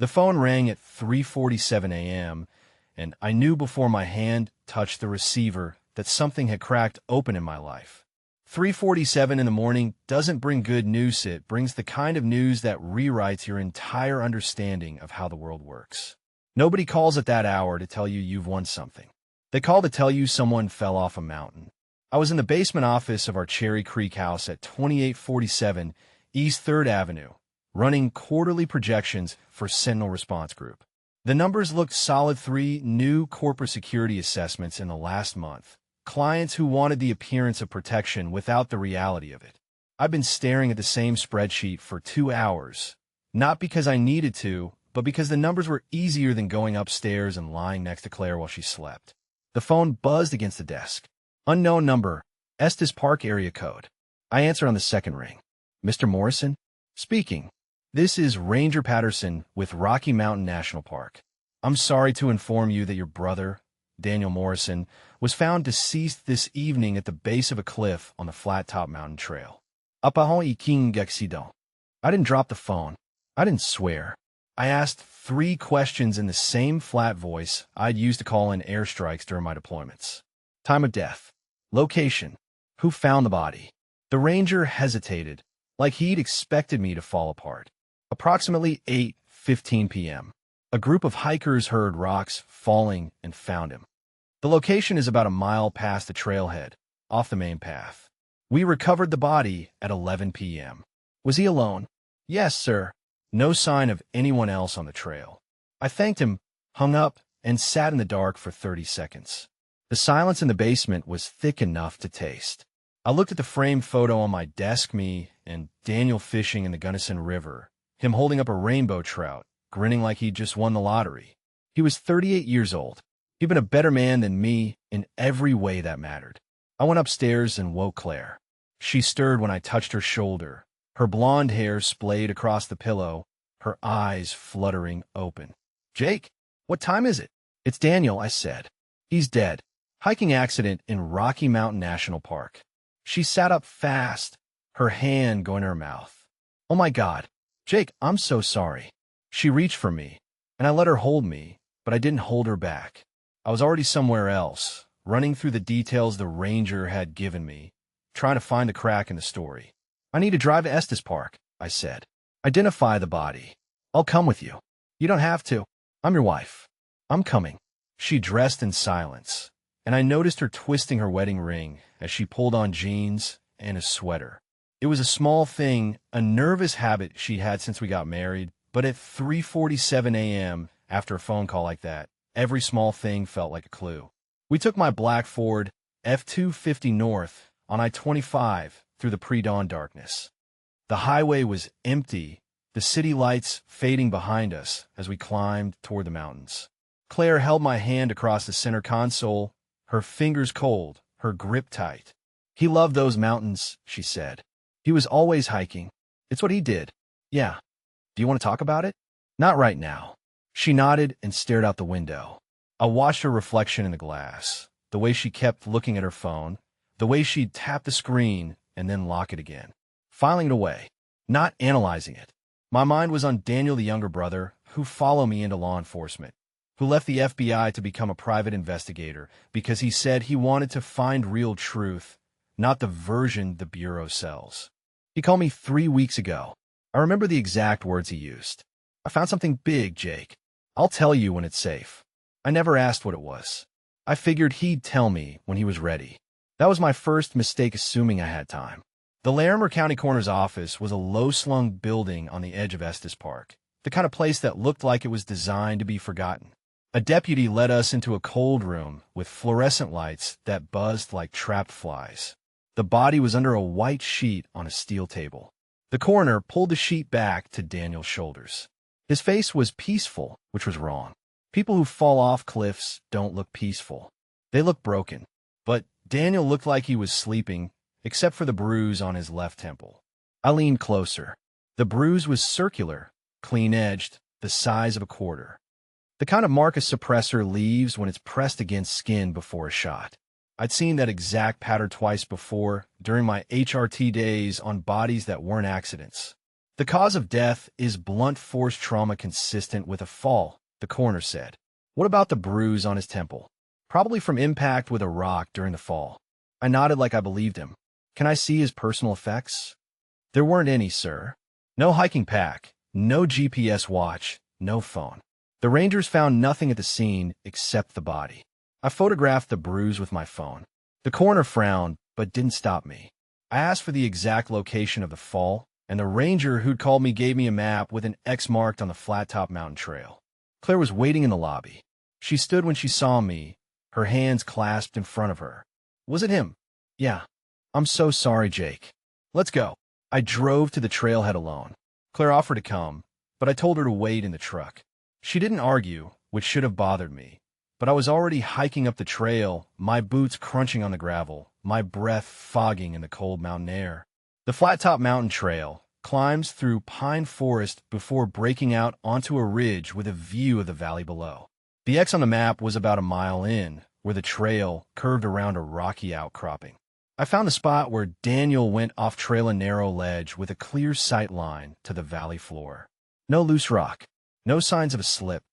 The phone rang at 3:47 a.m., and I knew before my hand touched the receiver that something had cracked open in my life. 3:47 in the morning doesn't bring good news, it brings the kind of news that rewrites your entire understanding of how the world works. Nobody calls at that hour to tell you you've won something. They call to tell you someone fell off a mountain. I was in the basement office of our Cherry Creek house at 2847 East 3rd Avenue, running quarterly projections for Sentinel Response Group. The numbers looked solid: 3 new corporate security assessments in the last month. Clients who wanted the appearance of protection without the reality of it. I've been staring at the same spreadsheet for 2 hours, not because I needed to, but because the numbers were easier than going upstairs and lying next to Claire while she slept. The phone buzzed against the desk. Unknown number, Estes Park area code. I answered on the second ring. Mr. Morrison? Speaking. This is Ranger Patterson with Rocky Mountain National Park. I'm sorry to inform you that your brother, Daniel Morrison, was found deceased this evening at the base of a cliff on the Flat Top Mountain Trail. Apahon iking accident. I didn't drop the phone. I didn't swear. I asked 3 questions in the same flat voice I'd used to call in airstrikes during my deployments. Time of death. Location. Who found the body? The ranger hesitated, like he'd expected me to fall apart. Approximately 8:15 p.m. A group of hikers heard rocks falling and found him. The location is about a mile past the trailhead, off the main path. We recovered the body at 11 p.m. Was he alone? Yes, sir. No sign of anyone else on the trail. I thanked him, hung up, and sat in the dark for 30 seconds. The silence in the basement was thick enough to taste. I looked at the framed photo on my desk, me and Daniel fishing in the Gunnison River, him holding up a rainbow trout, grinning like he'd just won the lottery. He was 38 years old. He'd been a better man than me in every way that mattered. I went upstairs and woke Claire. She stirred when I touched her shoulder, her blonde hair splayed across the pillow, her eyes fluttering open. Jake, what time is it? It's Daniel, I said. He's dead. Hiking accident in Rocky Mountain National Park. She sat up fast, her hand going to her mouth. Oh my God. Jake, I'm so sorry. She reached for me, and I let her hold me, but I didn't hold her back. I was already somewhere else, running through the details the ranger had given me, trying to find a crack in the story. I need to drive to Estes Park, I said. Identify the body. I'll come with you. You don't have to. I'm your wife. I'm coming. She dressed in silence, and I noticed her twisting her wedding ring as she pulled on jeans and a sweater. It was a small thing, a nervous habit she'd had since we got married, but at 3:47 a.m., after a phone call like that, every small thing felt like a clue. We took my black Ford F-250 north on I-25 through the pre-dawn darkness. The highway was empty, the city lights fading behind us as we climbed toward the mountains. Claire held my hand across the center console, her fingers cold, her grip tight. He loved those mountains, she said. He was always hiking. It's what he did. Yeah. Do you want to talk about it? Not right now. She nodded and stared out the window. I watched her reflection in the glass, the way she kept looking at her phone, the way she'd tap the screen and then lock it again, filing it away, not analyzing it. My mind was on Daniel, the younger brother, who followed me into law enforcement, who left the FBI to become a private investigator because he said he wanted to find real truth, not the version the Bureau sells. He called me 3 weeks ago. I remember the exact words he used. I found something big, Jake. I'll tell you when it's safe. I never asked what it was. I figured he'd tell me when he was ready. That was my first mistake, assuming I had time. The Larimer County Coroner's office was a low-slung building on the edge of Estes Park, the kind of place that looked like it was designed to be forgotten. A deputy led us into a cold room with fluorescent lights that buzzed like trapped flies. The body was under a white sheet on a steel table. The coroner pulled the sheet back to Daniel's shoulders. His face was peaceful, which was wrong. People who fall off cliffs don't look peaceful. They look broken. But Daniel looked like he was sleeping, except for the bruise on his left temple. I leaned closer. The bruise was circular, clean-edged, the size of a quarter. The kind of mark a suppressor leaves when it's pressed against skin before a shot. I'd seen that exact pattern twice before, during my HRT days on bodies that weren't accidents. The cause of death is blunt force trauma consistent with a fall, the coroner said. What about the bruise on his temple? Probably from impact with a rock during the fall. I nodded like I believed him. Can I see his personal effects? There weren't any, sir. No hiking pack, no GPS watch, no phone. The rangers found nothing at the scene except the body. I photographed the bruise with my phone. The coroner frowned, but didn't stop me. I asked for the exact location of the fall, and the ranger who'd called me gave me a map with an X marked on the Flat Top Mountain Trail. Claire was waiting in the lobby. She stood when she saw me, her hands clasped in front of her. Was it him? Yeah. I'm so sorry, Jake. Let's go. I drove to the trailhead alone. Claire offered to come, but I told her to wait in the truck. She didn't argue, which should have bothered me, but I was already hiking up the trail, my boots crunching on the gravel, my breath fogging in the cold mountain air. The Flat Top Mountain Trail climbs through pine forest before breaking out onto a ridge with a view of the valley below. The X on the map was about a mile in, where the trail curved around a rocky outcropping. I found the spot where Daniel went off trail a narrow ledge with a clear sight line to the valley floor. No loose rock, no signs of a slip.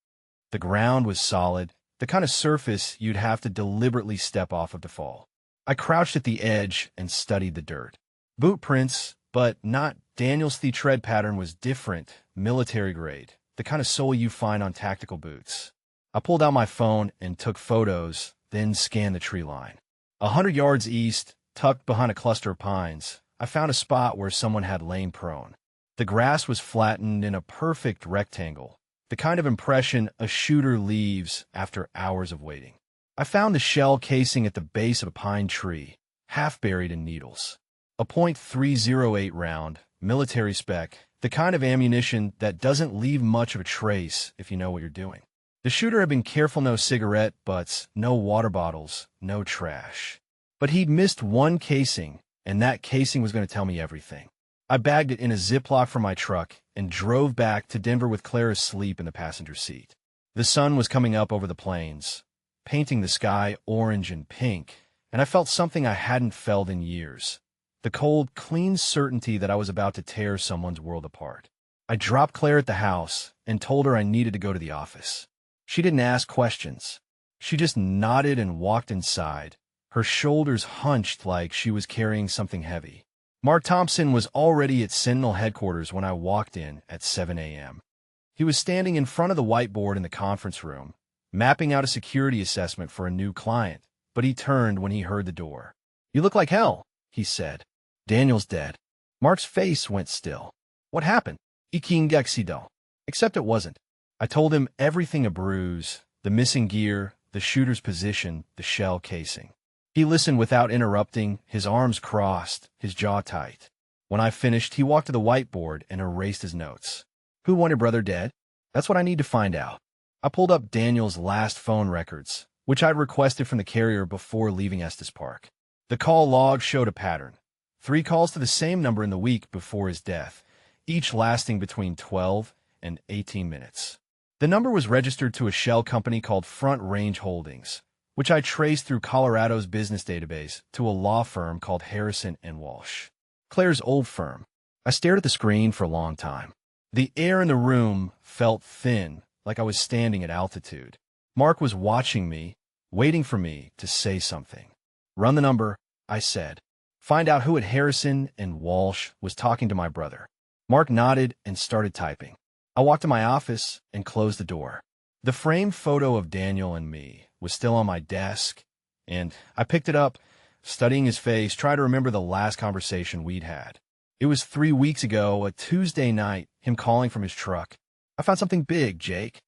The ground was solid, the kind of surface you'd have to deliberately step off of to fall. I crouched at the edge and studied the dirt. Boot prints, but not Daniel's. The tread pattern was different, military grade, the kind of sole you find on tactical boots. I pulled out my phone and took photos, then scanned the tree line. 100 yards east, tucked behind a cluster of pines, I found a spot where someone had lain prone. The grass was flattened in a perfect rectangle, the kind of impression a shooter leaves after hours of waiting. I found the shell casing at the base of a pine tree, half buried in needles. A .308 round, military spec, the kind of ammunition that doesn't leave much of a trace if you know what you're doing. The shooter had been careful: no cigarette butts, no water bottles, no trash. But he'd missed one casing, and that casing was going to tell me everything. I bagged it in a Ziploc from my truck and drove back to Denver with Claire asleep in the passenger seat. The sun was coming up over the plains, painting the sky orange and pink, and I felt something I hadn't felt in years. The cold, clean certainty that I was about to tear someone's world apart. I dropped Claire at the house and told her I needed to go to the office. She didn't ask questions. She just nodded and walked inside, her shoulders hunched like she was carrying something heavy. Mark Thompson was already at Sentinel headquarters when I walked in at 7 a.m. He was standing in front of the whiteboard in the conference room, mapping out a security assessment for a new client, but he turned when he heard the door. "You look like hell," he said. "Daniel's dead." Mark's face went still. "What happened?" "Ikingexido." Except it wasn't. I told him everything: a bruise, the missing gear, the shooter's position, the shell casing. He listened without interrupting, his arms crossed, his jaw tight. When I finished, he walked to the whiteboard and erased his notes. "Who wanted brother dead?" "That's what I need to find out." I pulled up Daniel's last phone records, which I'd requested from the carrier before leaving Estes Park. The call log showed a pattern. 3 calls to the same number in the week before his death, each lasting between 12 and 18 minutes. The number was registered to a shell company called Front Range Holdings, which I traced through Colorado's business database to a law firm called Harrison & Walsh, Claire's old firm. I stared at the screen for a long time. The air in the room felt thin, like I was standing at altitude. Mark was watching me, waiting for me to say something. "Run the number," I said. "Find out who at Harrison & Walsh was talking to my brother." Mark nodded and started typing. I walked to my office and closed the door. The framed photo of Daniel and me was still on my desk, and I picked it up, studying his face, trying to remember the last conversation we'd had. It was 3 weeks ago, a Tuesday night, him calling from his truck. "I found something big, Jake.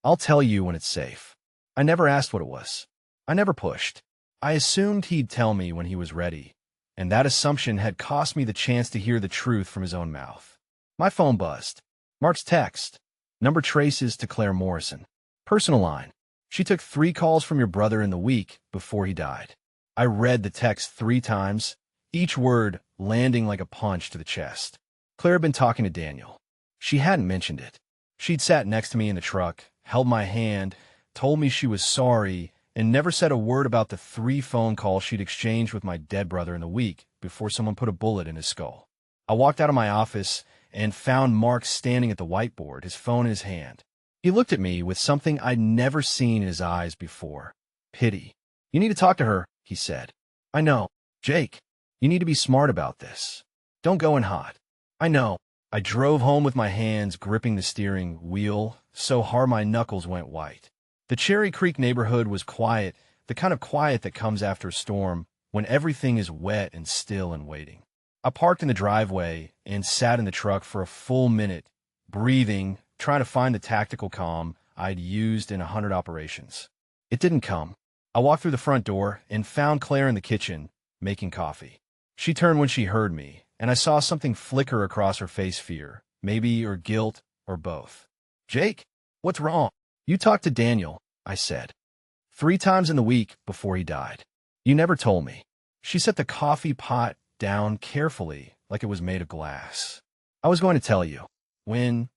I'll tell you when it's safe." I never asked what it was. I never pushed. I assumed he'd tell me when he was ready, and that assumption had cost me the chance to hear the truth from his own mouth. My phone buzzed. Mark's text. "Number traces to Claire Morrison. Personal line. She took 3 calls from your brother in the week before he died." I read the text 3 times, each word landing like a punch to the chest. Claire had been talking to Daniel. She hadn't mentioned it. She'd sat next to me in the truck, held my hand, told me she was sorry, and never said a word about the 3 phone calls she'd exchanged with my dead brother in the week before someone put a bullet in his skull. I walked out of my office and found Mark standing at the whiteboard, his phone in his hand. He looked at me with something I'd never seen in his eyes before. Pity. "You need to talk to her," he said. "I know. Jake, you need to be smart about this. Don't go in hot." "I know." I drove home with my hands gripping the steering wheel so hard my knuckles went white. The Cherry Creek neighborhood was quiet, the kind of quiet that comes after a storm, when everything is wet and still and waiting. I parked in the driveway and sat in the truck for a full minute, breathing, trying to find the tactical calm I'd used in 100 operations. It didn't come. I walked through the front door and found Claire in the kitchen, making coffee. She turned when she heard me, and I saw something flicker across her face, fear, maybe, or guilt, or both. "Jake, what's wrong?" "You talked to Daniel," I said. 3 times in the week before he died. "You never told me." She set the coffee pot down carefully, like it was made of glass. "I was going to tell you. When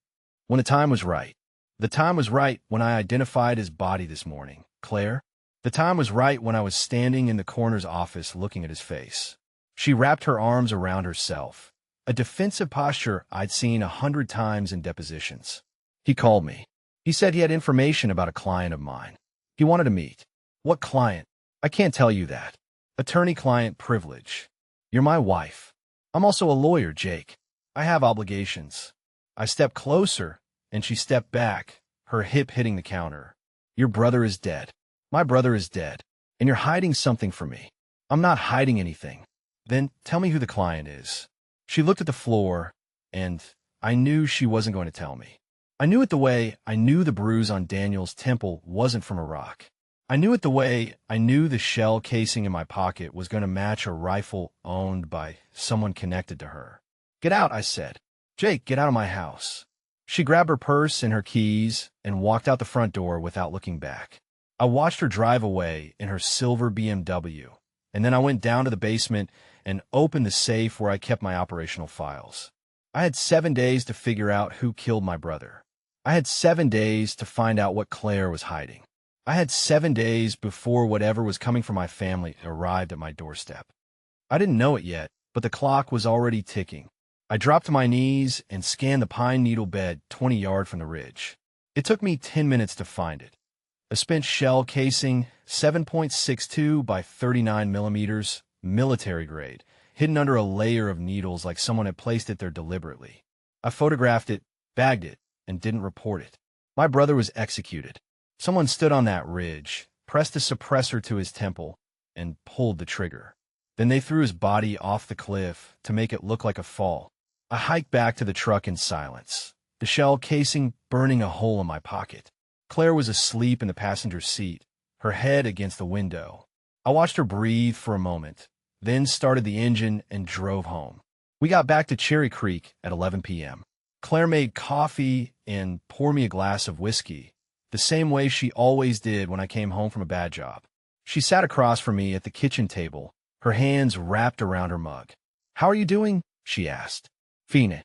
the time was right. The time was right when I identified his body this morning, Claire. The time was right when I was standing in the coroner's office looking at his face." She wrapped her arms around herself, a defensive posture I'd seen 100 times in depositions. "He called me. He said he had information about a client of mine. He wanted to meet." "What client?" "I can't tell you that. Attorney-client privilege. You're my wife. I'm also a lawyer, Jake. I have obligations." I stepped closer, and she stepped back, her hip hitting the counter. "Your brother is dead. My brother is dead. And you're hiding something from me." "I'm not hiding anything." "Then tell me who the client is." She looked at the floor, and I knew she wasn't going to tell me. I knew it the way I knew the bruise on Daniel's temple wasn't from a rock. I knew it the way I knew the shell casing in my pocket was going to match a rifle owned by someone connected to her. "Get out," I said. "Jake, get out of my house." She grabbed her purse and her keys and walked out the front door without looking back. I watched her drive away in her silver BMW, and then I went down to the basement and opened the safe where I kept my operational files. I had 7 days to figure out who killed my brother. I had 7 days to find out what Claire was hiding. I had 7 days before whatever was coming for my family arrived at my doorstep. I didn't know it yet, but the clock was already ticking. I dropped to my knees and scanned the pine needle bed 20 yards from the ridge. It took me 10 minutes to find it. A spent shell casing, 7.62 by 39 millimeters, military grade, hidden under a layer of needles like someone had placed it there deliberately. I photographed it, bagged it, and didn't report it. My brother was executed. Someone stood on that ridge, pressed a suppressor to his temple, and pulled the trigger. Then they threw his body off the cliff to make it look like a fall. I hiked back to the truck in silence, the shell casing burning a hole in my pocket. Claire was asleep in the passenger seat, her head against the window. I watched her breathe for a moment, then started the engine and drove home. We got back to Cherry Creek at 11 p.m. Claire made coffee and poured me a glass of whiskey, the same way she always did when I came home from a bad job. She sat across from me at the kitchen table, her hands wrapped around her mug. "How are you doing?" she asked. "Fine.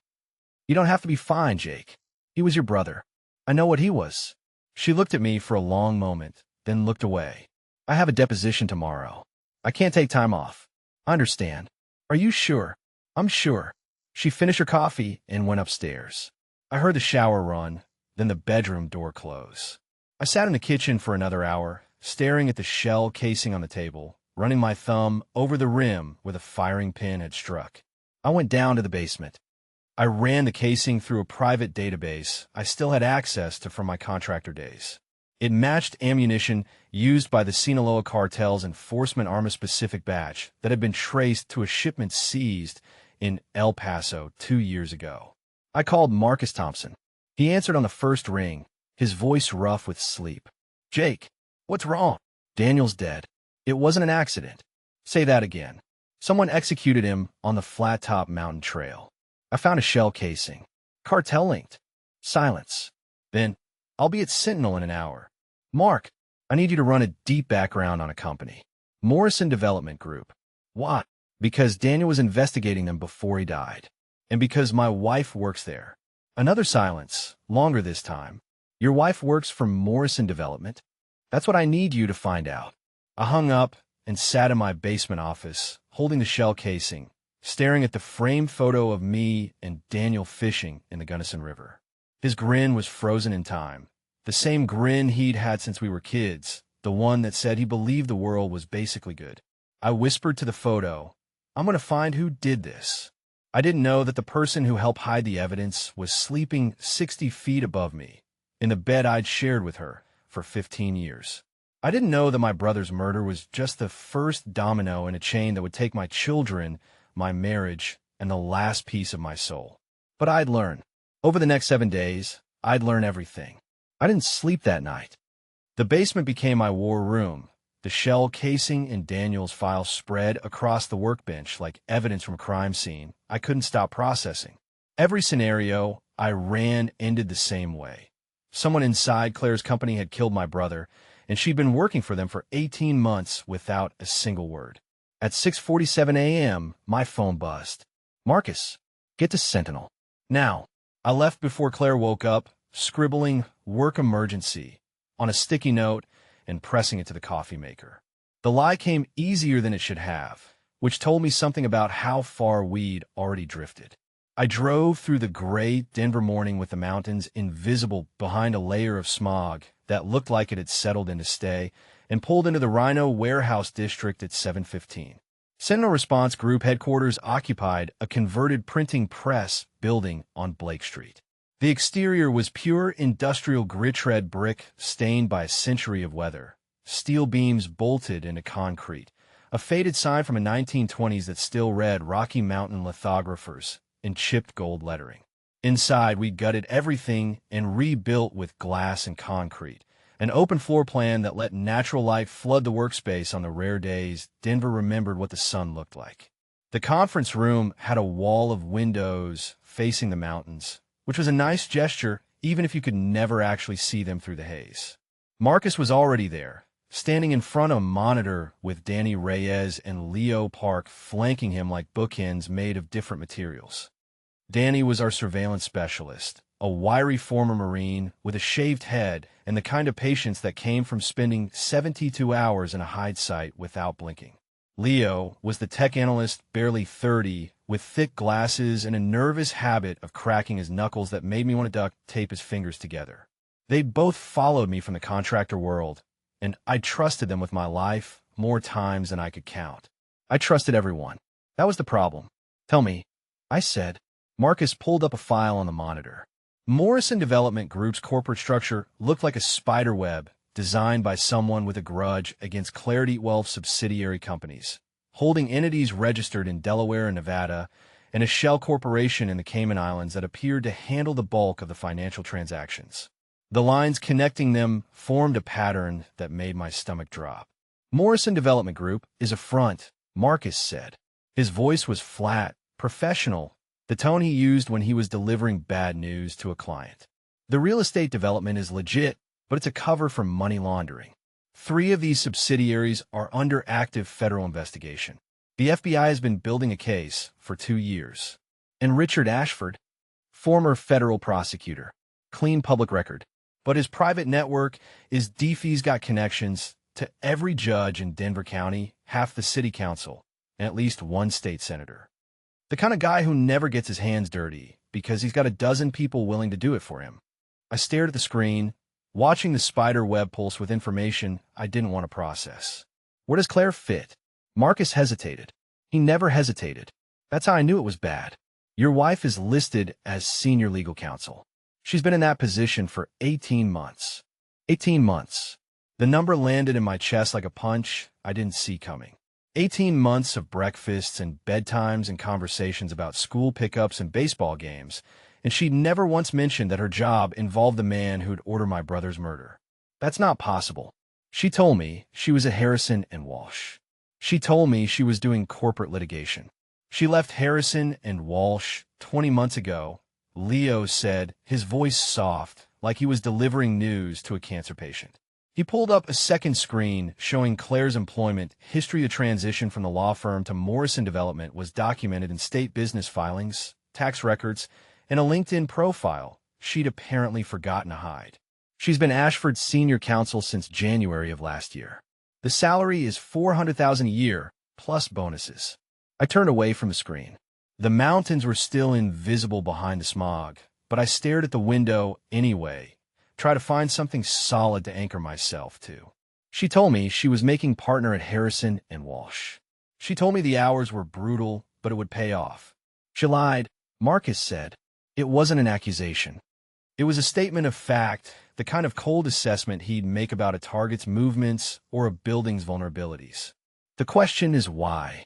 You don't have to be fine, Jake. He was your brother. I know what he was." She looked at me for a long moment, then looked away. "I have a deposition tomorrow. I can't take time off." "I understand. Are you sure?" "I'm sure." She finished her coffee and went upstairs. I heard the shower run, then the bedroom door close. I sat in the kitchen for another hour, staring at the shell casing on the table, running my thumb over the rim where the firing pin had struck. I went down to the basement. I ran the casing through a private database I still had access to from my contractor days. It matched ammunition used by the Sinaloa cartel's enforcement Arma-specific batch that had been traced to a shipment seized in El Paso 2 years ago. I called Marcus Thompson. He answered on the first ring, his voice rough with sleep. "Jake, what's wrong?" "Daniel's dead. It wasn't an accident." "Say that again." "Someone executed him on the Flat Top Mountain Trail. I found a shell casing. Cartel linked." Silence. Then, "I'll be at Sentinel in an hour. Mark, I need you to run a deep background on a company. Morrison Development Group." "Why?" "Because Daniel was investigating them before he died. And because my wife works there." Another silence, longer this time. "Your wife works for Morrison Development?" "That's what I need you to find out." I hung up and sat in my basement office, holding the shell casing, staring at the framed photo of me and Daniel fishing in the Gunnison River. His grin was frozen in time, the same grin he'd had since we were kids, the one that said he believed the world was basically good. I whispered to the photo, "I'm going to find who did this." I didn't know that the person who helped hide the evidence was sleeping 60 feet above me, in the bed I'd shared with her for 15 years. I didn't know that my brother's murder was just the first domino in a chain that would take my children, my marriage, and the last piece of my soul. But I'd learn. Over the next 7 days, I'd learn everything. I didn't sleep that night. The basement became my war room. The shell casing in Daniel's file spread across the workbench like evidence from a crime scene I couldn't stop processing. Every scenario I ran ended the same way. Someone inside Claire's company had killed my brother, and she'd been working for them for 18 months without a single word. At 6:47 a.m., my phone buzzed. "Marcus, get to Sentinel. Now." I left before Claire woke up, scribbling "work emergency" on a sticky note and pressing it to the coffee maker. The lie came easier than it should have, which told me something about how far we'd already drifted. I drove through the gray Denver morning with the mountains invisible behind a layer of smog that looked like it had settled in to stay, and pulled into the Rhino Warehouse District at 7:15. Sentinel Response Group headquarters occupied a converted printing press building on Blake Street. The exterior was pure industrial grit-red brick stained by a century of weather, steel beams bolted into concrete, a faded sign from the 1920s that still read Rocky Mountain Lithographers in chipped gold lettering. Inside, we gutted everything and rebuilt with glass and concrete, an open floor plan that let natural light flood the workspace on the rare days Denver remembered what the sun looked like. The conference room had a wall of windows facing the mountains, which was a nice gesture even if you could never actually see them through the haze. Marcus was already there, standing in front of a monitor with Danny Reyes and Leo Park flanking him like bookends made of different materials. Danny was our surveillance specialist, a wiry former Marine with a shaved head and the kind of patience that came from spending 72 hours in a hide site without blinking. Leo was the tech analyst, barely 30, with thick glasses and a nervous habit of cracking his knuckles that made me want to duct tape his fingers together. They both followed me from the contractor world, and I trusted them with my life more times than I could count. I trusted everyone. That was the problem. "Tell me," I said. Marcus pulled up a file on the monitor. Morrison Development Group's corporate structure looked like a spider web designed by someone with a grudge against Clarity Wealth's subsidiary companies, holding entities registered in Delaware and Nevada, and a shell corporation in the Cayman Islands that appeared to handle the bulk of the financial transactions. The lines connecting them formed a pattern that made my stomach drop. "Morrison Development Group is a front," Marcus said. His voice was flat, professional, the tone he used when he was delivering bad news to a client. "The real estate development is legit, but it's a cover for money laundering. 3 of these subsidiaries are under active federal investigation. The FBI has been building a case for 2 years. And Richard Ashford, former federal prosecutor, clean public record. But his private network is DeFi's got connections to every judge in Denver County, half the city council, and at least 1 state senator. The kind of guy who never gets his hands dirty because he's got a dozen people willing to do it for him." I stared at the screen, watching the spider web pulse with information I didn't want to process. "Where does Claire fit?" Marcus hesitated. He never hesitated. "That's how I knew it was bad. Your wife is listed as senior legal counsel. She's been in that position for 18 months. 18 months. The number landed in my chest like a punch I didn't see coming. 18 months of breakfasts and bedtimes and conversations about school pickups and baseball games, and she'd never once mentioned that her job involved the man who'd ordered my brother's murder. That's not possible. She told me she was at Harrison and Walsh. She told me she was doing corporate litigation. She left Harrison and Walsh 20 months ago," Leo said, his voice soft, like he was delivering news to a cancer patient. He pulled up a second screen showing Claire's employment history. The transition from the law firm to Morrison Development was documented in state business filings, tax records, and a LinkedIn profile she'd apparently forgotten to hide. She's been Ashford's senior counsel since January of last year. The salary is $400,000 a year, plus bonuses. I turned away from the screen. The mountains were still invisible behind the smog, but I stared at the window anyway, try to find something solid to anchor myself to. She told me she was making partner at Harrison and Walsh. She told me the hours were brutal, but it would pay off. She lied, Marcus said. It wasn't an accusation. It was a statement of fact, the kind of cold assessment he'd make about a target's movements or a building's vulnerabilities. The question is why?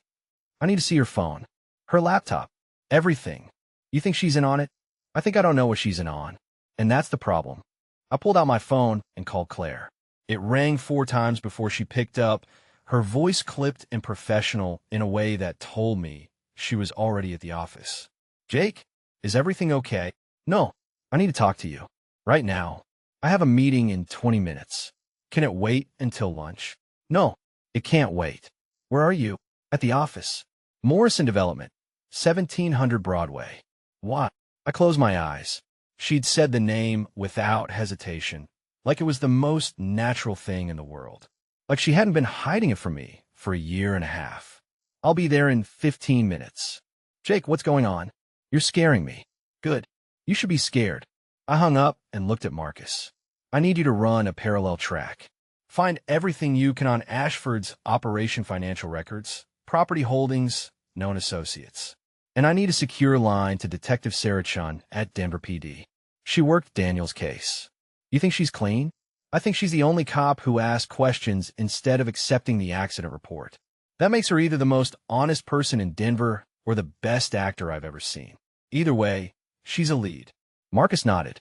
I need to see her phone. Her laptop. Everything. You think she's in on it? I think I don't know what she's in on. And that's the problem. I pulled out my phone and called Claire. It rang 4 times before she picked up, her voice clipped and professional in a way that told me she was already at the office. Jake, is everything okay? No, I need to talk to you. Right now. I have a meeting in 20 minutes. Can it wait until lunch? No, it can't wait. Where are you? At the office. Morrison Development, 1700 Broadway. What? I closed my eyes. She'd said the name without hesitation, like it was the most natural thing in the world. Like she hadn't been hiding it from me for a year and a half. I'll be there in 15 minutes. Jake, what's going on? You're scaring me. Good. You should be scared. I hung up and looked at Marcus. I need you to run a parallel track. Find everything you can on Ashford's Operation Financial Records, property holdings, known associates. And I need a secure line to Detective Sarah Chun at Denver PD. She worked Daniel's case. You think she's clean? I think she's the only cop who asked questions instead of accepting the accident report. That makes her either the most honest person in Denver or the best actor I've ever seen. Either way, she's a lead. Marcus nodded.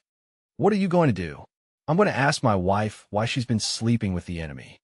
What are you going to do? I'm going to ask my wife why she's been sleeping with the enemy.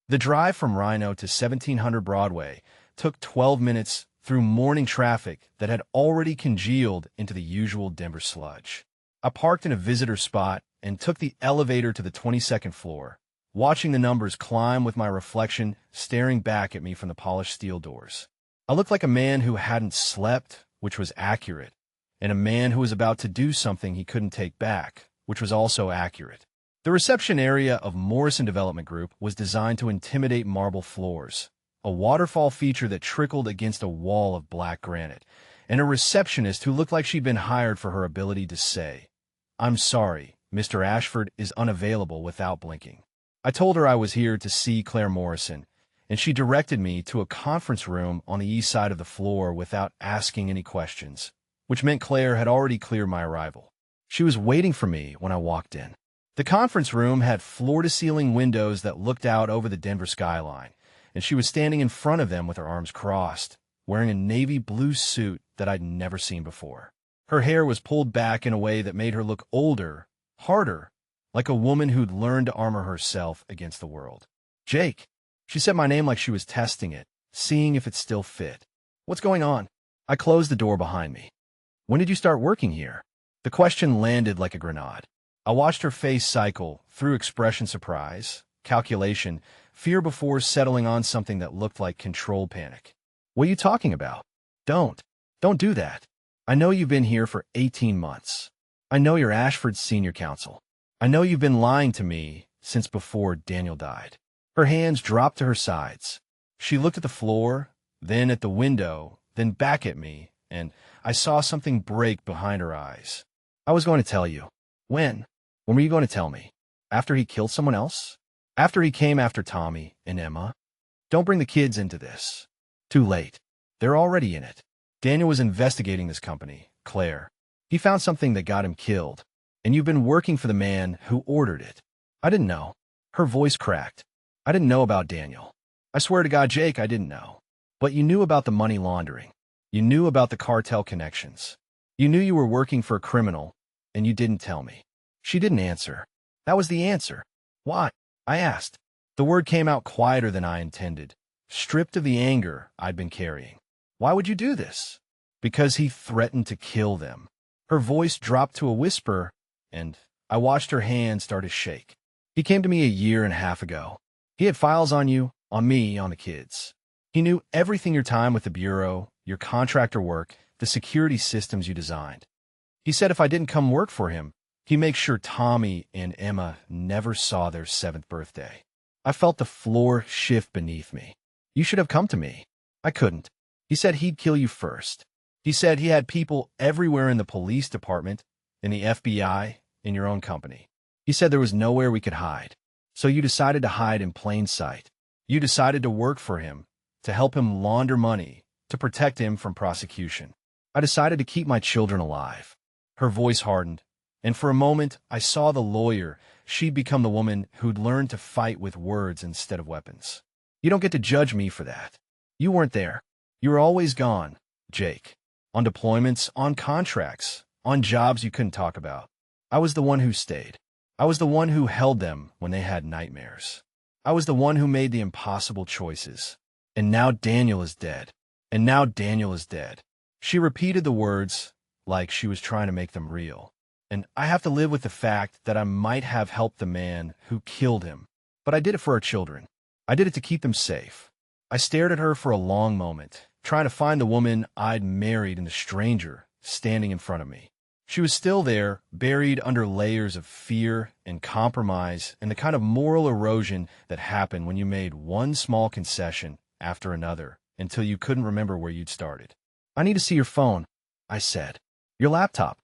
The drive from Rhino to 1700 Broadway took 12 minutes through morning traffic that had already congealed into the usual Denver sludge. I parked in a visitor spot and took the elevator to the 22nd floor, watching the numbers climb with my reflection staring back at me from the polished steel doors. I looked like a man who hadn't slept, which was accurate, and a man who was about to do something he couldn't take back, which was also accurate. The reception area of Morrison Development Group was designed to intimidate marble floors, a waterfall feature that trickled against a wall of black granite, and a receptionist who looked like she'd been hired for her ability to say, "I'm sorry, Mr. Ashford is unavailable," without blinking. I told her I was here to see Claire Morrison, and she directed me to a conference room on the east side of the floor without asking any questions, which meant Claire had already cleared my arrival. She was waiting for me when I walked in. The conference room had floor-to-ceiling windows that looked out over the Denver skyline, and she was standing in front of them with her arms crossed, wearing a navy blue suit that I'd never seen before. Her hair was pulled back in a way that made her look older, harder, like a woman who'd learned to armor herself against the world. Jake. She said my name like she was testing it, seeing if it still fit. What's going on? I closed the door behind me. When did you start working here? The question landed like a grenade. I watched her face cycle through expression surprise, calculation, fear before settling on something that looked like control panic. What are you talking about? Don't do that. I know you've been here for 18 months. I know you're Ashford's senior counsel. I know you've been lying to me since before Daniel died. Her hands dropped to her sides. She looked at the floor, then at the window, then back at me, and I saw something break behind her eyes. I was going to tell you. When? When were you going to tell me? After he killed someone else? After he came after Tommy and Emma? Don't bring the kids into this. Too late. They're already in it. Daniel was investigating this company, Claire. He found something that got him killed, and you've been working for the man who ordered it. I didn't know. Her voice cracked. I didn't know about Daniel. I swear to God, Jake, I didn't know. But you knew about the money laundering. You knew about the cartel connections. You knew you were working for a criminal, and you didn't tell me. She didn't answer. That was the answer. Why? I asked. The word came out quieter than I intended, stripped of the anger I'd been carrying. Why would you do this? Because he threatened to kill them. Her voice dropped to a whisper, and I watched her hand start to shake. He came to me a year and a half ago. He had files on you, on me, on the kids. He knew everything your time with the Bureau, your contractor work, the security systems you designed. He said if I didn't come work for him, he'd make sure Tommy and Emma never saw their 7th birthday. I felt the floor shift beneath me. You should have come to me. I couldn't. He said he'd kill you first. He said he had people everywhere in the police department, in the FBI, in your own company. He said there was nowhere we could hide. So you decided to hide in plain sight. You decided to work for him, to help him launder money, to protect him from prosecution. I decided to keep my children alive. Her voice hardened, and for a moment I saw the lawyer. She'd become the woman who'd learned to fight with words instead of weapons. You don't get to judge me for that. You weren't there. You were always gone, Jake. On deployments, on contracts, on jobs you couldn't talk about. I was the one who stayed. I was the one who held them when they had nightmares. I was the one who made the impossible choices. And now Daniel is dead. And now Daniel is dead. She repeated the words like she was trying to make them real. And I have to live with the fact that I might have helped the man who killed him. But I did it for our children. I did it to keep them safe. I stared at her for a long moment, trying to find the woman I'd married in the stranger standing in front of me. She was still there, buried under layers of fear and compromise and the kind of moral erosion that happened when you made one small concession after another until you couldn't remember where you'd started. I need to see your phone, I said. Your laptop.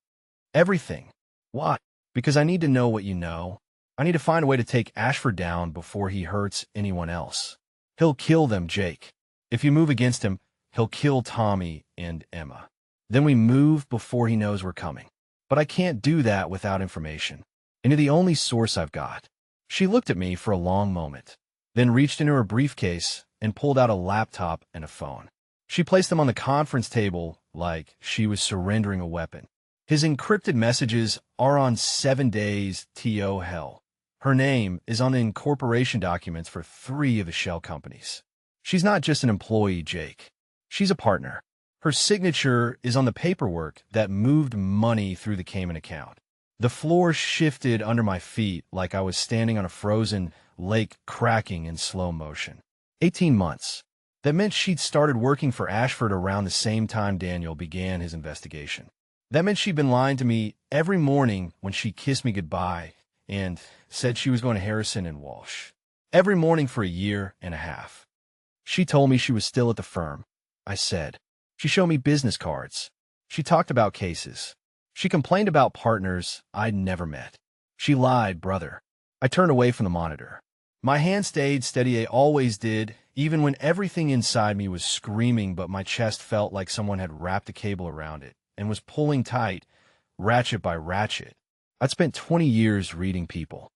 Everything. Why? Because I need to know what you know. I need to find a way to take Ashford down before he hurts anyone else. He'll kill them, Jake. If you move against him, he'll kill Tommy and Emma. Then we move before he knows we're coming. But I can't do that without information. And you're the only source I've got. She looked at me for a long moment, then reached into her briefcase and pulled out a laptop and a phone. She placed them on the conference table like she was surrendering a weapon. His encrypted messages are on 7 days TO hell. Her name is on the incorporation documents for 3 of the shell companies. She's not just an employee, Jake. She's a partner. Her signature is on the paperwork that moved money through the Cayman account. The floor shifted under my feet like I was standing on a frozen lake cracking in slow motion. 18 months. That meant she'd started working for Ashford around the same time Daniel began his investigation. That meant she'd been lying to me every morning when she kissed me goodbye and said she was going to Harrison and Walsh. Every morning for a year and a half. She told me she was still at the firm. I said. She showed me business cards. She talked about cases. She complained about partners I'd never met. She lied, brother. I turned away from the monitor. My hand stayed steady, it always did, even when everything inside me was screaming, but my chest felt like someone had wrapped a cable around it and was pulling tight, ratchet by ratchet. I'd spent 20 years reading people.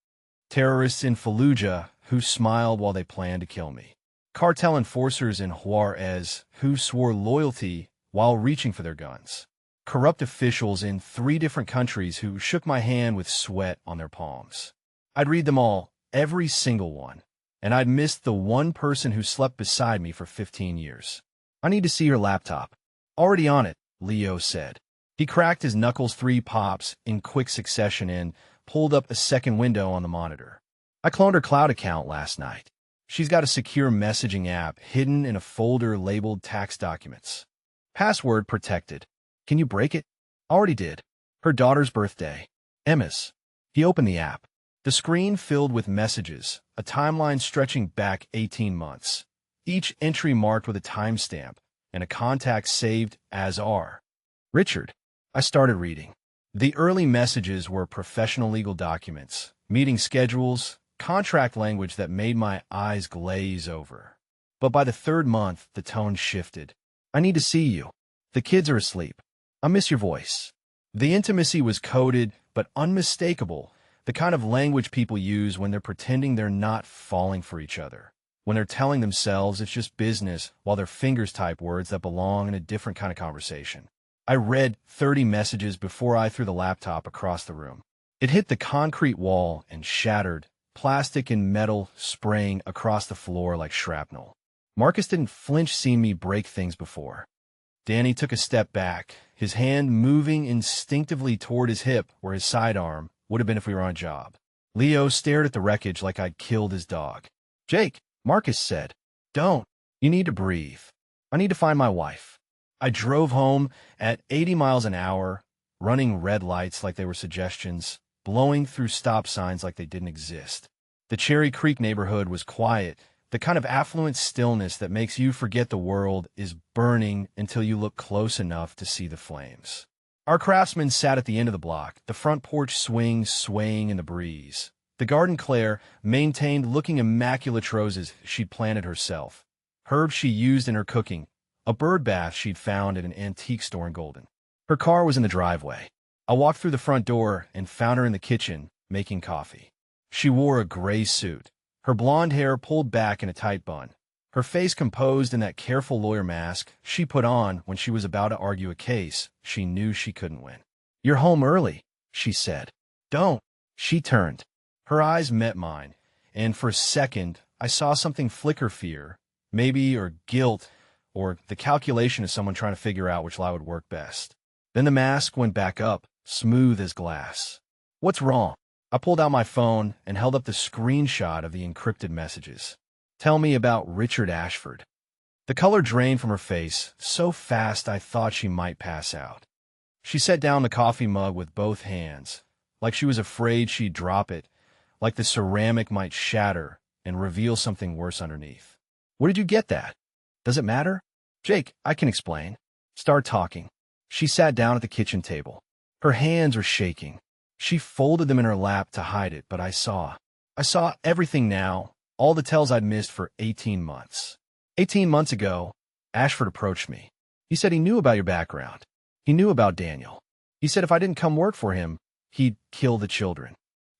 Terrorists in Fallujah who smiled while they planned to kill me. Cartel enforcers in Juarez who swore loyalty while reaching for their guns. Corrupt officials in 3 different countries who shook my hand with sweat on their palms. I'd read them all, every single one, and I'd missed the one person who slept beside me for 15 years. I need to see your laptop. Already on it, Leo said. He cracked his knuckles 3 pops in quick succession and pulled up a second window on the monitor. I cloned her cloud account last night. She's got a secure messaging app hidden in a folder labeled tax documents. Password protected. Can you break it? Already did. Her daughter's birthday. Emma's. He opened the app. The screen filled with messages, a timeline stretching back 18 months. Each entry marked with a timestamp and a contact saved as R. Richard. I started reading. The early messages were professional legal documents, meeting schedules, contract language that made my eyes glaze over. But by the 3rd month, the tone shifted. I need to see you. The kids are asleep. I miss your voice. The intimacy was coded, but unmistakable, the kind of language people use when they're pretending they're not falling for each other, when they're telling themselves it's just business while their fingers type words that belong in a different kind of conversation. I read 30 messages before I threw the laptop across the room. It hit the concrete wall and shattered, plastic and metal spraying across the floor like shrapnel. Marcus didn't flinch seeing me break things before. Danny took a step back, his hand moving instinctively toward his hip where his sidearm would have been if we were on a job. Leo stared at the wreckage like I'd killed his dog. Jake, Marcus said, don't. You need to breathe. I need to find my wife. I drove home at 80 miles an hour, running red lights like they were suggestions, blowing through stop signs like they didn't exist. The Cherry Creek neighborhood was quiet, The kind of affluent stillness that makes you forget the world is burning until you look close enough to see the flames. Our craftsman sat at the end of the block, the front porch swing swaying in the breeze. The garden Claire maintained looking immaculate roses she'd planted herself, herbs she used in her cooking, a bird bath she'd found at an antique store in Golden. Her car was in the driveway. I walked through the front door and found her in the kitchen, making coffee. She wore a gray suit, her blonde hair pulled back in a tight bun, her face composed in that careful lawyer mask she put on when she was about to argue a case she knew she couldn't win. "You're home early," she said. "Don't." She turned. Her eyes met mine, and for a second I saw something flicker, fear, maybe, or guilt, or the calculation of someone trying to figure out which lie would work best. Then the mask went back up, smooth as glass. "What's wrong?" I pulled out my phone and held up the screenshot of the encrypted messages. "Tell me about Richard Ashford." The color drained from her face so fast I thought she might pass out. She set down the coffee mug with both hands, like she was afraid she'd drop it, like the ceramic might shatter and reveal something worse underneath. "Where did you get that? Does it matter?" "Jake, I can explain." "Start talking." She sat down at the kitchen table. Her hands were shaking. She folded them in her lap to hide it, but I saw everything now, all the tells I'd missed for 18 months. 18 months ago, Ashford approached me. He said he knew about your background. He knew about Daniel. He said if I didn't come work for him, he'd kill the children.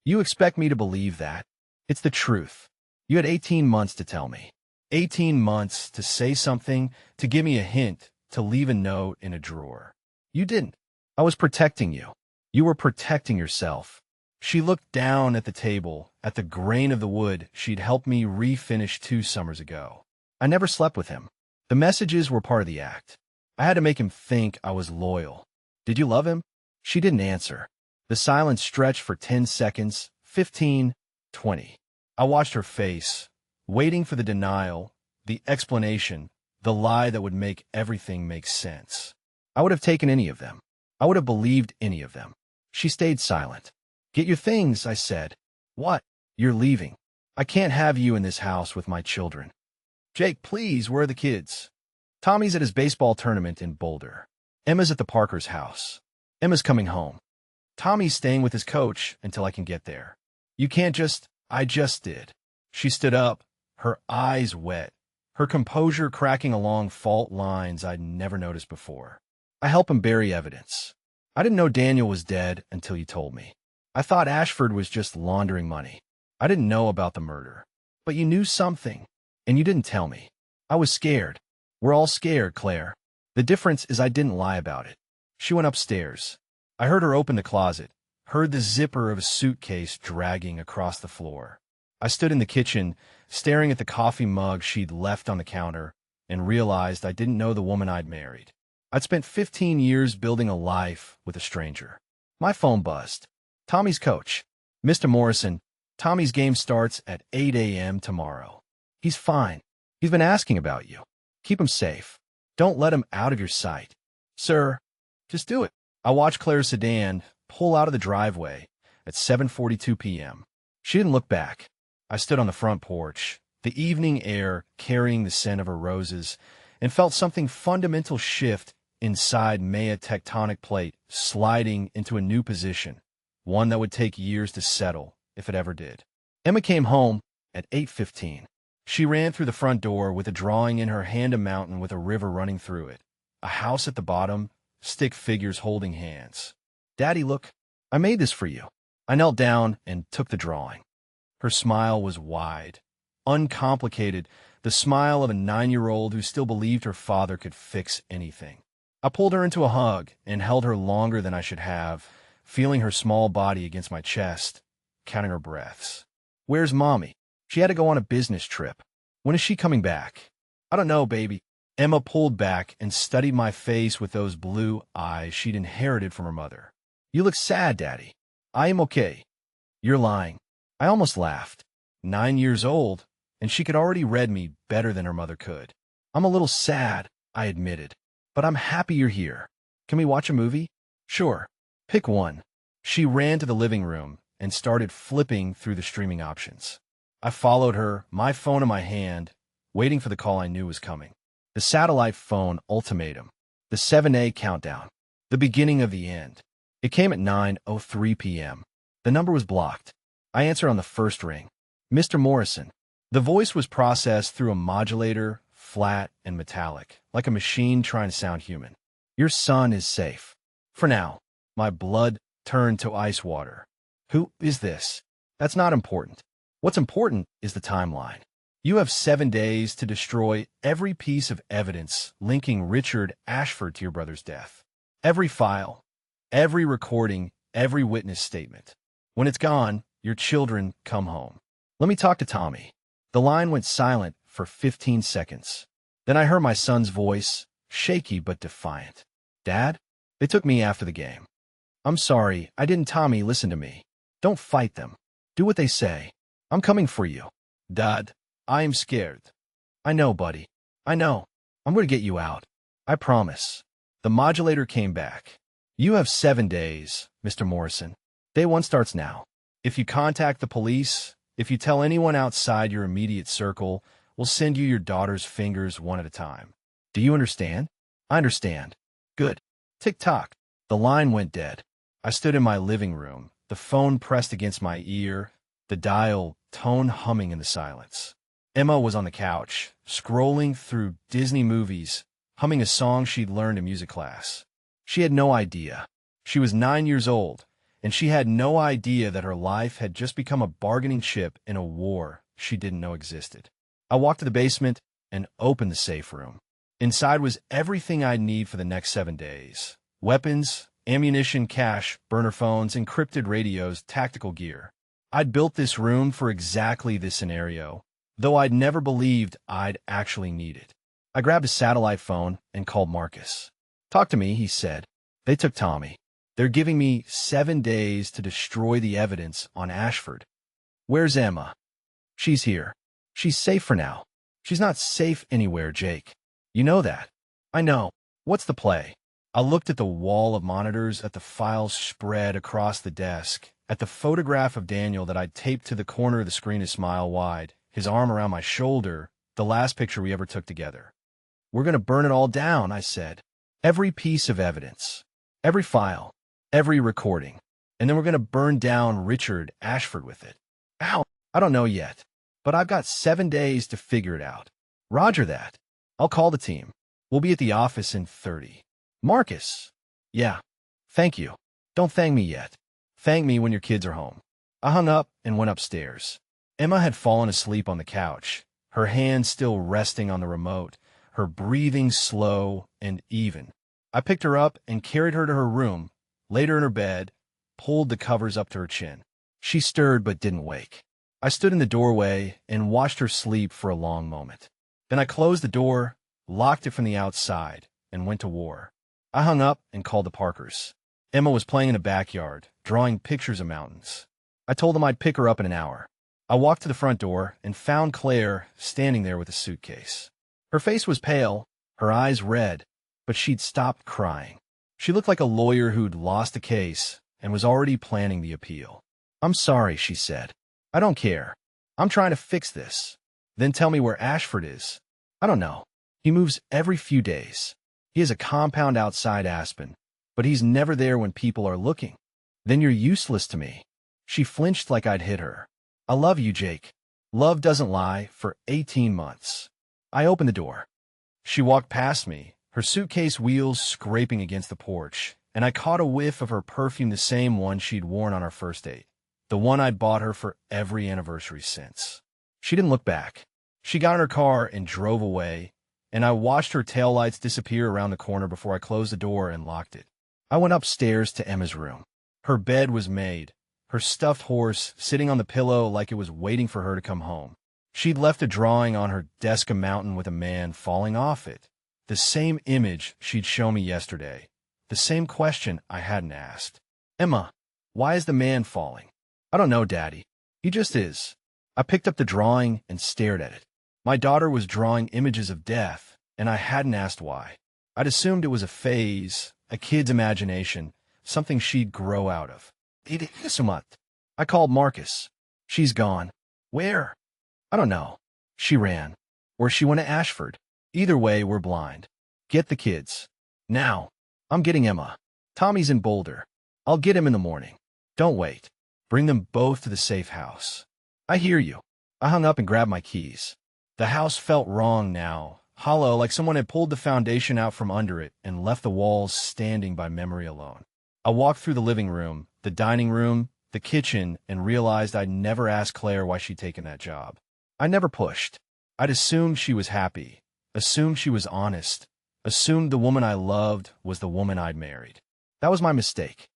You expect me to believe that? It's the truth. You had 18 months to tell me. 18 months to say something, to give me a hint, to leave a note in a drawer. You didn't. I was protecting you. You were protecting yourself. She looked down at the table, at the grain of the wood she'd helped me refinish 2 summers ago. I never slept with him. The messages were part of the act. I had to make him think I was loyal. "Did you love him?" She didn't answer. The silence stretched for 10 seconds, 15, 20. I watched her face, waiting for the denial, the explanation, the lie that would make everything make sense. I would have taken any of them. I would have believed any of them. She stayed silent. "Get your things," I said. "What?" "You're leaving. I can't have you in this house with my children." "Jake, please, where are the kids?" "Tommy's at his baseball tournament in Boulder. Emma's at the Parker's house. Emma's coming home. Tommy's staying with his coach until I can get there. You can't just—" "I just did." She stood up, her eyes wet, her composure cracking along fault lines I'd never noticed before. "I help him bury evidence. I didn't know Daniel was dead until you told me. I thought Ashford was just laundering money. I didn't know about the murder. But you knew something, and you didn't tell me. I was scared. We're all scared, Claire. The difference is I didn't lie about it." She went upstairs. I heard her open the closet, heard the zipper of a suitcase dragging across the floor. I stood in the kitchen, staring at the coffee mug she'd left on the counter, and realized I didn't know the woman I'd married. I'd spent 15 years building a life with a stranger. My phone buzzed. "Tommy's coach. Mr. Morrison, Tommy's game starts at 8 a.m. tomorrow. He's fine. He's been asking about you. Keep him safe. Don't let him out of your sight." "Sir." "Just do it." I watched Claire's sedan pull out of the driveway at 7:42 p.m. She didn't look back. I stood on the front porch, the evening air carrying the scent of her roses, and felt something fundamental shift inside Maya tectonic plate sliding into a new position, one that would take years to settle, if it ever did. Emma came home at 8:15. She ran through the front door with a drawing in her hand, a mountain with a river running through it, a house at the bottom, stick figures holding hands. "Daddy, look, I made this for you." I knelt down and took the drawing. Her smile was wide, uncomplicated, the smile of a 9-year-old who still believed her father could fix anything. I pulled her into a hug and held her longer than I should have, feeling her small body against my chest, counting her breaths. "Where's Mommy?" "She had to go on a business trip." "When is she coming back?" "I don't know, baby." Emma pulled back and studied my face with those blue eyes she'd inherited from her mother. "You look sad, Daddy." "I am okay." "You're lying." I almost laughed. 9 years old, and she could already read me better than her mother could. "I'm a little sad," I admitted, "but I'm happy you're here. Can we watch a movie?" "Sure. Pick one." She ran to the living room and started flipping through the streaming options. I followed her, my phone in my hand, waiting for the call I knew was coming. The satellite phone ultimatum. The 7A countdown. The beginning of the end. It came at 9:03 p.m. The number was blocked. I answered on the first ring. Mr. Morrison. The voice was processed through a modulator, flat and metallic, like a machine trying to sound human. Your son is safe. For now. My blood turned to ice water. Who is this? That's not important. What's important is the timeline. You have 7 days to destroy every piece of evidence linking Richard Ashford to your brother's death. Every file, every recording, every witness statement. When it's gone, your children come home. Let me talk to Tommy. The line went silent for 15 seconds. Then I heard my son's voice, shaky but defiant. Dad? They took me after the game. I'm sorry, I didn't. Tommy, listen to me. Don't fight them. Do what they say. I'm coming for you. Dad, I am scared. I know, buddy. I know. I'm going to get you out. I promise. The modulator came back. You have 7 days, Mr. Morrison. Day 1 starts now. If you contact the police, if you tell anyone outside your immediate circle, we'll send you your daughter's fingers one at a time. Do you understand? I understand. Good. Tick-tock. The line went dead. I stood in my living room, the phone pressed against my ear, the dial tone humming in the silence. Emma was on the couch, scrolling through Disney movies, humming a song she'd learned in music class. She had no idea. She was 9 years old, and she had no idea that her life had just become a bargaining chip in a war she didn't know existed. I walked to the basement and opened the safe room. Inside was everything I'd need for the next 7 days. Weapons, ammunition, cash, burner phones, encrypted radios, tactical gear. I'd built this room for exactly this scenario, though I'd never believed I'd actually need it. I grabbed a satellite phone and called Marcus. Talk to me, he said. They took Tommy. They're giving me 7 days to destroy the evidence on Ashford. Where's Emma? She's here. She's safe for now. She's not safe anywhere, Jake. You know that. I know. What's the play? I looked at the wall of monitors, at the files spread across the desk, at the photograph of Daniel that I'd taped to the corner of the screen a smile wide, his arm around my shoulder, the last picture we ever took together. We're going to burn it all down, I said. Every piece of evidence. Every file. Every recording. And then we're going to burn down Richard Ashford with it. How? I don't know yet. But I've got 7 days to figure it out. Roger that. I'll call the team. We'll be at the office in 30. Marcus. Yeah. Thank you. Don't thank me yet. Thank me when your kids are home. I hung up and went upstairs. Emma had fallen asleep on the couch, her hand still resting on the remote, her breathing slow and even. I picked her up and carried her to her room, laid her in her bed, pulled the covers up to her chin. She stirred but didn't wake. I stood in the doorway and watched her sleep for a long moment. Then I closed the door, locked it from the outside, and went to war. I hung up and called the Parkers. Emma was playing in the backyard, drawing pictures of mountains. I told them I'd pick her up in an hour. I walked to the front door and found Claire standing there with a suitcase. Her face was pale, her eyes red, but she'd stopped crying. She looked like a lawyer who'd lost a case and was already planning the appeal. I'm sorry, she said. I don't care. I'm trying to fix this. Then tell me where Ashford is. I don't know. He moves every few days. He has a compound outside Aspen, but he's never there when people are looking. Then you're useless to me. She flinched like I'd hit her. I love you, Jake. Love doesn't lie for 18 months. I opened the door. She walked past me, her suitcase wheels scraping against the porch, and I caught a whiff of her perfume, the same one she'd worn on our first date, the one I'd bought her for every anniversary since. She didn't look back. She got in her car and drove away, and I watched her taillights disappear around the corner before I closed the door and locked it. I went upstairs to Emma's room. Her bed was made, her stuffed horse sitting on the pillow like it was waiting for her to come home. She'd left a drawing on her desk, a mountain with a man falling off it. The same image she'd shown me yesterday. The same question I hadn't asked. Emma, why is the man falling? I don't know, Daddy. He just is. I picked up the drawing and stared at it. My daughter was drawing images of death, and I hadn't asked why. I'd assumed it was a phase, a kid's imagination, something she'd grow out of. I called Marcus. She's gone. Where? I don't know. She ran. Or she went to Ashford. Either way, we're blind. Get the kids. Now. I'm getting Emma. Tommy's in Boulder. I'll get him in the morning. Don't wait. Bring them both to the safe house. I hear you. I hung up and grabbed my keys. The house felt wrong now, hollow, like someone had pulled the foundation out from under it and left the walls standing by memory alone. I walked through the living room, the dining room, the kitchen, and realized I'd never asked Claire why she'd taken that job. I never pushed. I'd assumed she was happy, assumed she was honest, assumed the woman I loved was the woman I'd married. That was my mistake.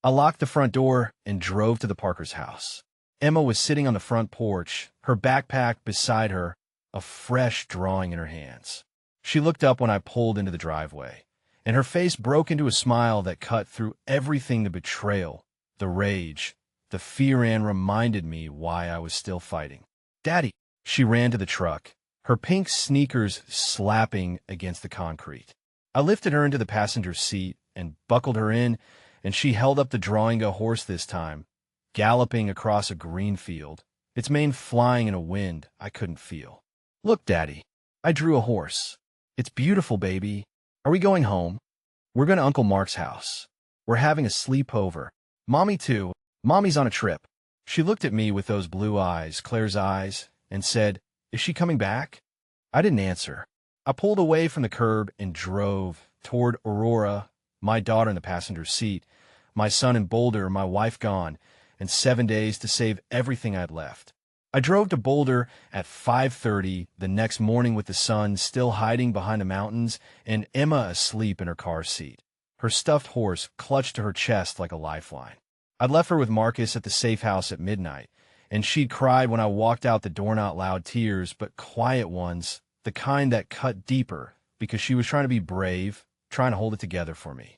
I locked the front door and drove to the Parker's house. Emma was sitting on the front porch, her backpack beside her, a fresh drawing in her hands. She looked up when I pulled into the driveway, and her face broke into a smile that cut through everything: the betrayal, the rage, the fear, and reminded me why I was still fighting. Daddy! She ran to the truck, her pink sneakers slapping against the concrete. I lifted her into the passenger seat and buckled her in, and she held up the drawing, a horse this time, galloping across a green field, its mane flying in a wind I couldn't feel. Look, Daddy, I drew a horse. It's beautiful, baby. Are we going home? We're going to Uncle Mark's house. We're having a sleepover. Mommy, too. Mommy's on a trip. She looked at me with those blue eyes, Claire's eyes, and said, Is she coming back? I didn't answer. I pulled away from the curb and drove toward Aurora, my daughter in the passenger seat, my son in Boulder, my wife gone, and 7 days to save everything I'd left. I drove to Boulder at 5:30 the next morning with the sun still hiding behind the mountains and Emma asleep in her car seat, her stuffed horse clutched to her chest like a lifeline. I'd left her with Marcus at the safe house at midnight, and she'd cried when I walked out the door, not loud tears, but quiet ones, the kind that cut deeper, because she was trying to be brave, trying to hold it together for me.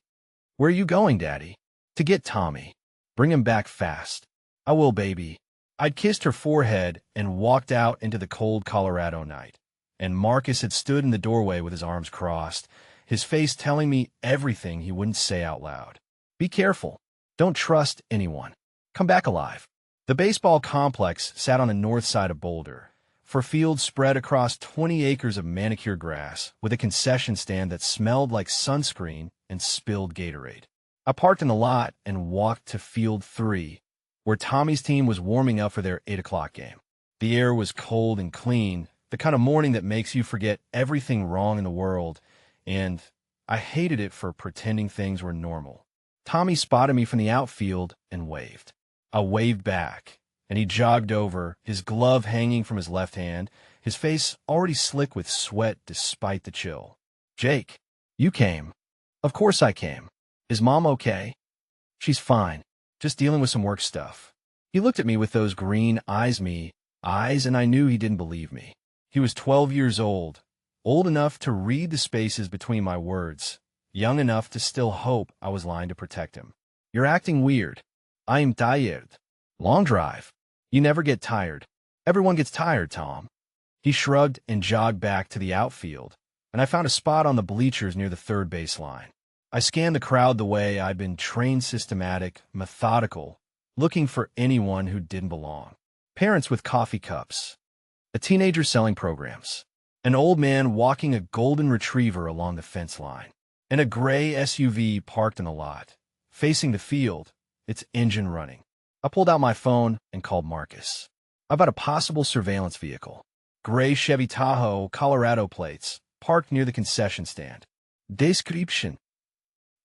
Where are you going, Daddy? To get Tommy. Bring him back fast. I will, baby. I'd kissed her forehead and walked out into the cold Colorado night, and Marcus had stood in the doorway with his arms crossed, his face telling me everything he wouldn't say out loud. Be careful. Don't trust anyone. Come back alive. The baseball complex sat on the north side of Boulder, for fields spread across 20 acres of manicured grass, with a concession stand that smelled like sunscreen and spilled Gatorade. I parked in the lot and walked to Field 3, where Tommy's team was warming up for their 8 o'clock game. The air was cold and clean, the kind of morning that makes you forget everything wrong in the world, and I hated it for pretending things were normal. Tommy spotted me from the outfield and waved. I waved back, and he jogged over, his glove hanging from his left hand, his face already slick with sweat despite the chill. Jake, you came. Of course I came. Is Mom okay? She's fine. Just dealing with some work stuff. He looked at me with those green eyes, and I knew he didn't believe me. He was 12 years old enough to read the spaces between my words, young enough to still hope I was lying to protect him. You're acting weird. I am tired. Long drive. You never get tired. Everyone gets tired, Tom. He shrugged and jogged back to the outfield, and I found a spot on the bleachers near the third base line. I scanned the crowd the way I'd been trained: systematic, methodical, looking for anyone who didn't belong. Parents with coffee cups, a teenager selling programs, an old man walking a golden retriever along the fence line, and a gray SUV parked in the lot, facing the field, its engine running. I pulled out my phone and called Marcus. About a possible surveillance vehicle. Gray Chevy Tahoe, Colorado plates, parked near the concession stand. Description.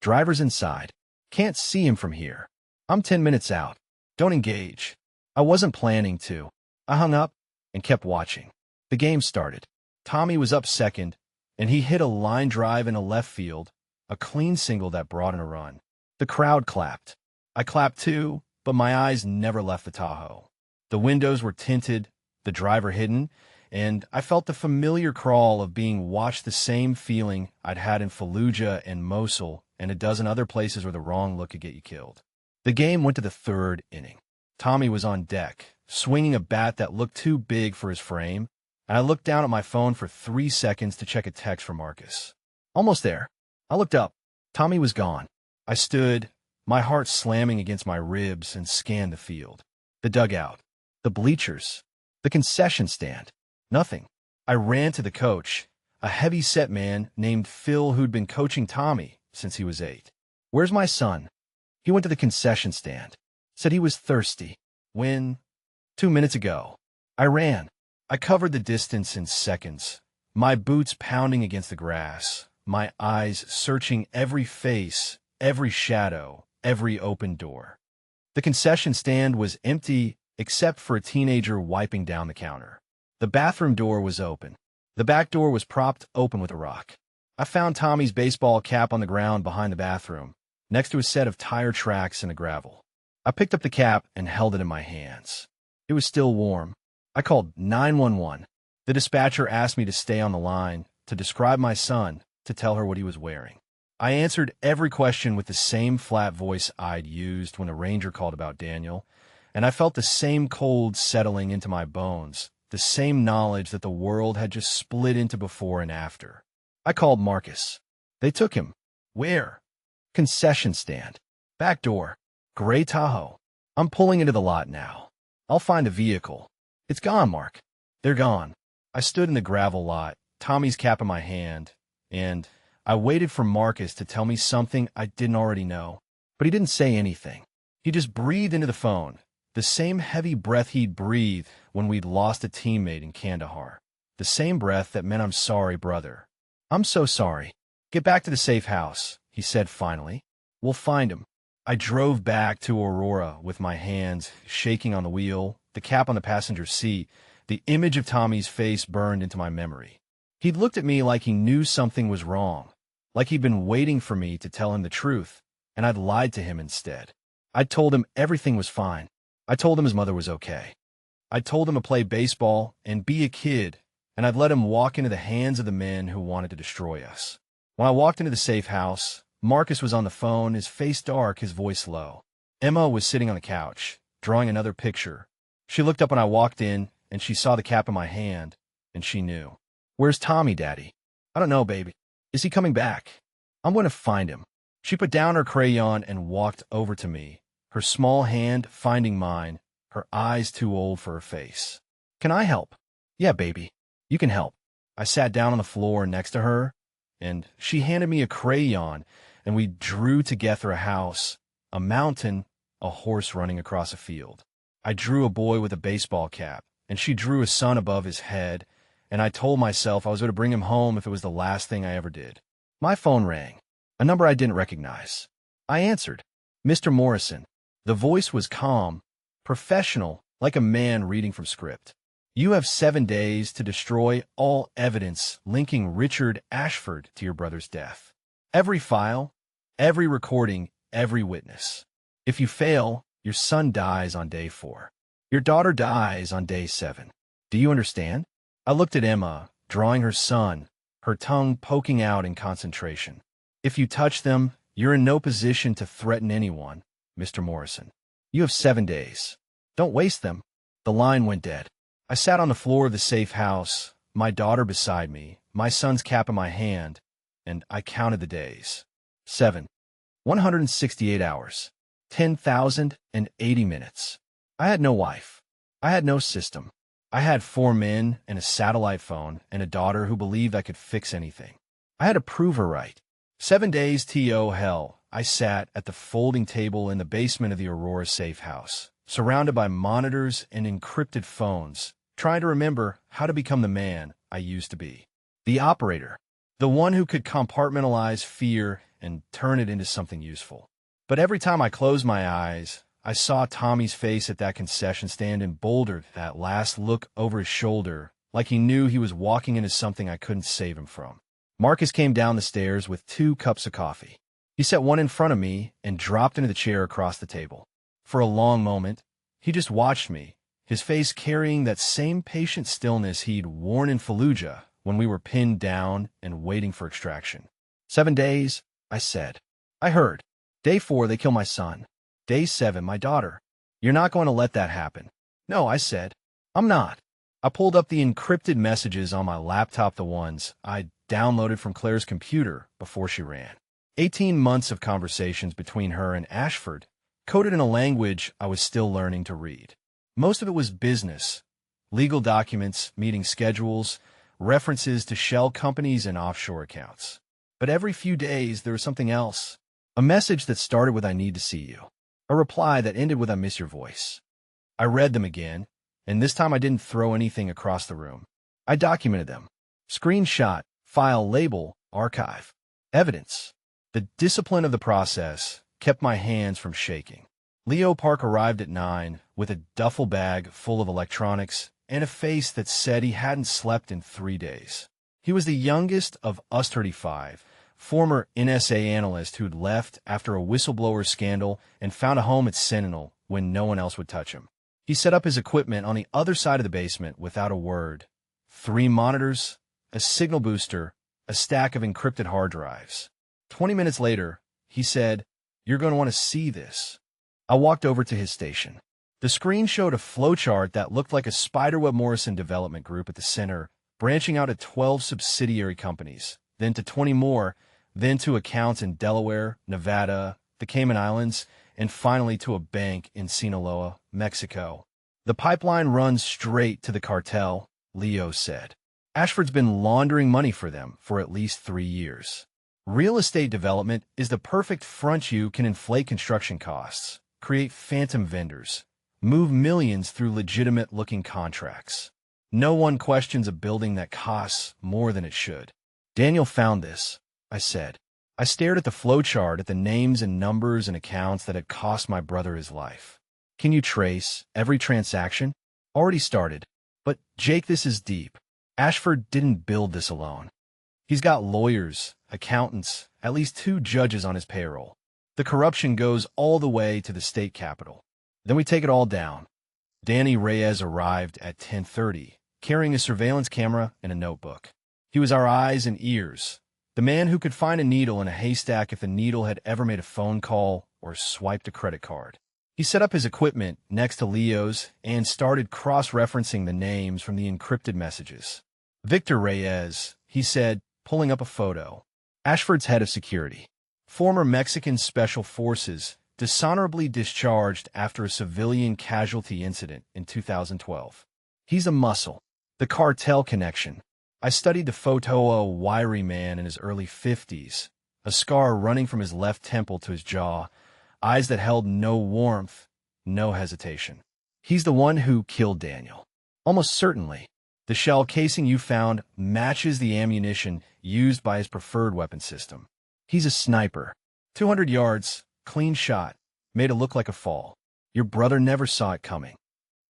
Driver's inside. Can't see him from here. I'm 10 minutes out. Don't engage. I wasn't planning to. I hung up and kept watching. The game started. Tommy was up second, and he hit a line drive in a left field, a clean single that brought in a run. The crowd clapped. I clapped too, but my eyes never left the Tahoe. The windows were tinted, the driver hidden, and I felt the familiar crawl of being watched, the same feeling I'd had in Fallujah and Mosul and a dozen other places where the wrong look could get you killed. The game went to the third inning. Tommy was on deck, swinging a bat that looked too big for his frame, and I looked down at my phone for 3 seconds to check a text from Marcus. Almost there. I looked up. Tommy was gone. I stood, my heart slamming against my ribs, and scanned the field. The dugout. The bleachers. The concession stand. Nothing. I ran to the coach, a heavy-set man named Phil who'd been coaching Tommy since he was 8. "Where's my son?" He went to the concession stand. Said he was thirsty. When? 2 minutes ago. I ran. I covered the distance in seconds, my boots pounding against the grass, my eyes searching every face, every shadow, every open door. The concession stand was empty except for a teenager wiping down the counter. The bathroom door was open. The back door was propped open with a rock. I found Tommy's baseball cap on the ground behind the bathroom, next to a set of tire tracks in the gravel. I picked up the cap and held it in my hands. It was still warm. I called 911. The dispatcher asked me to stay on the line, to describe my son, to tell her what he was wearing. I answered every question with the same flat voice I'd used when a ranger called about Daniel, and I felt the same cold settling into my bones, the same knowledge that the world had just split into before and after. I called Marcus. They took him. Where? Concession stand. Back door. Gray Tahoe. I'm pulling into the lot now. I'll find a vehicle. It's gone, Mark. They're gone. I stood in the gravel lot, Tommy's cap in my hand, and I waited for Marcus to tell me something I didn't already know. But he didn't say anything. He just breathed into the phone, the same heavy breath he'd breathed when we'd lost a teammate in Kandahar. The same breath that meant I'm sorry, brother. I'm so sorry. Get back to the safe house, he said finally. We'll find him. I drove back to Aurora with my hands shaking on the wheel, the cap on the passenger seat. The image of Tommy's face burned into my memory. He'd looked at me like he knew something was wrong, like he'd been waiting for me to tell him the truth, and I'd lied to him instead. I'd told him everything was fine. I told him his mother was okay. I'd told him to play baseball and be a kid, and I'd let him walk into the hands of the men who wanted to destroy us. When I walked into the safe house, Marcus was on the phone, his face dark, his voice low. Emma was sitting on the couch, drawing another picture. She looked up when I walked in, and she saw the cap in my hand, and she knew. Where's Tommy, Daddy? I don't know, baby. Is he coming back? I'm going to find him. She put down her crayon and walked over to me, her small hand finding mine, her eyes too old for her face. Can I help? Yeah, baby. You can help. I sat down on the floor next to her, and she handed me a crayon, and we drew together a house, a mountain, a horse running across a field. I drew a boy with a baseball cap, and she drew a sun above his head, and I told myself I was going to bring him home if it was the last thing I ever did. My phone rang, a number I didn't recognize. I answered. Mr. Morrison. The voice was calm, professional, like a man reading from script. You have 7 days to destroy all evidence linking Richard Ashford to your brother's death. Every file, every recording, every witness. If you fail, your son dies on day 4. Your daughter dies on day 7. Do you understand? I looked at Emma, drawing her son, her tongue poking out in concentration. If you touch them, you're in no position to threaten anyone, Mr. Morrison. You have 7 days. Don't waste them. The line went dead. I sat on the floor of the safe house, my daughter beside me, my son's cap in my hand, and I counted the days. 7. 168 hours. 10,080 minutes. I had no wife. I had no system. I had 4 men and a satellite phone and a daughter who believed I could fix anything. I had to prove her right. 7 days T.O. hell. I sat at the folding table in the basement of the Aurora safe house, surrounded by monitors and encrypted phones, trying to remember how to become the man I used to be. The operator. The one who could compartmentalize fear and turn it into something useful. But every time I closed my eyes, I saw Tommy's face at that concession stand and Boulder, that last look over his shoulder, like he knew he was walking into something I couldn't save him from. Marcus came down the stairs with 2 cups of coffee. He set one in front of me and dropped into the chair across the table. For a long moment, he just watched me, his face carrying that same patient stillness he'd worn in Fallujah when we were pinned down and waiting for extraction. 7 days, I said. I heard. Day 4, they kill my son. Day 7, my daughter. You're not going to let that happen. No, I said. I'm not. I pulled up the encrypted messages on my laptop, the ones I'd downloaded from Claire's computer before she ran. 18 months of conversations between her and Ashford, coded in a language I was still learning to read. Most of it was business, legal documents, meeting schedules, references to shell companies and offshore accounts. But every few days, there was something else. A message that started with "I need to see you." A reply that ended with "I miss your voice." I read them again, and this time I didn't throw anything across the room. I documented them. Screenshot, file, label, archive. Evidence. The discipline of the process kept my hands from shaking. Leo Park arrived at 9 with a duffel bag full of electronics and a face that said he hadn't slept in 3 days. He was the youngest of us 35, former NSA analyst who'd left after a whistleblower scandal and found a home at Sentinel when no one else would touch him. He set up his equipment on the other side of the basement without a word. 3 monitors, a signal booster, a stack of encrypted hard drives. 20 minutes later, he said, "You're going to want to see this." I walked over to his station. The screen showed a flowchart that looked like a Spiderweb Morrison development group at the center, branching out to 12 subsidiary companies, then to 20 more, then to accounts in Delaware, Nevada, the Cayman Islands, and finally to a bank in Sinaloa, Mexico. "The pipeline runs straight to the cartel," Leo said. "Ashford's been laundering money for them for at least 3 years. Real estate development is the perfect front. You can inflate construction costs, create phantom vendors, move millions through legitimate-looking contracts. No one questions a building that costs more than it should." "Daniel found this," I said. I stared at the flowchart, at the names and numbers and accounts that had cost my brother his life. "Can you trace every transaction?" "Already started. But, Jake, this is deep. Ashford didn't build this alone. He's got lawyers, accountants, at least 2 judges on his payroll. The corruption goes all the way to the state capitol. Then we take it all down." Danny Reyes arrived at 10:30, carrying a surveillance camera and a notebook. He was our eyes and ears, the man who could find a needle in a haystack if the needle had ever made a phone call or swiped a credit card. He set up his equipment next to Leo's and started cross-referencing the names from the encrypted messages. "Victor Reyes," he said, pulling up a photo. "Ashford's head of security. Former Mexican Special Forces, dishonorably discharged after a civilian casualty incident in 2012. He's a muscle. The cartel connection. I studied the photo, a wiry man in his early 50s, a scar running from his left temple to his jaw, eyes that held no warmth, no hesitation. He's the one who killed Daniel. Almost certainly. The shell casing you found matches the ammunition used by his preferred weapon system. He's a sniper. 200 yards, clean shot, made it look like a fall. Your brother never saw it coming."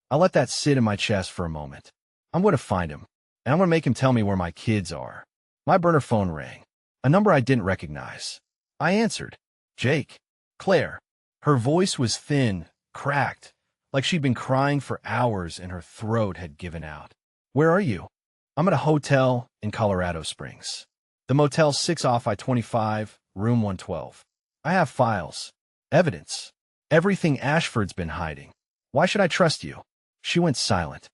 I let that sit in my chest for a moment. I'm going to find him, and I'm going to make him tell me where my kids are. My burner phone rang. A number I didn't recognize. I answered. "Jake." "Claire." Her voice was thin, cracked, like she'd been crying for hours and her throat had given out. "Where are you?" "I'm at a hotel in Colorado Springs. The Motel 6 off I-25, room 112. I have files, evidence, everything Ashford's been hiding. Why should I trust you?" She went silent.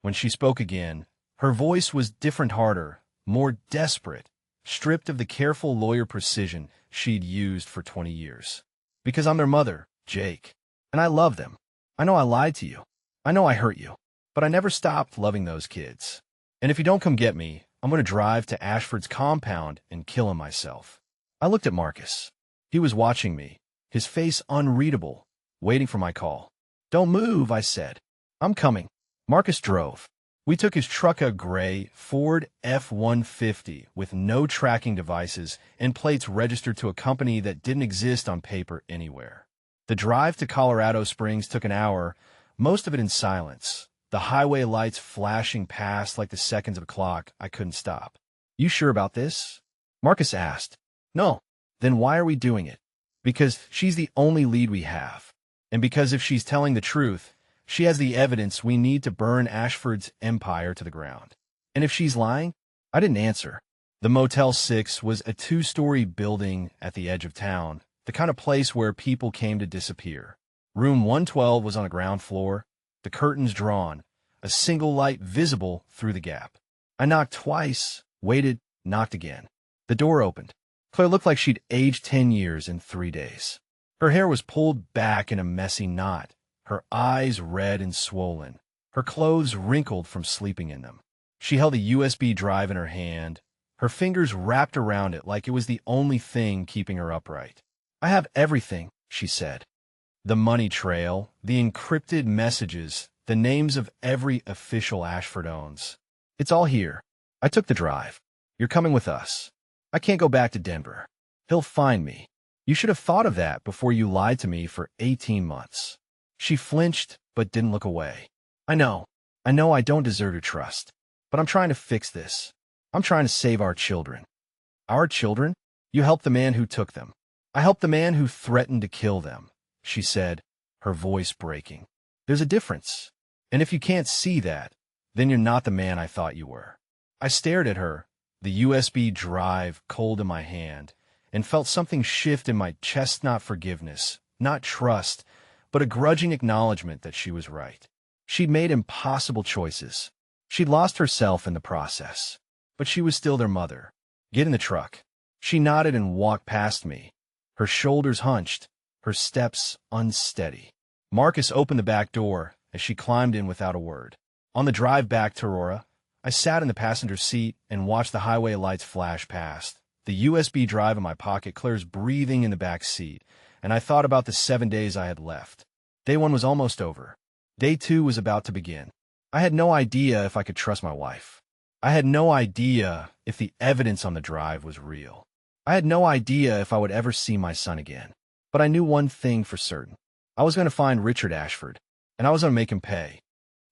When she spoke again, her voice was different, harder, more desperate, stripped of the careful lawyer precision she'd used for 20 years. "Because I'm their mother, Jake, and I love them. I know I lied to you. I know I hurt you. But I never stopped loving those kids. And if you don't come get me, I'm going to drive to Ashford's compound and kill him myself." I looked at Marcus. He was watching me, his face unreadable, waiting for my call. "Don't move," I said. "I'm coming." Marcus drove. We took his truck, a gray Ford F-150 with no tracking devices and plates registered to a company that didn't exist on paper anywhere. The drive to Colorado Springs took an hour, most of it in silence. The highway lights flashing past like the seconds of a clock. I couldn't stop. "You sure about this?" Marcus asked. "No." "Then why are we doing it?" "Because she's the only lead we have. And because if she's telling the truth, she has the evidence we need to burn Ashford's empire to the ground. And if she's lying?" I didn't answer. The Motel 6 was a 2-story building at the edge of town, the kind of place where people came to disappear. Room 112 was on the ground floor, the curtains drawn, a single light visible through the gap. I knocked twice, waited, knocked again. The door opened. Claire looked like she'd aged 10 years in 3 days. Her hair was pulled back in a messy knot, her eyes red and swollen. her clothes wrinkled from sleeping in them. She held a USB drive in her hand, her fingers wrapped around it like it was the only thing keeping her upright. "I have everything," she said. The money trail, the encrypted messages, the names of every official Ashford owns. "It's all here. I took the drive. You're coming with us. I can't go back to Denver. He'll find me. You should have thought of that before you lied to me for 18 months. She flinched, but didn't look away. I know I don't deserve your trust, but I'm trying to fix this. I'm trying to save our children." "Our children? You helped the man who took them. I helped the man who threatened to kill them," she said, her voice breaking. "There's a difference. And if you can't see that, then you're not the man I thought you were." I stared at her, the USB drive cold in my hand, and felt something shift in my chest. Not forgiveness, not trust, but a grudging acknowledgement that she was right. She'd made impossible choices. She'd lost herself in the process. But she was still their mother. "Get in the truck." She nodded and walked past me, her shoulders hunched, her steps unsteady. Marcus opened the back door as she climbed in without a word. On the drive back to Aurora, I sat in the passenger seat and watched the highway lights flash past, the USB drive in my pocket, Claire's breathing in the back seat, and I thought about the 7 days I had left. Day 1 was almost over. Day 2 was about to begin. I had no idea if I could trust my wife. I had no idea if the evidence on the drive was real. I had no idea if I would ever see my son again. But I knew one thing for certain. I was going to find Richard Ashford, and I was going to make him pay.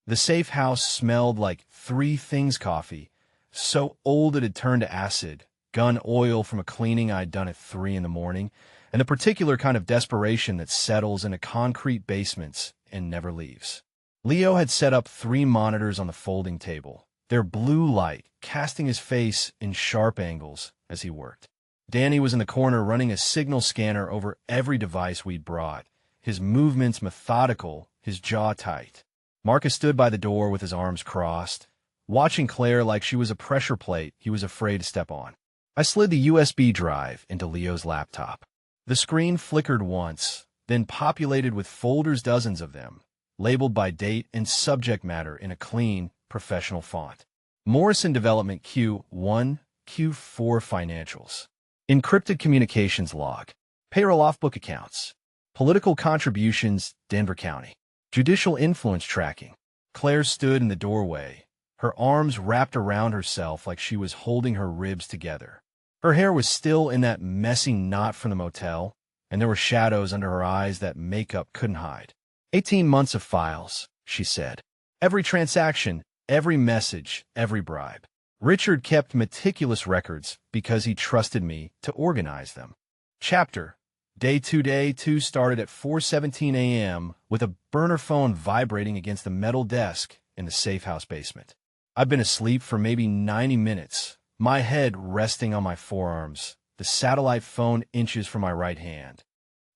The safe house smelled like Three Things coffee, so old it had turned to acid, gun oil from a cleaning I'd done at 3 in the morning, and the particular kind of desperation that settles into concrete basements and never leaves. Leo had set up 3 monitors on the folding table, their blue light casting his face in sharp angles as he worked. Danny was in the corner running a signal scanner over every device we'd brought, his movements methodical, his jaw tight. Marcus stood by the door with his arms crossed, watching Claire like she was a pressure plate he was afraid to step on. I slid the USB drive into Leo's laptop. The screen flickered once, then populated with folders, dozens of them, labeled by date and subject matter in a clean, professional font. Morrison Development Q1, Q4 Financials. Encrypted communications log. Payroll off-book accounts. Political contributions, Denver County. Judicial influence tracking. Claire stood in the doorway, her arms wrapped around herself like she was holding her ribs together. Her hair was still in that messy knot from the motel, and there were shadows under her eyes that makeup couldn't hide. 18 months of files, she said. Every transaction, every message, every bribe. Richard kept meticulous records because he trusted me to organize them. Chapter. Day 2 started at 4:17 a.m. with a burner phone vibrating against the metal desk in the safe house basement. I'd been asleep for maybe 90 minutes, my head resting on my forearms, the satellite phone inches from my right hand.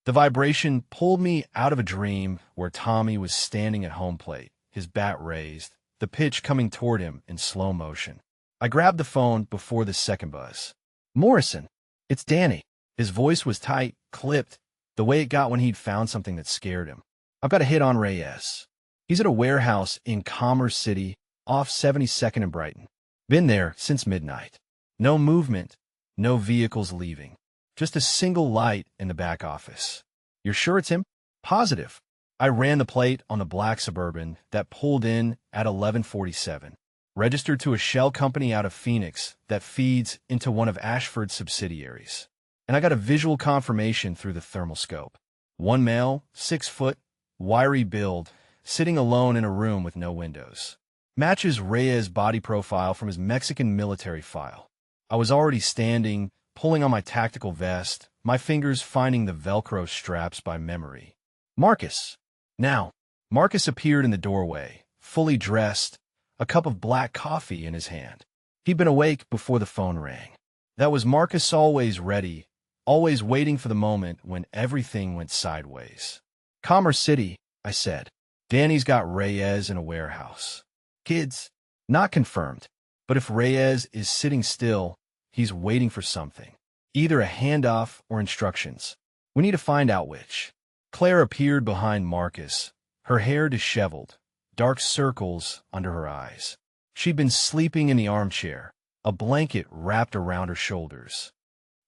The vibration pulled me out of a dream where Tommy was standing at home plate, his bat raised, the pitch coming toward him in slow motion. I grabbed the phone before the second buzz. "Morrison, it's Danny." His voice was tight, clipped, the way it got when he'd found something that scared him. "I've got a hit on Reyes. He's at a warehouse in Commerce City, off 72nd and Brighton. Been there since midnight. No movement, no vehicles leaving. Just a single light in the back office." "You're sure it's him?" "Positive." I ran the plate on the black Suburban that pulled in at 11:47, registered to a shell company out of Phoenix that feeds into one of Ashford's subsidiaries. And I got a visual confirmation through the thermal scope. One male, 6 foot, wiry build, sitting alone in a room with no windows. Matches Reyes' body profile from his Mexican military file. I was already standing, pulling on my tactical vest, my fingers finding the Velcro straps by memory. "Marcus." Now, Marcus appeared in the doorway, fully dressed, a cup of black coffee in his hand. He'd been awake before the phone rang. That was Marcus, always ready, always waiting for the moment when everything went sideways. "Commerce City," I said. "Danny's got Reyes in a warehouse. Kids, not confirmed, but if Reyes is sitting still, he's waiting for something. Either a handoff or instructions. We need to find out which." Claire appeared behind Marcus, her hair disheveled, dark circles under her eyes. She'd been sleeping in the armchair, a blanket wrapped around her shoulders.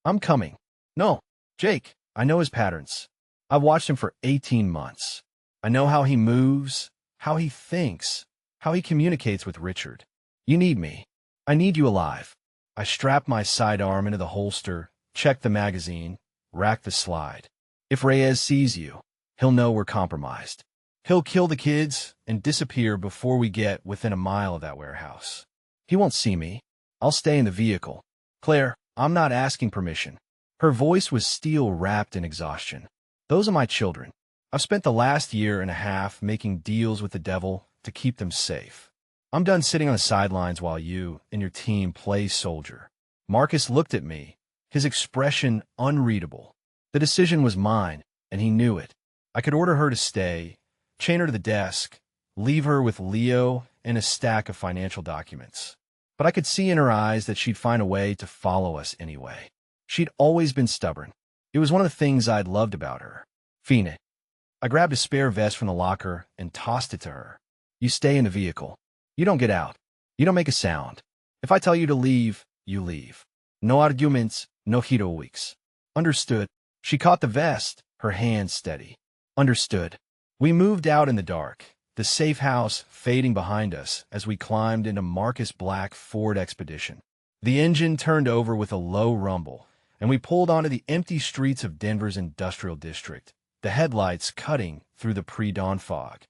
"I'm coming." "No, Jake, I know his patterns. I've watched him for 18 months. I know how he moves, how he thinks, how he communicates with Richard. You need me. I need you alive." I strapped my sidearm into the holster, checked the magazine, racked the slide. "If Reyes sees you, he'll know we're compromised. He'll kill the kids and disappear before we get within a mile of that warehouse. He won't see me. I'll stay in the vehicle. Claire, I'm not asking permission." Her voice was steel-wrapped in exhaustion. "Those are my children. I've spent the last year and a half making deals with the devil to keep them safe. I'm done sitting on the sidelines while you and your team play soldier." Marcus looked at me, his expression unreadable. The decision was mine, and he knew it. I could order her to stay, chain her to the desk, leave her with Leo and a stack of financial documents. But I could see in her eyes that she'd find a way to follow us anyway. She'd always been stubborn. It was one of the things I'd loved about her. "Phoenix." I grabbed a spare vest from the locker and tossed it to her. "You stay in the vehicle. You don't get out. You don't make a sound. If I tell you to leave, you leave. No arguments, no heroics." "Understood." She caught the vest, her hand steady. "Understood." We moved out in the dark, the safe house fading behind us as we climbed into Marcus' black Ford Expedition. The engine turned over with a low rumble, and we pulled onto the empty streets of Denver's industrial district, the headlights cutting through the pre-dawn fog.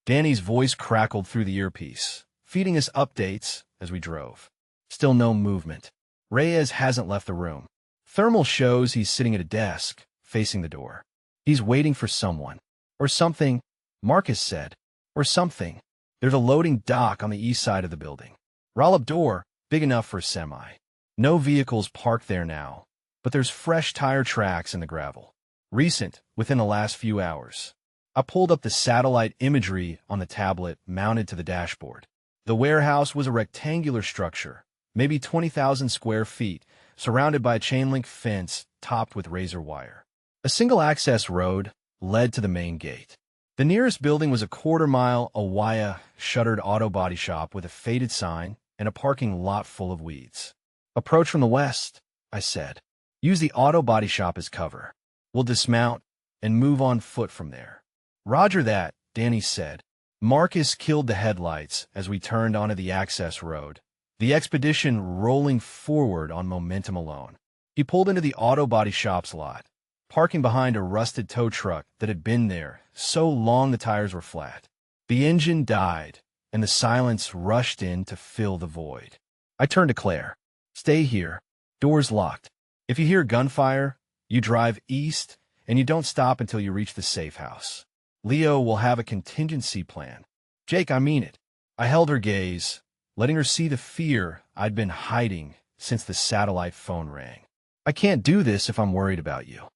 Danny's voice crackled through the earpiece, feeding us updates as we drove. Still no movement. Reyes hasn't left the room. Thermal shows he's sitting at a desk, facing the door. He's waiting for someone. Or something, Marcus said. Or something. There's a loading dock on the east side of the building. Roll-up door, big enough for a semi. No vehicles parked there now, but there's fresh tire tracks in the gravel. Recent, within the last few hours. I pulled up the satellite imagery on the tablet mounted to the dashboard. The warehouse was a rectangular structure, maybe 20,000 square feet, surrounded by a chain-link fence topped with razor wire. A single access road led to the main gate. The nearest building was a quarter-mile away shuttered auto body shop with a faded sign and a parking lot full of weeds. "Approach from the west," I said. "Use the auto body shop as cover. We'll dismount and move on foot from there." "Roger that," Danny said. Marcus killed the headlights as we turned onto the access road, the expedition rolling forward on momentum alone. He pulled into the auto body shop's lot, parking behind a rusted tow truck that had been there so long the tires were flat. The engine died, and the silence rushed in to fill the void. I turned to Claire. "Stay here. Door's locked. If you hear gunfire, you drive east, and you don't stop until you reach the safe house. Leo will have a contingency plan." "Jake, I mean it." I held her gaze, letting her see the fear I'd been hiding since the satellite phone rang. "I can't do this if I'm worried about you."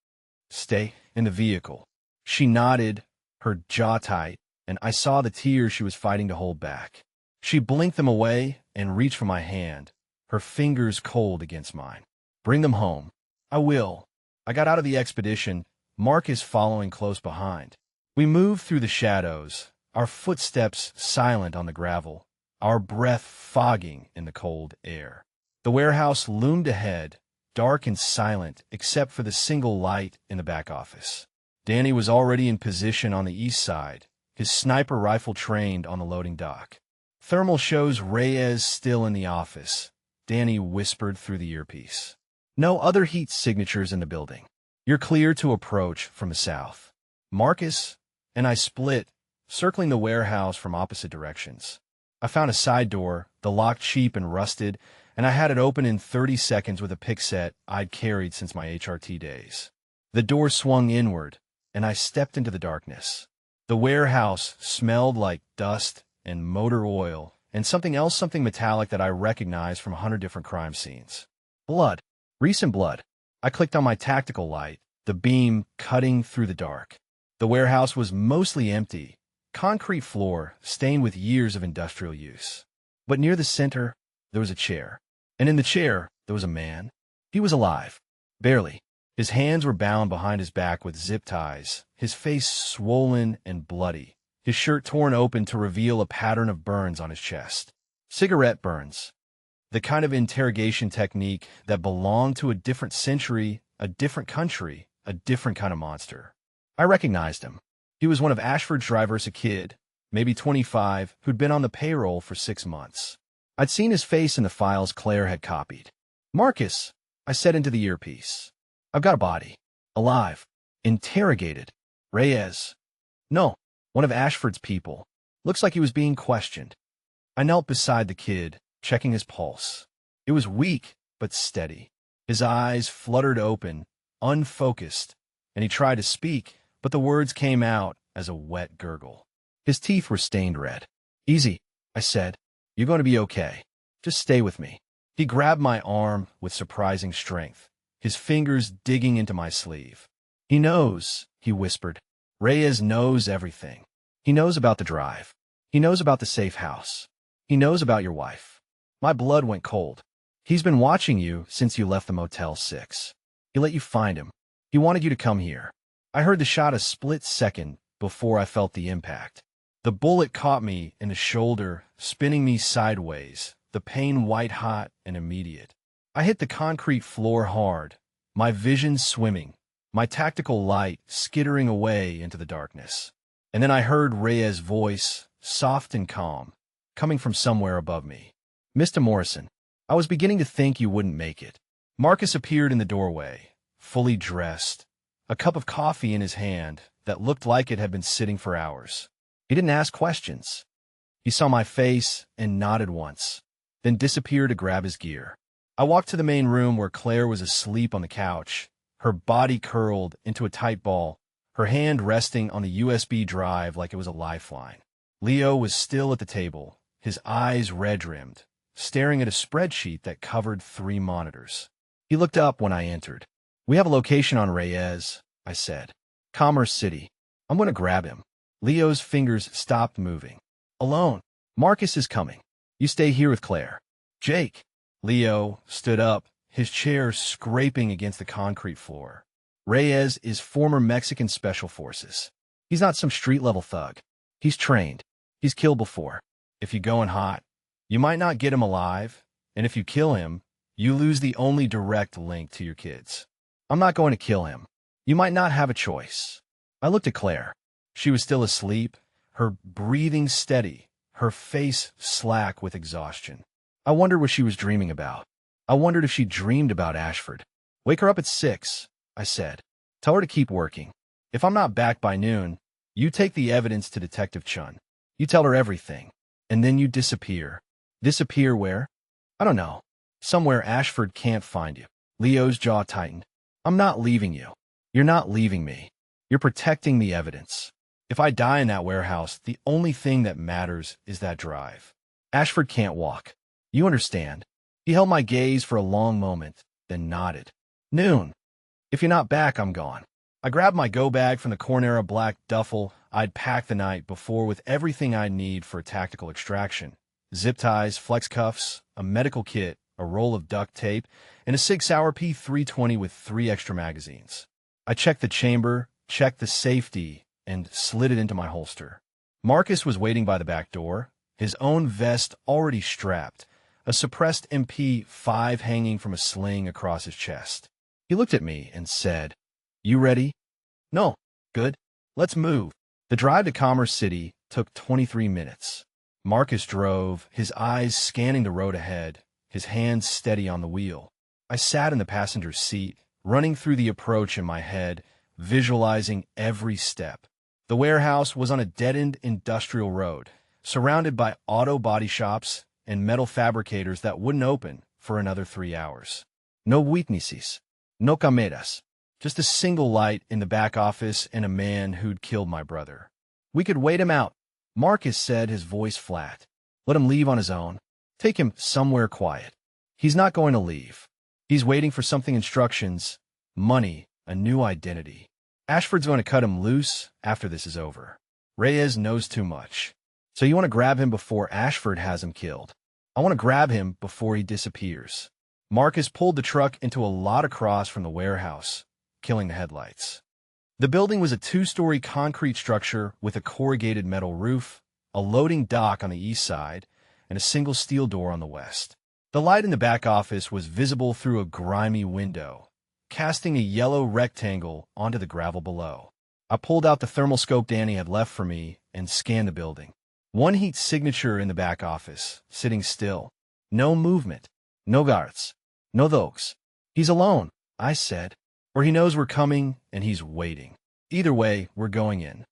"Stay in the vehicle." She nodded, her jaw tight, and I saw the tears she was fighting to hold back. She blinked them away and reached for my hand, her fingers cold against mine. "Bring them home." "I will." I got out of the expedition, Marcus following close behind. We moved through the shadows, our footsteps silent on the gravel, our breath fogging in the cold air. The warehouse loomed ahead, dark and silent except for the single light in the back office. Danny was already in position on the east side, his sniper rifle trained on the loading dock. "Thermal shows Reyes still in the office," Danny whispered through the earpiece. "No other heat signatures in the building. You're clear to approach from the south." Marcus and I split, circling the warehouse from opposite directions. I found a side door, the lock cheap and rusted, and I had it open in 30 seconds with a pick set I'd carried since my HRT days. The door swung inward, and I stepped into the darkness. The warehouse smelled like dust and motor oil and something metallic that I recognized from 100 different crime scenes. Blood. Recent blood. I clicked on my tactical light, the beam cutting through the dark. The warehouse was mostly empty, concrete floor stained with years of industrial use. But near the center, there was a chair. And in the chair, there was a man. He was alive. Barely. His hands were bound behind his back with zip ties, his face swollen and bloody, his shirt torn open to reveal a pattern of burns on his chest. Cigarette burns. The kind of interrogation technique that belonged to a different century, a different country, a different kind of monster. I recognized him. He was one of Ashford's drivers, a kid, maybe 25, who'd been on the payroll for 6 months. I'd seen his face in the files Claire had copied. "Marcus," I said into the earpiece. "I've got a body. Alive. Interrogated. Reyes." "No, one of Ashford's people. Looks like he was being questioned." I knelt beside the kid, checking his pulse. It was weak, but steady. His eyes fluttered open, unfocused, and he tried to speak, but the words came out as a wet gurgle. His teeth were stained red. "Easy," I said. "You're going to be okay. Just stay with me." He grabbed my arm with surprising strength, his fingers digging into my sleeve. "He knows," he whispered. "Reyes knows everything. He knows about the drive. He knows about the safe house. He knows about your wife." My blood went cold. "He's been watching you since you left the Motel 6. He let you find him. He wanted you to come here." I heard the shot a split second before I felt the impact. The bullet caught me in the shoulder, spinning me sideways, the pain white-hot and immediate. I hit the concrete floor hard, my vision swimming, my tactical light skittering away into the darkness. And then I heard Reyes' voice, soft and calm, coming from somewhere above me. "Mr. Morrison, I was beginning to think you wouldn't make it." Marcus appeared in the doorway, fully dressed, a cup of coffee in his hand that looked like it had been sitting for hours. He didn't ask questions. He saw my face and nodded once, then disappeared to grab his gear. I walked to the main room where Claire was asleep on the couch, her body curled into a tight ball, her hand resting on the USB drive like it was a lifeline. Leo was still at the table, his eyes red-rimmed, staring at a spreadsheet that covered 3 monitors. He looked up when I entered. "We have a location on Reyes," I said. "Commerce City. I'm going to grab him." Leo's fingers stopped moving. "Alone. Marcus is coming. You stay here with Claire." "Jake." Leo stood up, his chair scraping against the concrete floor. "Reyes is former Mexican Special Forces. He's not some street-level thug. He's trained. He's killed before. If you go in hot, you might not get him alive, and if you kill him, you lose the only direct link to your kids. I'm not going to kill him. You might not have a choice." I looked at Claire. She was still asleep, her breathing steady, her face slack with exhaustion. I wondered what she was dreaming about. I wondered if she dreamed about Ashford. "Wake her up at 6, I said. "Tell her to keep working. If I'm not back by noon, you take the evidence to Detective Chun. You tell her everything, and then you disappear." "Disappear where?" "I don't know. Somewhere Ashford can't find you." Leo's jaw tightened. "I'm not leaving you. You're not leaving me. You're protecting the evidence. If I die in that warehouse, the only thing that matters is that drive. Ashford can't walk. You understand?" He held my gaze for a long moment, then nodded. "Noon. If you're not back, I'm gone." I grabbed my go-bag from the Cornera black duffel I'd packed the night before with everything I'd need for a tactical extraction. Zip ties, flex cuffs, a medical kit, a roll of duct tape, and a Sig Sauer P320 with 3 extra magazines. I checked the chamber, checked the safety, and slid it into my holster. Marcus was waiting by the back door, his own vest already strapped, a suppressed MP5 hanging from a sling across his chest. He looked at me and said, "You ready?" "No. Good. Let's move." The drive to Commerce City took 23 minutes. Marcus drove, his eyes scanning the road ahead, his hands steady on the wheel. I sat in the passenger's seat, running through the approach in my head, visualizing every step. The warehouse was on a dead-end industrial road, surrounded by auto body shops and metal fabricators that wouldn't open for another 3 hours. No witnesses, no cameras, just a single light in the back office and a man who'd killed my brother. "We could wait him out," Marcus said, his voice flat. "Let him leave on his own. Take him somewhere quiet. He's not going to leave. He's waiting for something, instructions, money, a new identity. Ashford's going to cut him loose after this is over. Reyes knows too much. So you want to grab him before Ashford has him killed. I want to grab him before he disappears." Marcus pulled the truck into a lot across from the warehouse, killing the headlights. The building was a two-story concrete structure with a corrugated metal roof, a loading dock on the east side, and a single steel door on the west. The light in the back office was visible through a grimy window, casting a yellow rectangle onto the gravel below. I pulled out the thermal scope Danny had left for me and scanned the building. One heat signature in the back office, sitting still. No movement. No guards. No dogs. He's alone, I said. Or he knows we're coming and he's waiting. Either way, we're going in.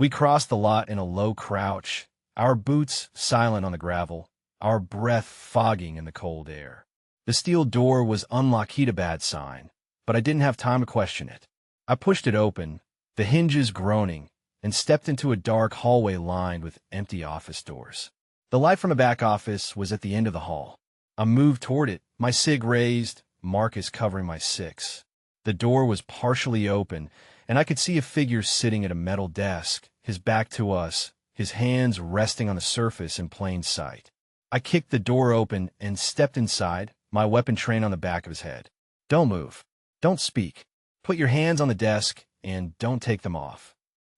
We crossed the lot in a low crouch, our boots silent on the gravel, our breath fogging in the cold air. The steel door was unlocked, a bad sign, but I didn't have time to question it. I pushed it open, the hinges groaning, and stepped into a dark hallway lined with empty office doors. The light from the back office was at the end of the hall. I moved toward it, my cig raised, Marcus covering my six. The door was partially open, and I could see a figure sitting at a metal desk, his back to us, his hands resting on the surface in plain sight. I kicked the door open and stepped inside, my weapon trained on the back of his head. Don't move. Don't speak. Put your hands on the desk, and don't take them off.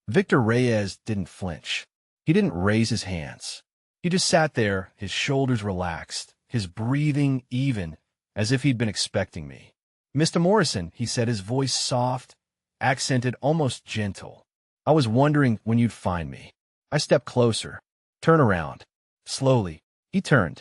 Victor Reyes didn't flinch. He didn't raise his hands. He just sat there, his shoulders relaxed, his breathing even, as if he'd been expecting me. Mr. Morrison, he said, his voice soft, accented, almost gentle. I was wondering when you'd find me. I stepped closer. Turn around. Slowly, he turned.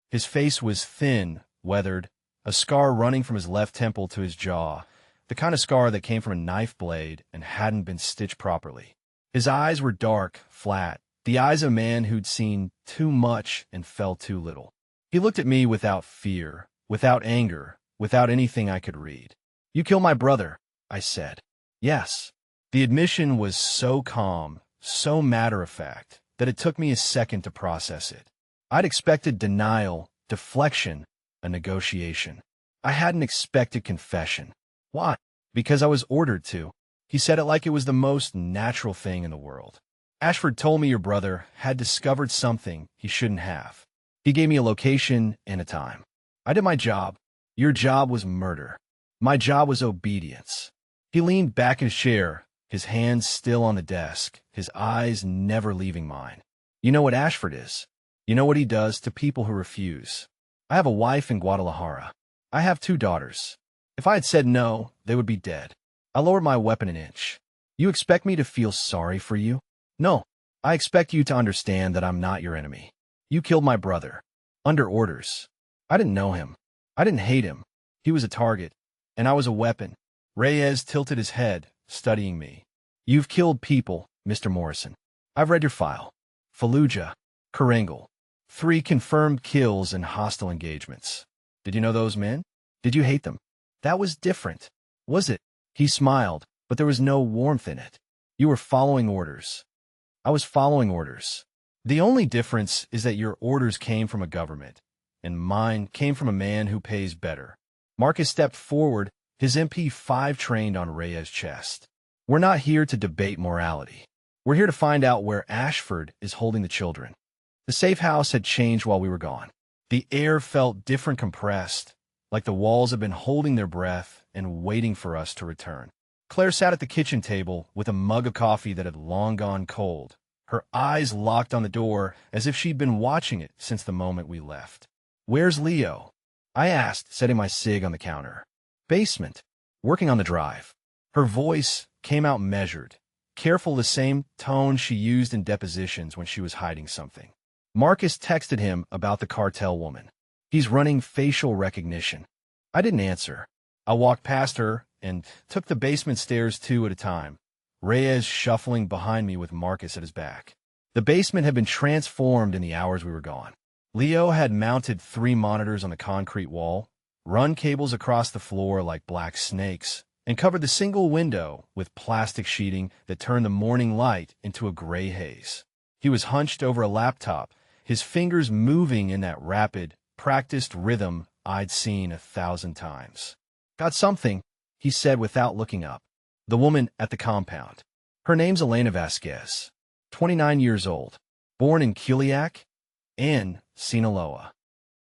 His face was thin, weathered, a scar running from his left temple to his jaw, the kind of scar that came from a knife blade and hadn't been stitched properly. His eyes were dark, flat, the eyes of a man who'd seen too much and felt too little. He looked at me without fear, without anger, without anything I could read. You killed my brother, I said. Yes. The admission was so calm, so matter-of-fact, that it took me a second to process it. I'd expected denial, deflection, a negotiation. I hadn't expected confession. Why? Because I was ordered to. He said it like it was the most natural thing in the world. Ashford told me your brother had discovered something he shouldn't have. He gave me a location and a time. I did my job. Your job was murder. My job was obedience. He leaned back in his chair, his hands still on the desk, his eyes never leaving mine. You know what Ashford is. You know what he does to people who refuse. I have a wife in Guadalajara. I have 2 daughters. If I had said no, they would be dead. I lowered my weapon an inch. You expect me to feel sorry for you? No. I expect you to understand that I'm not your enemy. You killed my brother. Under orders. I didn't know him. I didn't hate him. He was a target, and I was a weapon. Reyes tilted his head, studying me. You've killed people, Mr. Morrison. I've read your file. Fallujah, Karangal. 3 confirmed kills and hostile engagements. Did you know those men? Did you hate them? That was different. Was it? He smiled, but there was no warmth in it. You were following orders. I was following orders. The only difference is that your orders came from a government, and mine came from a man who pays better. Marcus stepped forward, his MP5 trained on Reyes' chest. We're not here to debate morality. We're here to find out where Ashford is holding the children. The safe house had changed while we were gone. The air felt different, compressed, like the walls had been holding their breath and waiting for us to return. Claire sat at the kitchen table with a mug of coffee that had long gone cold, her eyes locked on the door as if she'd been watching it since the moment we left. Where's Leo? I asked, setting my cig on the counter. Basement. Working on the drive. Her voice came out measured, careful, the same tone she used in depositions when she was hiding something. Marcus texted him about the cartel woman. He's running facial recognition. I didn't answer. I walked past her and took the basement stairs 2 at a time, Reyes shuffling behind me with Marcus at his back. The basement had been transformed in the hours we were gone. Leo had mounted 3 monitors on the concrete wall, run cables across the floor like black snakes, and covered the single window with plastic sheeting that turned the morning light into a gray haze. He was hunched over a laptop, his fingers moving in that rapid, practiced rhythm I'd seen 1,000 times. Got something, he said without looking up. The woman at the compound. Her name's Elena Vasquez, 29 years old, born in Culiac, in Sinaloa.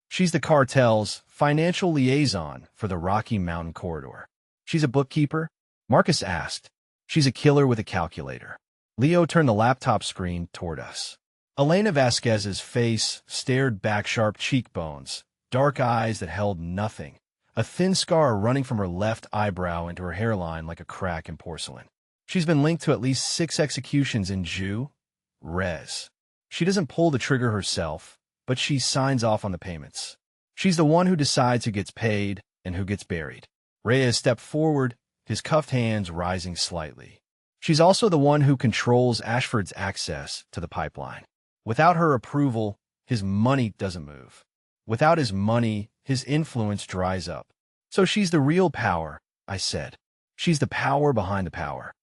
She's the cartel's financial liaison for the Rocky Mountain Corridor. She's a bookkeeper? Marcus asked. She's a killer with a calculator. Leo turned the laptop screen toward us. Elena Vasquez's face stared back, sharp cheekbones, dark eyes that held nothing, a thin scar running from her left eyebrow into her hairline like a crack in porcelain. She's been linked to at least 6 executions in Juarez. She doesn't pull the trigger herself, but she signs off on the payments. She's the one who decides who gets paid and who gets buried. Reyes stepped forward, his cuffed hands rising slightly. She's also the one who controls Ashford's access to the pipeline. Without her approval, his money doesn't move. Without his money, his influence dries up. So she's the real power, I said. She's the power behind the power.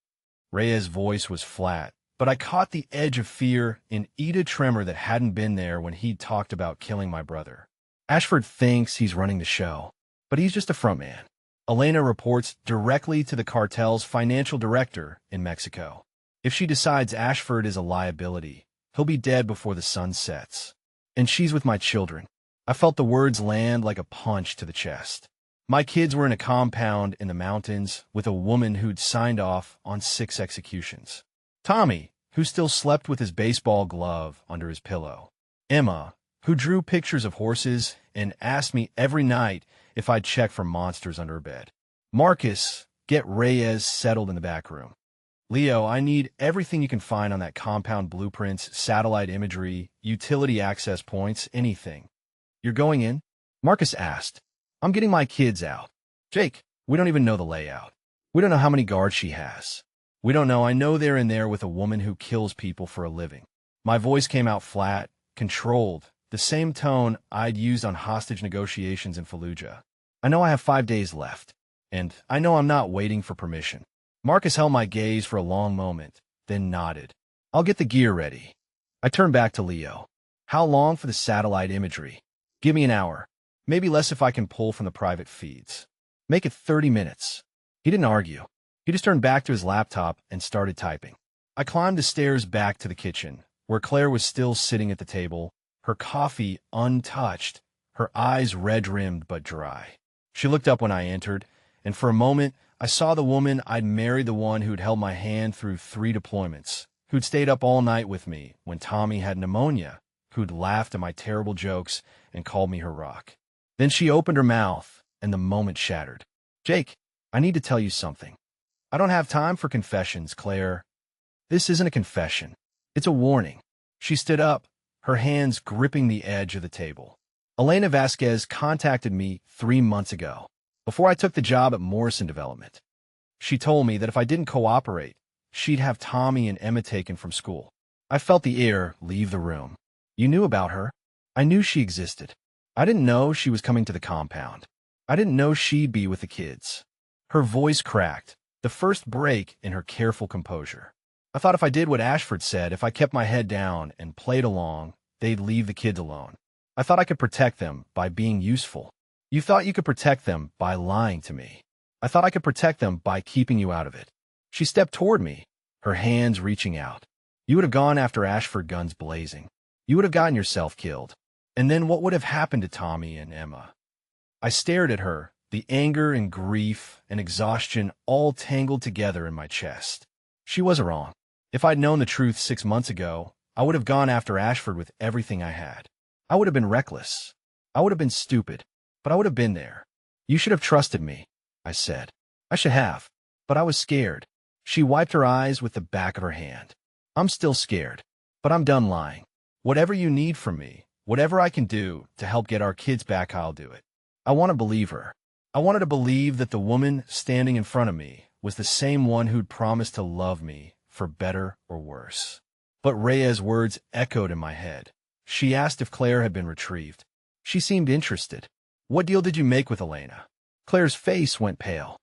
Reyes' voice was flat, but I caught the edge of fear in Ida tremor that hadn't been there when he'd talked about killing my brother. Ashford thinks he's running the show, but he's just a frontman. Elena reports directly to the cartel's financial director in Mexico. If she decides Ashford is a liability, he'll be dead before the sun sets. And she's with my children. I felt the words land like a punch to the chest. My kids were in a compound in the mountains with a woman who'd signed off on 6 executions. Tommy, who still slept with his baseball glove under his pillow. Emma, who drew pictures of horses and asked me every night if I'd check for monsters under her bed. Marcus, get Reyes settled in the back room. Leo, I need everything you can find on that compound: blueprints, satellite imagery, utility access points, anything. You're going in? Marcus asked. I'm getting my kids out. Jake, we don't even know the layout. We don't know how many guards she has. We don't know. I know they're in there with a woman who kills people for a living. My voice came out flat, controlled, the same tone I'd used on hostage negotiations in Fallujah. I know I have 5 days left, and I know I'm not waiting for permission. Marcus held my gaze for a long moment, then nodded. I'll get the gear ready. I turned back to Leo. How long for the satellite imagery? Give me an hour. Maybe less if I can pull from the private feeds. Make it 30 minutes. He didn't argue. He just turned back to his laptop and started typing. I climbed the stairs back to the kitchen, where Claire was still sitting at the table, her coffee untouched, her eyes red-rimmed but dry. She looked up when I entered, and for a moment, I saw the woman I'd married, the one who'd held my hand through 3 deployments, who'd stayed up all night with me when Tommy had pneumonia, who'd laughed at my terrible jokes and called me her rock. Then she opened her mouth, and the moment shattered. Jake, I need to tell you something. I don't have time for confessions, Claire. This isn't a confession. It's a warning. She stood up, her hands gripping the edge of the table. Elena Vasquez contacted me 3 months ago, before I took the job at Morrison Development. She told me that if I didn't cooperate, she'd have Tommy and Emma taken from school. I felt the air leave the room. You knew about her. I knew she existed. I didn't know she was coming to the compound. I didn't know she'd be with the kids. Her voice cracked, the first break in her careful composure. I thought if I did what Ashford said, if I kept my head down and played along, they'd leave the kids alone. I thought I could protect them by being useful. You thought you could protect them by lying to me. I thought I could protect them by keeping you out of it. She stepped toward me, her hands reaching out. You would have gone after Ashford, guns blazing. You would have gotten yourself killed. And then what would have happened to Tommy and Emma? I stared at her, the anger and grief and exhaustion all tangled together in my chest. She was wrong. If I'd known the truth 6 months ago, I would have gone after Ashford with everything I had. I would have been reckless. I would have been stupid, but I would have been there. You should have trusted me, I said. I should have, but I was scared. She wiped her eyes with the back of her hand. I'm still scared, but I'm done lying. Whatever you need from me, whatever I can do to help get our kids back, I'll do it. I want to believe her. I wanted to believe that the woman standing in front of me was the same one who'd promised to love me, for better or worse. But Reyes' words echoed in my head. She asked if Claire had been retrieved. She seemed interested. What deal did you make with Elena? Claire's face went pale.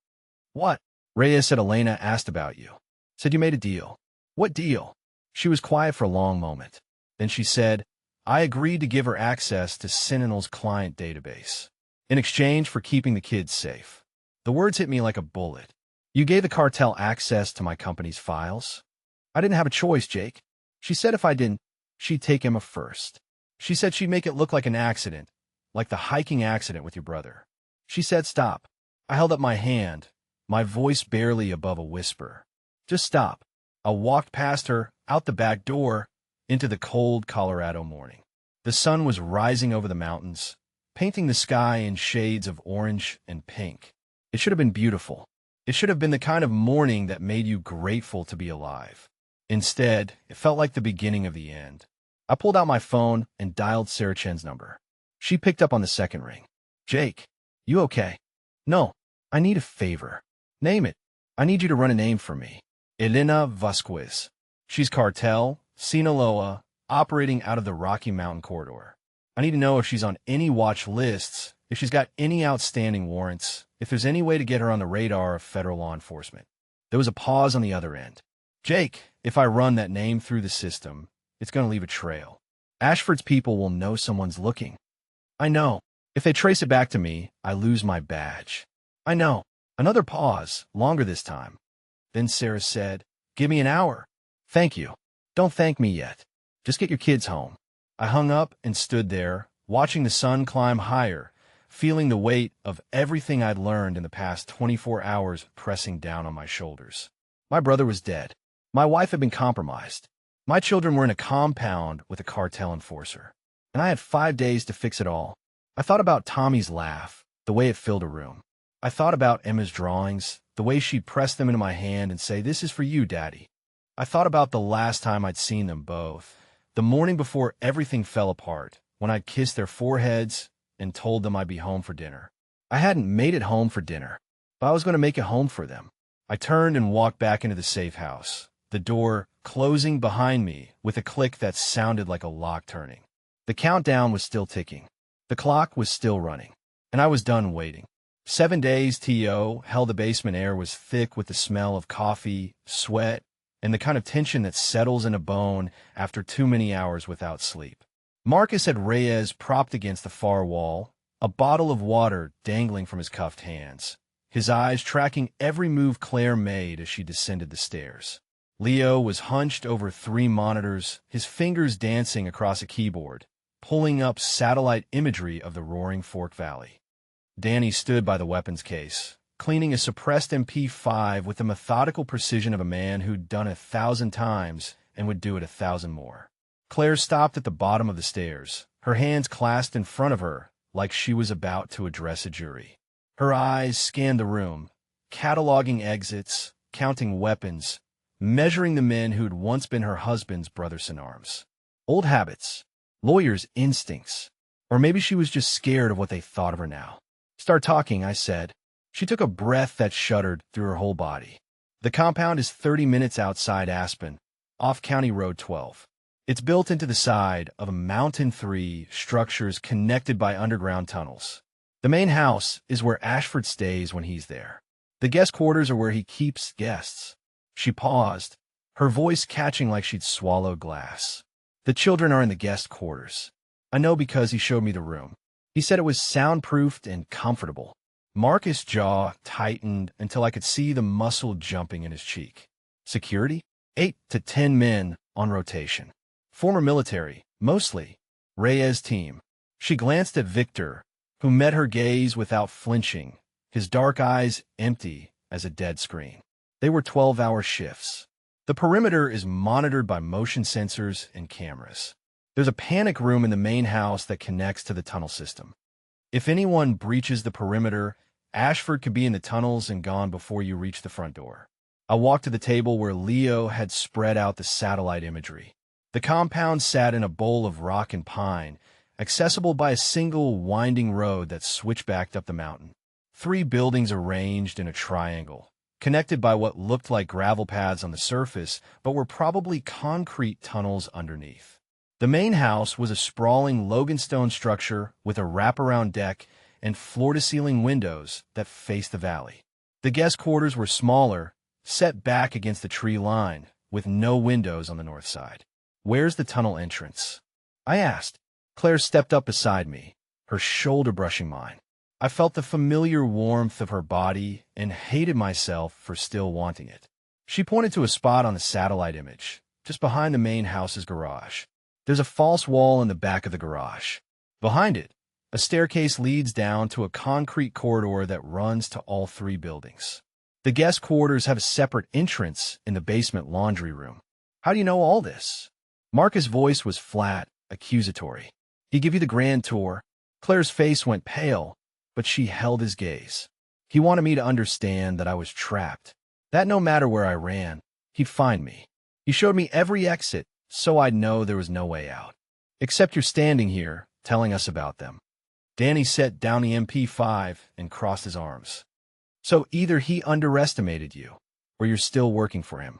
What? Reyes said Elena asked about you. Said you made a deal. What deal? She was quiet for a long moment. Then she said, I agreed to give her access to Sentinel's client database, in exchange for keeping the kids safe. The words hit me like a bullet. You gave the cartel access to my company's files? I didn't have a choice, Jake. She said if I didn't, she'd take Emma first. She said she'd make it look like an accident, like the hiking accident with your brother. She said stop. I held up my hand, my voice barely above a whisper. Just stop. I walked past her, out the back door, into the cold Colorado morning. The sun was rising over the mountains, painting the sky in shades of orange and pink. It should have been beautiful. It should have been the kind of morning that made you grateful to be alive. Instead, it felt like the beginning of the end. I pulled out my phone and dialed Sarah Chen's number. She picked up on the second ring. Jake, you okay? No, I need a favor. Name it. I need you to run a name for me. Elena Vasquez. She's cartel, Sinaloa, operating out of the Rocky Mountain corridor. I need to know if she's on any watch lists, if she's got any outstanding warrants, if there's any way to get her on the radar of federal law enforcement. There was a pause on the other end. Jake, if I run that name through the system, it's going to leave a trail. Ashford's people will know someone's looking. I know. If they trace it back to me, I lose my badge. I know. Another pause, longer this time. Then Sarah said, "Give me an hour." "Thank you. Don't thank me yet. Just get your kids home." I hung up and stood there, watching the sun climb higher, feeling the weight of everything I'd learned in the past 24 hours pressing down on my shoulders. My brother was dead. My wife had been compromised. My children were in a compound with a cartel enforcer. And I had 5 days to fix it all. I thought about Tommy's laugh, the way it filled a room. I thought about Emma's drawings, the way she'd press them into my hand and say, "This is for you, Daddy." I thought about the last time I'd seen them both, the morning before everything fell apart, when I'd kissed their foreheads and told them I'd be home for dinner. I hadn't made it home for dinner, but I was going to make it home for them. I turned and walked back into the safe house, the door closing behind me with a click that sounded like a lock turning. The countdown was still ticking. The clock was still running, and I was done waiting. 7 days TO, hell, the basement air was thick with the smell of coffee, sweat, and the kind of tension that settles in a bone after too many hours without sleep. Marcus had Reyes propped against the far wall, a bottle of water dangling from his cuffed hands, his eyes tracking every move Claire made as she descended the stairs. Leo was hunched over 3 monitors, his fingers dancing across a keyboard, pulling up satellite imagery of the roaring Fork Valley. Danny stood by the weapons case, cleaning a suppressed MP5 with the methodical precision of a man who'd done 1,000 times and would do it 1,000 more. Claire stopped at the bottom of the stairs, her hands clasped in front of her like she was about to address a jury. Her eyes scanned the room, cataloging exits, counting weapons, measuring the men who'd once been her husband's brothers-in-arms. Old habits, lawyers' instincts, or maybe she was just scared of what they thought of her now. "Start talking," I said. She took a breath that shuddered through her whole body. "The compound is 30 minutes outside Aspen, off County Road 12. It's built into the side of a Mountain 3 structures connected by underground tunnels. The main house is where Ashford stays when he's there. The guest quarters are where he keeps guests." She paused, her voice catching like she'd swallowed glass. "The children are in the guest quarters. I know because he showed me the room. He said it was soundproofed and comfortable." Marcus' jaw tightened until I could see the muscle jumping in his cheek. "Security? 8 to 10 men on rotation. Former military, mostly. Reyes' team." She glanced at Victor, who met her gaze without flinching, his dark eyes empty as a dead screen. They were 12-hour shifts. The perimeter is monitored by motion sensors and cameras. There's a panic room in the main house that connects to the tunnel system. If anyone breaches the perimeter, Ashford could be in the tunnels and gone before you reach the front door. I walked to the table where Leo had spread out the satellite imagery. The compound sat in a bowl of rock and pine, accessible by a single winding road that switchbacked up the mountain. 3 buildings arranged in a triangle, connected by what looked like gravel paths on the surface, but were probably concrete tunnels underneath. The main house was a sprawling Loganstone structure with a wraparound deck and floor-to-ceiling windows that faced the valley. The guest quarters were smaller, set back against the tree line, with no windows on the north side. "Where's the tunnel entrance?" I asked. Claire stepped up beside me, her shoulder brushing mine. I felt the familiar warmth of her body and hated myself for still wanting it. She pointed to a spot on the satellite image, just behind the main house's garage. There's a false wall in the back of the garage. Behind it, a staircase leads down to a concrete corridor that runs to all 3 buildings. The guest quarters have a separate entrance in the basement laundry room. How do you know all this? Marcus' voice was flat, accusatory. He give you the grand tour. Claire's face went pale, but she held his gaze. He wanted me to understand that I was trapped, that no matter where I ran, he'd find me. He showed me every exit, so I'd know there was no way out. Except you're standing here, telling us about them. Danny set down the MP5 and crossed his arms. So either he underestimated you, or you're still working for him.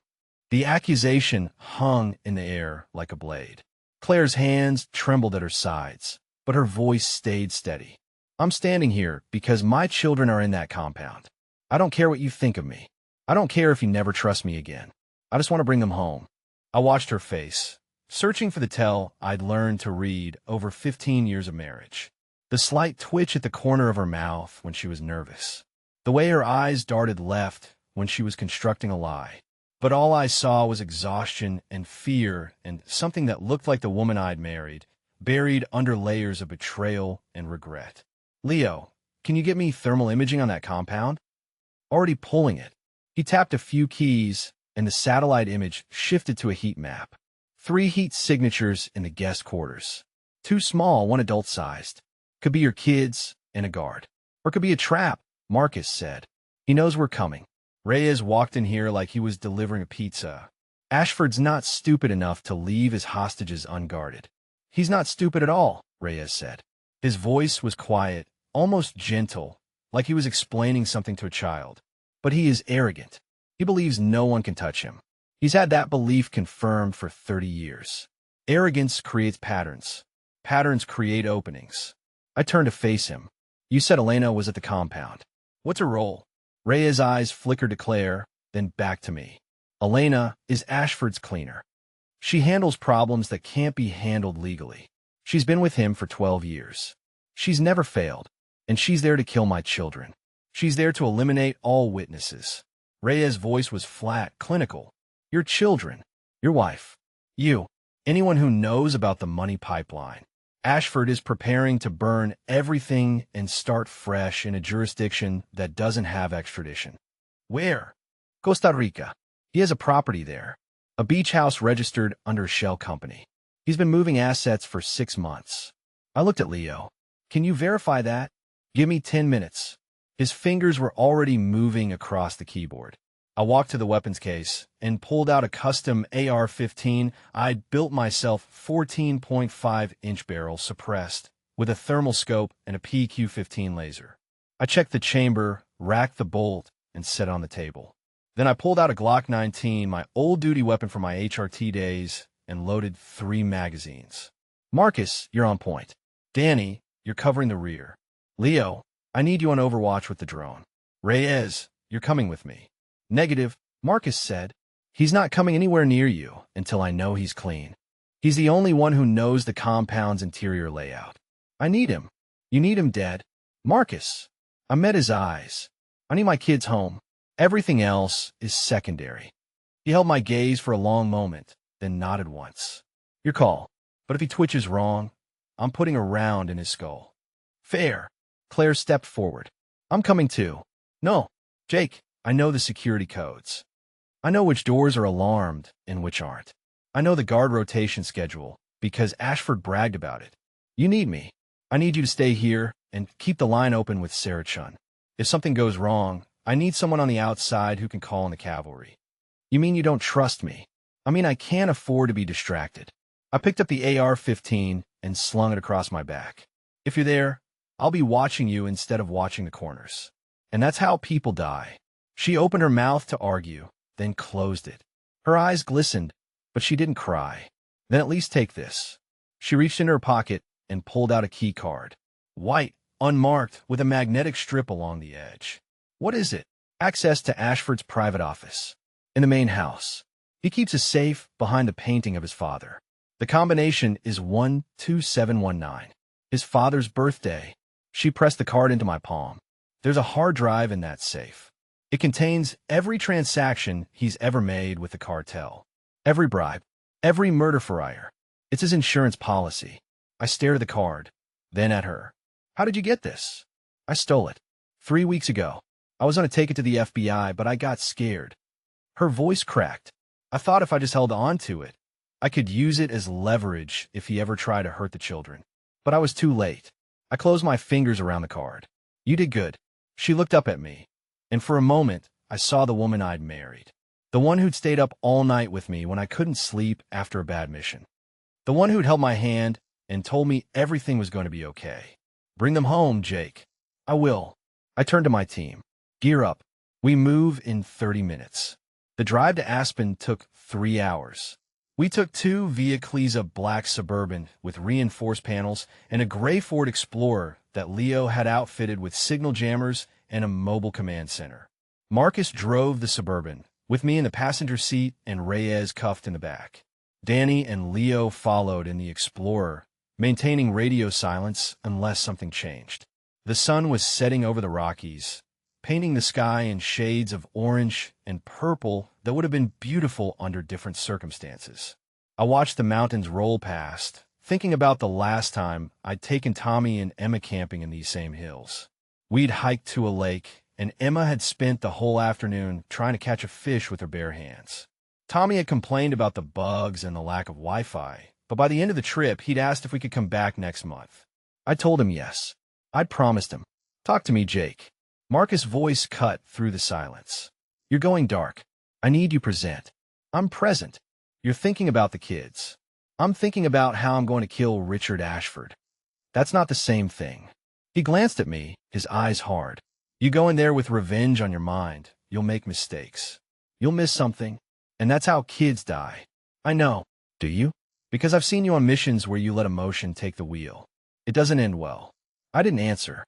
The accusation hung in the air like a blade. Claire's hands trembled at her sides, but her voice stayed steady. I'm standing here because my children are in that compound. I don't care what you think of me. I don't care if you never trust me again. I just want to bring them home. I watched her face, searching for the tell I'd learned to read over 15 years of marriage. The slight twitch at the corner of her mouth when she was nervous. The way her eyes darted left when she was constructing a lie. But all I saw was exhaustion and fear and something that looked like the woman I'd married, buried under layers of betrayal and regret. Leo, can you get me thermal imaging on that compound? Already pulling it. He tapped a few keys, and the satellite image shifted to a heat map. 3 heat signatures in the guest quarters. 2 small, 1 adult-sized. Could be your kids and a guard. Or could be a trap, Marcus said. He knows we're coming. Reyes walked in here like he was delivering a pizza. Ashford's not stupid enough to leave his hostages unguarded. He's not stupid at all, Reyes said. His voice was quiet, almost gentle, like he was explaining something to a child. But he is arrogant. He believes no one can touch him. He's had that belief confirmed for 30 years. Arrogance creates patterns. Patterns create openings. I turned to face him. You said Elena was at the compound. What's her role? Reyes' eyes flickered to Claire, then back to me. Elena is Ashford's cleaner. She handles problems that can't be handled legally. She's been with him for 12 years. She's never failed, and she's there to kill my children. She's there to eliminate all witnesses. Reyes' voice was flat, clinical. Your children, your wife, you, anyone who knows about the money pipeline. Ashford is preparing to burn everything and start fresh in a jurisdiction that doesn't have extradition. Where? Costa Rica. He has a property there, a beach house registered under a shell company. He's been moving assets for 6 months. I looked at Leo. Can you verify that? Give me 10 minutes. His fingers were already moving across the keyboard. I walked to the weapons case and pulled out a custom AR-15 I'd built myself, 14.5-inch barrel suppressed, with a thermal scope and a PQ-15 laser. I checked the chamber, racked the bolt, and set it on the table. Then I pulled out a Glock 19, my old-duty weapon from my HRT days, and loaded 3 magazines. Marcus, you're on point. Danny, you're covering the rear. Leo, I need you on Overwatch with the drone. Reyes, you're coming with me. Negative, Marcus said. He's not coming anywhere near you until I know he's clean. He's the only one who knows the compound's interior layout. I need him. You need him dead. Marcus. I met his eyes. I need my kids home. Everything else is secondary. He held my gaze for a long moment, then nodded once. Your call. But if he twitches wrong, I'm putting a round in his skull. Fair. Claire stepped forward. I'm coming too. No, Jake. I know the security codes. I know which doors are alarmed and which aren't. I know the guard rotation schedule because Ashford bragged about it. You need me. I need you to stay here and keep the line open with Sarah Chun. If something goes wrong, I need someone on the outside who can call in the cavalry. You mean you don't trust me? I mean I can't afford to be distracted. I picked up the AR-15 and slung it across my back. If you're there, I'll be watching you instead of watching the corners. And that's how people die. She opened her mouth to argue, then closed it. Her eyes glistened, but she didn't cry. Then at least take this. She reached into her pocket and pulled out a key card. White, unmarked, with a magnetic strip along the edge. What is it? Access to Ashford's private office. In the main house. He keeps a safe behind a painting of his father. The combination is 12719. His father's birthday. She pressed the card into my palm. There's a hard drive in that safe. It contains every transaction he's ever made with the cartel. Every bribe. Every murder for hire. It's his insurance policy. I stared at the card, then at her. How did you get this? I stole it. 3 weeks ago. I was going to take it to the FBI, but I got scared. Her voice cracked. I thought if I just held on to it, I could use it as leverage if he ever tried to hurt the children. But I was too late. I closed my fingers around the card. You did good. She looked up at me, and for a moment, I saw the woman I'd married. The one who'd stayed up all night with me when I couldn't sleep after a bad mission. The one who'd held my hand and told me everything was going to be okay. Bring them home, Jake. I will. I turned to my team. Gear up. We move in 30 minutes. The drive to Aspen took 3 hours. We took 2 Via Clesa black Suburban with reinforced panels and a gray Ford Explorer that Leo had outfitted with signal jammers and a mobile command center. Marcus drove the Suburban, with me in the passenger seat and Reyes cuffed in the back. Danny and Leo followed in the Explorer, maintaining radio silence unless something changed. The sun was setting over the Rockies, painting the sky in shades of orange and purple that would have been beautiful under different circumstances. I watched the mountains roll past, thinking about the last time I'd taken Tommy and Emma camping in these same hills. We'd hiked to a lake, and Emma had spent the whole afternoon trying to catch a fish with her bare hands. Tommy had complained about the bugs and the lack of Wi-Fi, but by the end of the trip, he'd asked if we could come back next month. I told him yes. I'd promised him. Talk to me, Jake. Marcus' voice cut through the silence. You're going dark. I need you present. I'm present. You're thinking about the kids. I'm thinking about how I'm going to kill Richard Ashford. That's not the same thing. He glanced at me, his eyes hard. You go in there with revenge on your mind, you'll make mistakes. You'll miss something, and that's how kids die. I know. Do you? Because I've seen you on missions where you let emotion take the wheel. It doesn't end well. I didn't answer.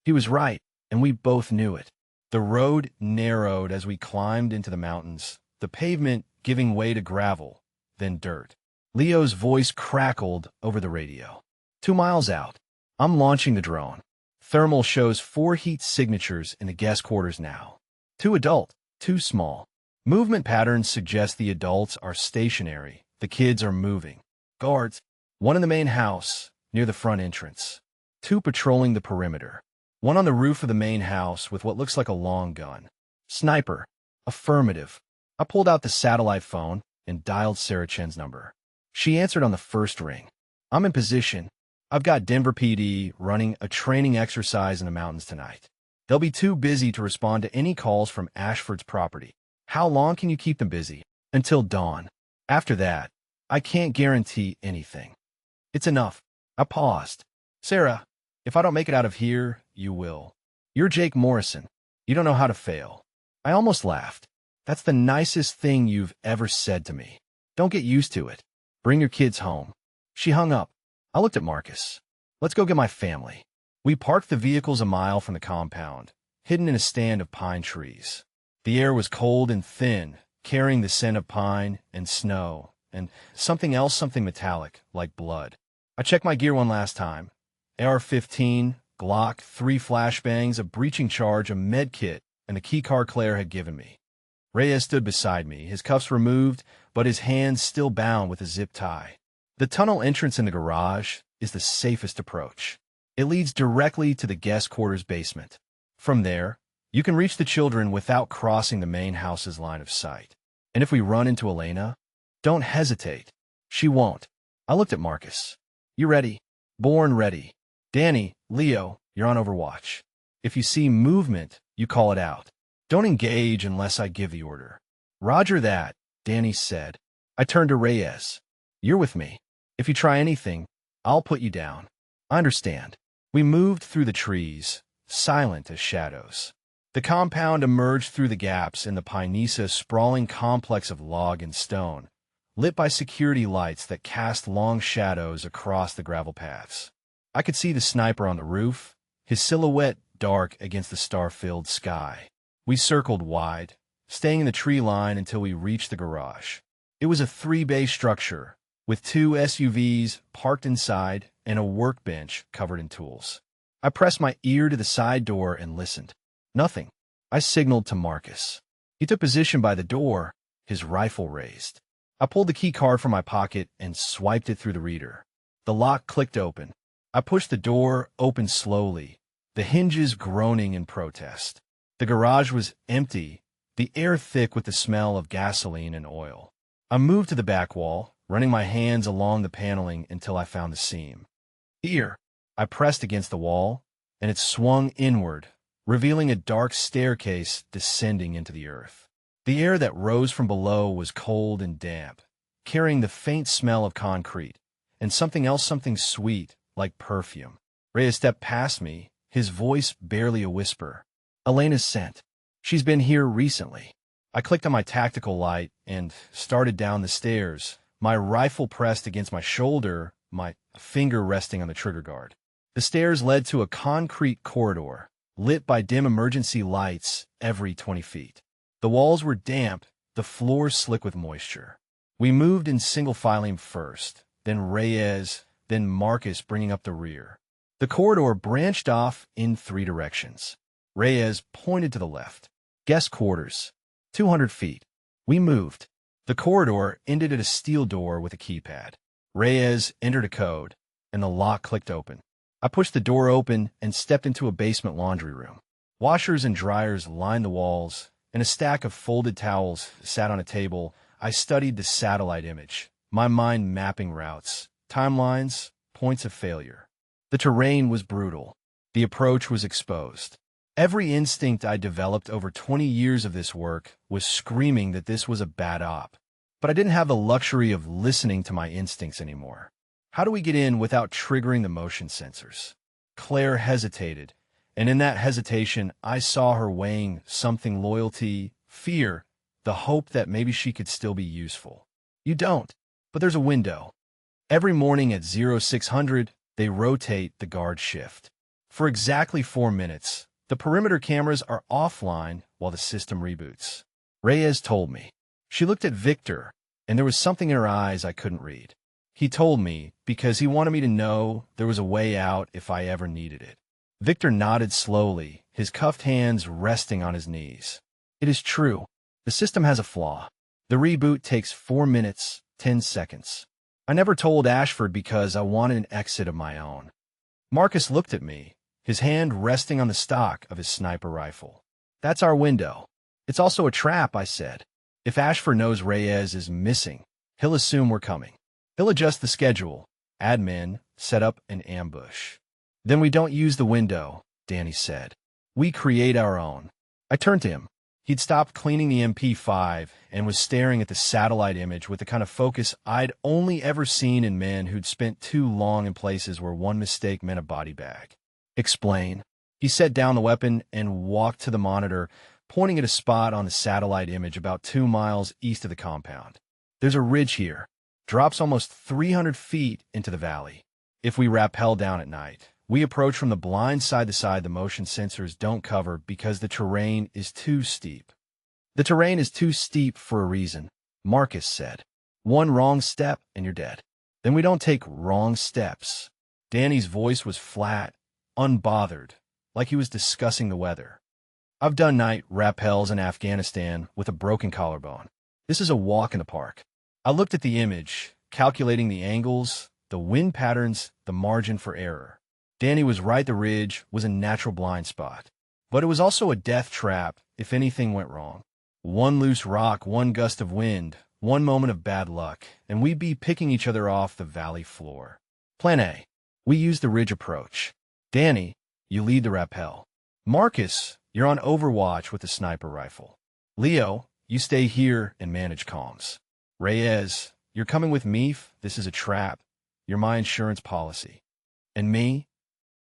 He was right, and we both knew it. The road narrowed as we climbed into the mountains, the pavement giving way to gravel, then dirt. Leo's voice crackled over the radio. 2 miles out. I'm launching the drone. Thermal shows 4 heat signatures in the guest quarters now. 2 adult, 2 small. Movement patterns suggest the adults are stationary. The kids are moving. Guards. 1 in the main house, near the front entrance. 2 patrolling the perimeter. 1 on the roof of the main house with what looks like a long gun. Sniper. Affirmative. I pulled out the satellite phone and dialed Sarah Chen's number. She answered on the first ring. I'm in position. I've got Denver PD running a training exercise in the mountains tonight. They'll be too busy to respond to any calls from Ashford's property. How long can you keep them busy? Until dawn. After that, I can't guarantee anything. It's enough. I paused. Sarah, if I don't make it out of here, you will. You're Jake Morrison. You don't know how to fail. I almost laughed. That's the nicest thing you've ever said to me. Don't get used to it. Bring your kids home. She hung up. I looked at Marcus. Let's go get my family. We parked the vehicles a mile from the compound, hidden in a stand of pine trees. The air was cold and thin, carrying the scent of pine and snow, and something else, something metallic, like blood. I checked my gear one last time. AR-15, Glock, 3 flashbangs, a breaching charge, a med kit, and the keycard Claire had given me. Reyes stood beside me, his cuffs removed, but his hands still bound with a zip tie. The tunnel entrance in the garage is the safest approach. It leads directly to the guest quarters basement. From there, you can reach the children without crossing the main house's line of sight. And if we run into Elena, don't hesitate. She won't. I looked at Marcus. You ready? Born ready. Danny, Leo, you're on Overwatch. If you see movement, you call it out. Don't engage unless I give the order. Roger that, Danny said. I turned to Reyes. You're with me. If you try anything, I'll put you down. I understand. We moved through the trees, silent as shadows. The compound emerged through the gaps in the Pinesa sprawling complex of log and stone, lit by security lights that cast long shadows across the gravel paths. I could see the sniper on the roof, his silhouette dark against the star-filled sky. We circled wide, staying in the tree line until we reached the garage. It was a 3-bay structure, with 2 SUVs parked inside and a workbench covered in tools. I pressed my ear to the side door and listened. Nothing. I signaled to Marcus. He took position by the door, his rifle raised. I pulled the key card from my pocket and swiped it through the reader. The lock clicked open. I pushed the door open slowly, the hinges groaning in protest. The garage was empty, the air thick with the smell of gasoline and oil. I moved to the back wall, running my hands along the paneling until I found the seam. Here, I pressed against the wall, and it swung inward, revealing a dark staircase descending into the earth. The air that rose from below was cold and damp, carrying the faint smell of concrete, and something sweet, like perfume. Reyes stepped past me, his voice barely a whisper. "Elena's scent. She's been here recently." I clicked on my tactical light and started down the stairs, my rifle pressed against my shoulder, my finger resting on the trigger guard. The stairs led to a concrete corridor, lit by dim emergency lights every 20 feet. The walls were damp, the floor slick with moisture. We moved in single filing first, then Reyes, then Marcus bringing up the rear. The corridor branched off in 3 directions. Reyes pointed to the left. "Guest quarters. 200 feet. We moved. The corridor ended at a steel door with a keypad. Reyes entered a code, and the lock clicked open. I pushed the door open and stepped into a basement laundry room. Washers and dryers lined the walls, and a stack of folded towels sat on a table. I studied the satellite image, my mind mapping routes, timelines, points of failure. The terrain was brutal. The approach was exposed. Every instinct I developed over 20 years of this work was screaming that this was a bad op. But I didn't have the luxury of listening to my instincts anymore. How do we get in without triggering the motion sensors? Claire hesitated, and in that hesitation, I saw her weighing something: loyalty, fear, the hope that maybe she could still be useful. You don't, but there's a window. Every morning at 0600, they rotate the guard shift. For exactly 4 minutes, the perimeter cameras are offline while the system reboots. Reyes told me. She looked at Victor, and there was something in her eyes I couldn't read. He told me because he wanted me to know there was a way out if I ever needed it. Victor nodded slowly, his cuffed hands resting on his knees. It is true. The system has a flaw. The reboot takes 4 minutes, 10 seconds. I never told Ashford because I wanted an exit of my own. Marcus looked at me, his hand resting on the stock of his sniper rifle. That's our window. It's also a trap, I said. If Ashford knows Reyes is missing, he'll assume we're coming. He'll adjust the schedule, admin, set up an ambush. Then we don't use the window, Danny said. We create our own. I turned to him. He'd stopped cleaning the MP5 and was staring at the satellite image with the kind of focus I'd only ever seen in men who'd spent too long in places where one mistake meant a body bag. Explain. He set down the weapon and walked to the monitor, pointing at a spot on the satellite image about 2 miles east of the compound. There's a ridge here. Drops almost 300 feet into the valley. If we rappel down at night, we approach from the blind side to side the motion sensors don't cover because the terrain is too steep. The terrain is too steep for a reason, Marcus said. 1 wrong step and you're dead. Then we don't take wrong steps. Danny's voice was flat, unbothered, like he was discussing the weather. I've done night rappels in Afghanistan with a broken collarbone. This is a walk in the park. I looked at the image, calculating the angles, the wind patterns, the margin for error. Danny was right, the ridge was a natural blind spot. But it was also a death trap if anything went wrong. 1 loose rock, 1 gust of wind, 1 moment of bad luck, and we'd be picking each other off the valley floor. Plan A. We use the ridge approach. Danny, you lead the rappel. Marcus, you're on overwatch with the sniper rifle. Leo, you stay here and manage comms. Reyes, you're coming with me. This is a trap. You're my insurance policy. And me?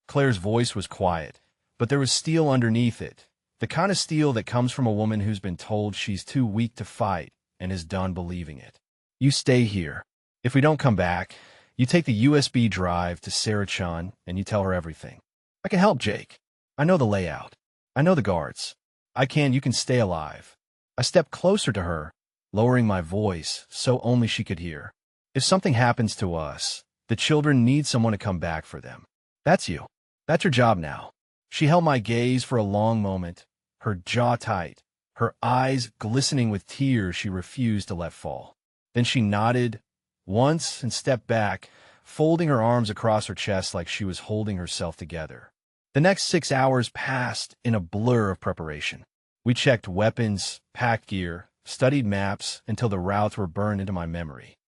Claire's voice was quiet, but there was steel underneath it, the kind of steel that comes from a woman who's been told she's too weak to fight and is done believing it. You stay here. If we don't come back, you take the USB drive to Sarah Chun and you tell her everything. I can help, Jake. I know the layout. I know the guards. You can stay alive. I stepped closer to her, lowering my voice so only she could hear. If something happens to us, the children need someone to come back for them. That's you. That's your job now. She held my gaze for a long moment, her jaw tight, her eyes glistening with tears she refused to let fall. Then she nodded once and stepped back, folding her arms across her chest like she was holding herself together. The next 6 hours passed in a blur of preparation. We checked weapons, packed gear, studied maps until the routes were burned into my memory.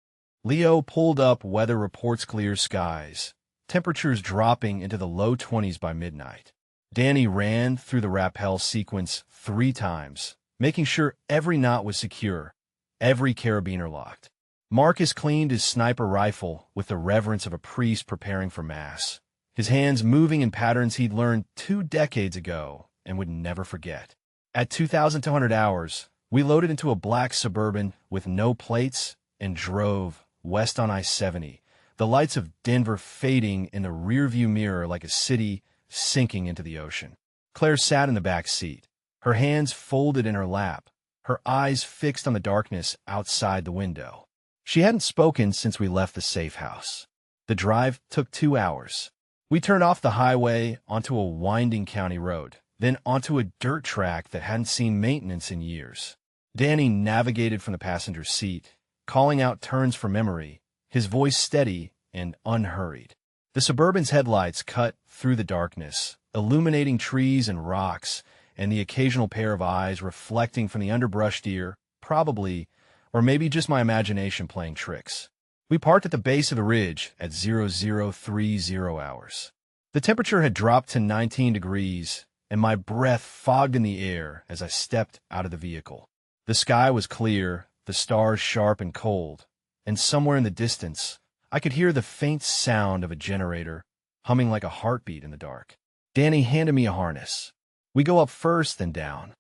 Leo pulled up weather reports, clear skies, temperatures dropping into the low 20s by midnight. Danny ran through the rappel sequence 3 times, making sure every knot was secure, every carabiner locked. Marcus cleaned his sniper rifle with the reverence of a priest preparing for mass, his hands moving in patterns he'd learned 2 decades ago and would never forget. At 2,200 hours, we loaded into a black Suburban with no plates and drove west on I-70, the lights of Denver fading in the rearview mirror like a city sinking into the ocean. Claire sat in the back seat, her hands folded in her lap, her eyes fixed on the darkness outside the window. She hadn't spoken since we left the safe house. The drive took 2 hours. We turned off the highway onto a winding county road, then onto a dirt track that hadn't seen maintenance in years. Danny navigated from the passenger seat, calling out turns from memory, his voice steady and unhurried. The Suburban's headlights cut through the darkness, illuminating trees and rocks, and the occasional pair of eyes reflecting from the underbrush deer, probably, or maybe just my imagination playing tricks. We parked at the base of the ridge at 0030 hours. The temperature had dropped to 19 degrees, and my breath fogged in the air as I stepped out of the vehicle. The sky was clear, the stars sharp and cold, and somewhere in the distance, I could hear the faint sound of a generator humming like a heartbeat in the dark. Danny handed me a harness. We go up first, then down.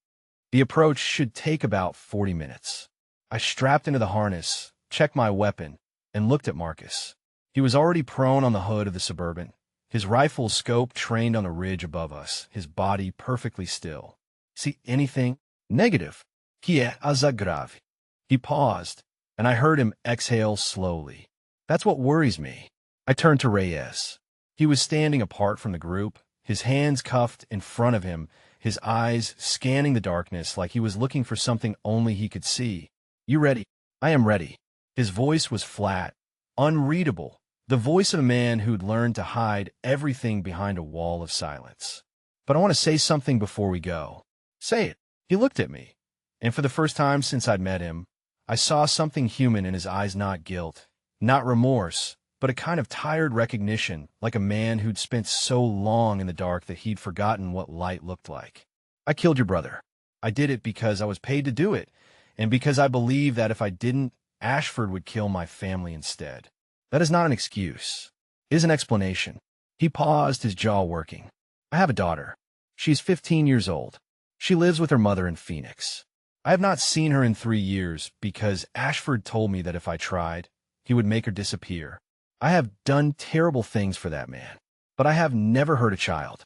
The approach should take about 40 minutes. I strapped into the harness, checked my weapon, and looked at Marcus. He was already prone on the hood of the Suburban, his rifle scope trained on the ridge above us, his body perfectly still. See anything? Negative. Qui est grave. He paused, and I heard him exhale slowly. That's what worries me. I turned to Reyes. He was standing apart from the group, his hands cuffed in front of him, his eyes scanning the darkness like he was looking for something only he could see. You ready? I am ready. His voice was flat, unreadable, the voice of a man who'd learned to hide everything behind a wall of silence. But I want to say something before we go. Say it. He looked at me, and for the first time since I'd met him, I saw something human in his eyes, not guilt, not remorse, but a kind of tired recognition, like a man who'd spent so long in the dark that he'd forgotten what light looked like. I killed your brother. I did it because I was paid to do it, and because I believe that if I didn't, Ashford would kill my family instead. That is not an excuse. It is an explanation. He paused, his jaw working. I have a daughter. She's 15 years old. She lives with her mother in Phoenix. I have not seen her in 3 years because Ashford told me that if I tried, he would make her disappear. I have done terrible things for that man, but I have never hurt a child,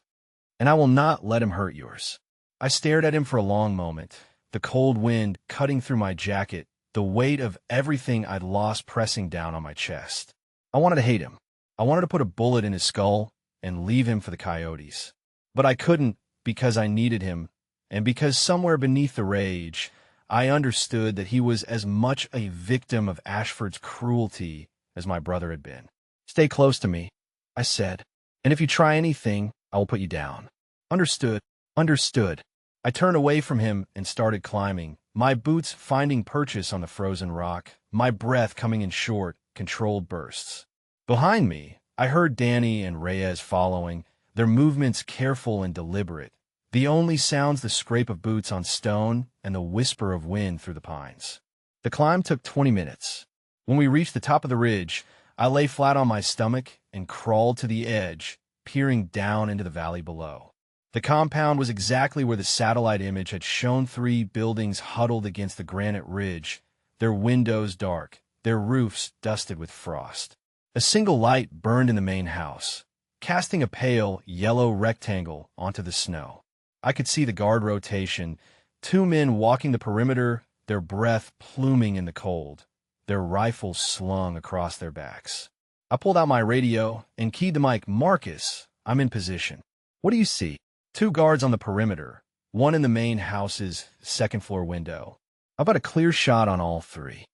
and I will not let him hurt yours. I stared at him for a long moment, the cold wind cutting through my jacket, the weight of everything I'd lost pressing down on my chest. I wanted to hate him. I wanted to put a bullet in his skull and leave him for the coyotes. But I couldn't because I needed him, and because somewhere beneath the rage, I understood that he was as much a victim of Ashford's cruelty as my brother had been. Stay close to me, I said, and if you try anything, I will put you down. Understood. Understood. I turned away from him and started climbing, my boots finding purchase on the frozen rock, my breath coming in short, controlled bursts. Behind me, I heard Danny and Reyes following, their movements careful and deliberate, the only sounds the scrape of boots on stone and the whisper of wind through the pines. The climb took 20 minutes. When we reached the top of the ridge, I lay flat on my stomach and crawled to the edge, peering down into the valley below. The compound was exactly where the satellite image had shown 3 buildings huddled against the granite ridge, their windows dark, their roofs dusted with frost. A single light burned in the main house, casting a pale, yellow rectangle onto the snow. I could see the guard rotation, 2 men walking the perimeter, their breath pluming in the cold, their rifles slung across their backs. I pulled out my radio and keyed the mic. Marcus, I'm in position. What do you see? 2 guards on the perimeter, 1 in the main house's second-floor window. I've got a clear shot on all 3.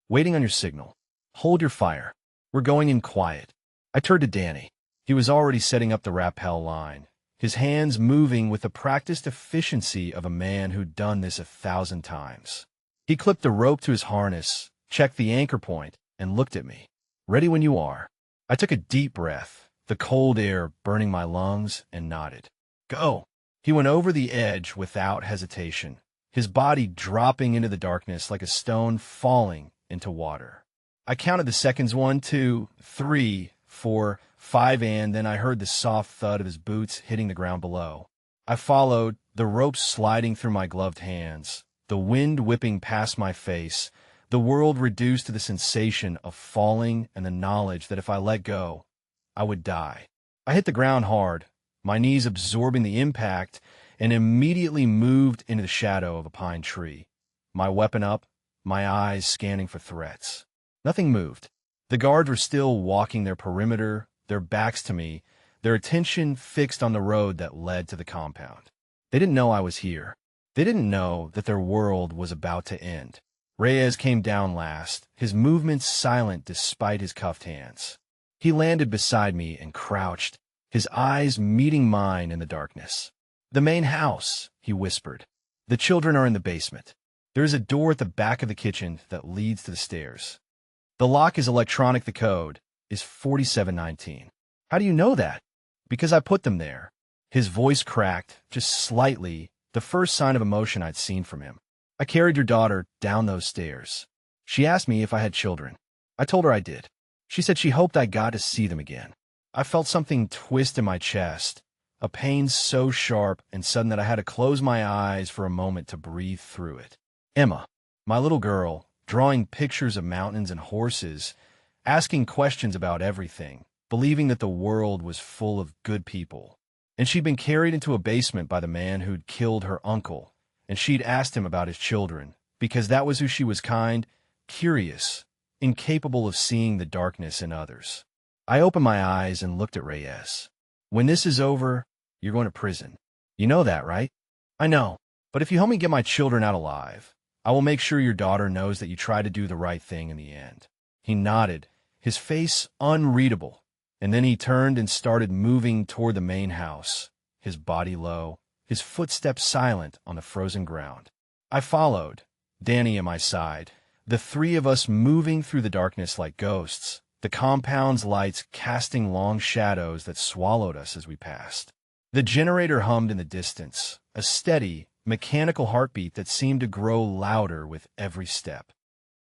Waiting on your signal. Hold your fire. We're going in quiet. I turned to Danny. He was already setting up the rappel line, his hands moving with the practiced efficiency of a man who'd done this 1,000 times. He clipped the rope to his harness, checked the anchor point, and looked at me. "Ready when you are." I took a deep breath, the cold air burning my lungs, and nodded. "Go." He went over the edge without hesitation, his body dropping into the darkness like a stone falling into water. I counted the seconds: 1, 2, 3, 4, 5, and then I heard the soft thud of his boots hitting the ground below. I followed, the rope sliding through my gloved hands, the wind whipping past my face, the world reduced to the sensation of falling and the knowledge that if I let go, I would die. I hit the ground hard, my knees absorbing the impact, and immediately moved into the shadow of a pine tree, my weapon up, my eyes scanning for threats. Nothing moved. The guards were still walking their perimeter, their backs to me, their attention fixed on the road that led to the compound. They didn't know I was here. They didn't know that their world was about to end. Reyes came down last, his movements silent despite his cuffed hands. He landed beside me and crouched, his eyes meeting mine in the darkness. "The main house," he whispered. "The children are in the basement. There is a door at the back of the kitchen that leads to the stairs. The lock is electronic. The code is 4719. "How do you know that?" "Because I put them there." His voice cracked, just slightly, the first sign of emotion I'd seen from him. "I carried your daughter down those stairs. She asked me if I had children. I told her I did. She said she hoped I got to see them again." I felt something twist in my chest, a pain so sharp and sudden that I had to close my eyes for a moment to breathe through it. Emma, my little girl, drawing pictures of mountains and horses, asking questions about everything, believing that the world was full of good people. And she'd been carried into a basement by the man who'd killed her uncle, and she'd asked him about his children, because that was who she was: kind, curious, incapable of seeing the darkness in others. I opened my eyes and looked at Reyes. "When this is over, you're going to prison. You know that, right?" "I know. But if you help me get my children out alive, I will make sure your daughter knows that you tried to do the right thing in the end." He nodded, his face unreadable, and then he turned and started moving toward the main house, his body low, his footsteps silent on the frozen ground. I followed, Danny at my side, the three of us moving through the darkness like ghosts, the compound's lights casting long shadows that swallowed us as we passed. The generator hummed in the distance, a steady, mechanical heartbeat that seemed to grow louder with every step.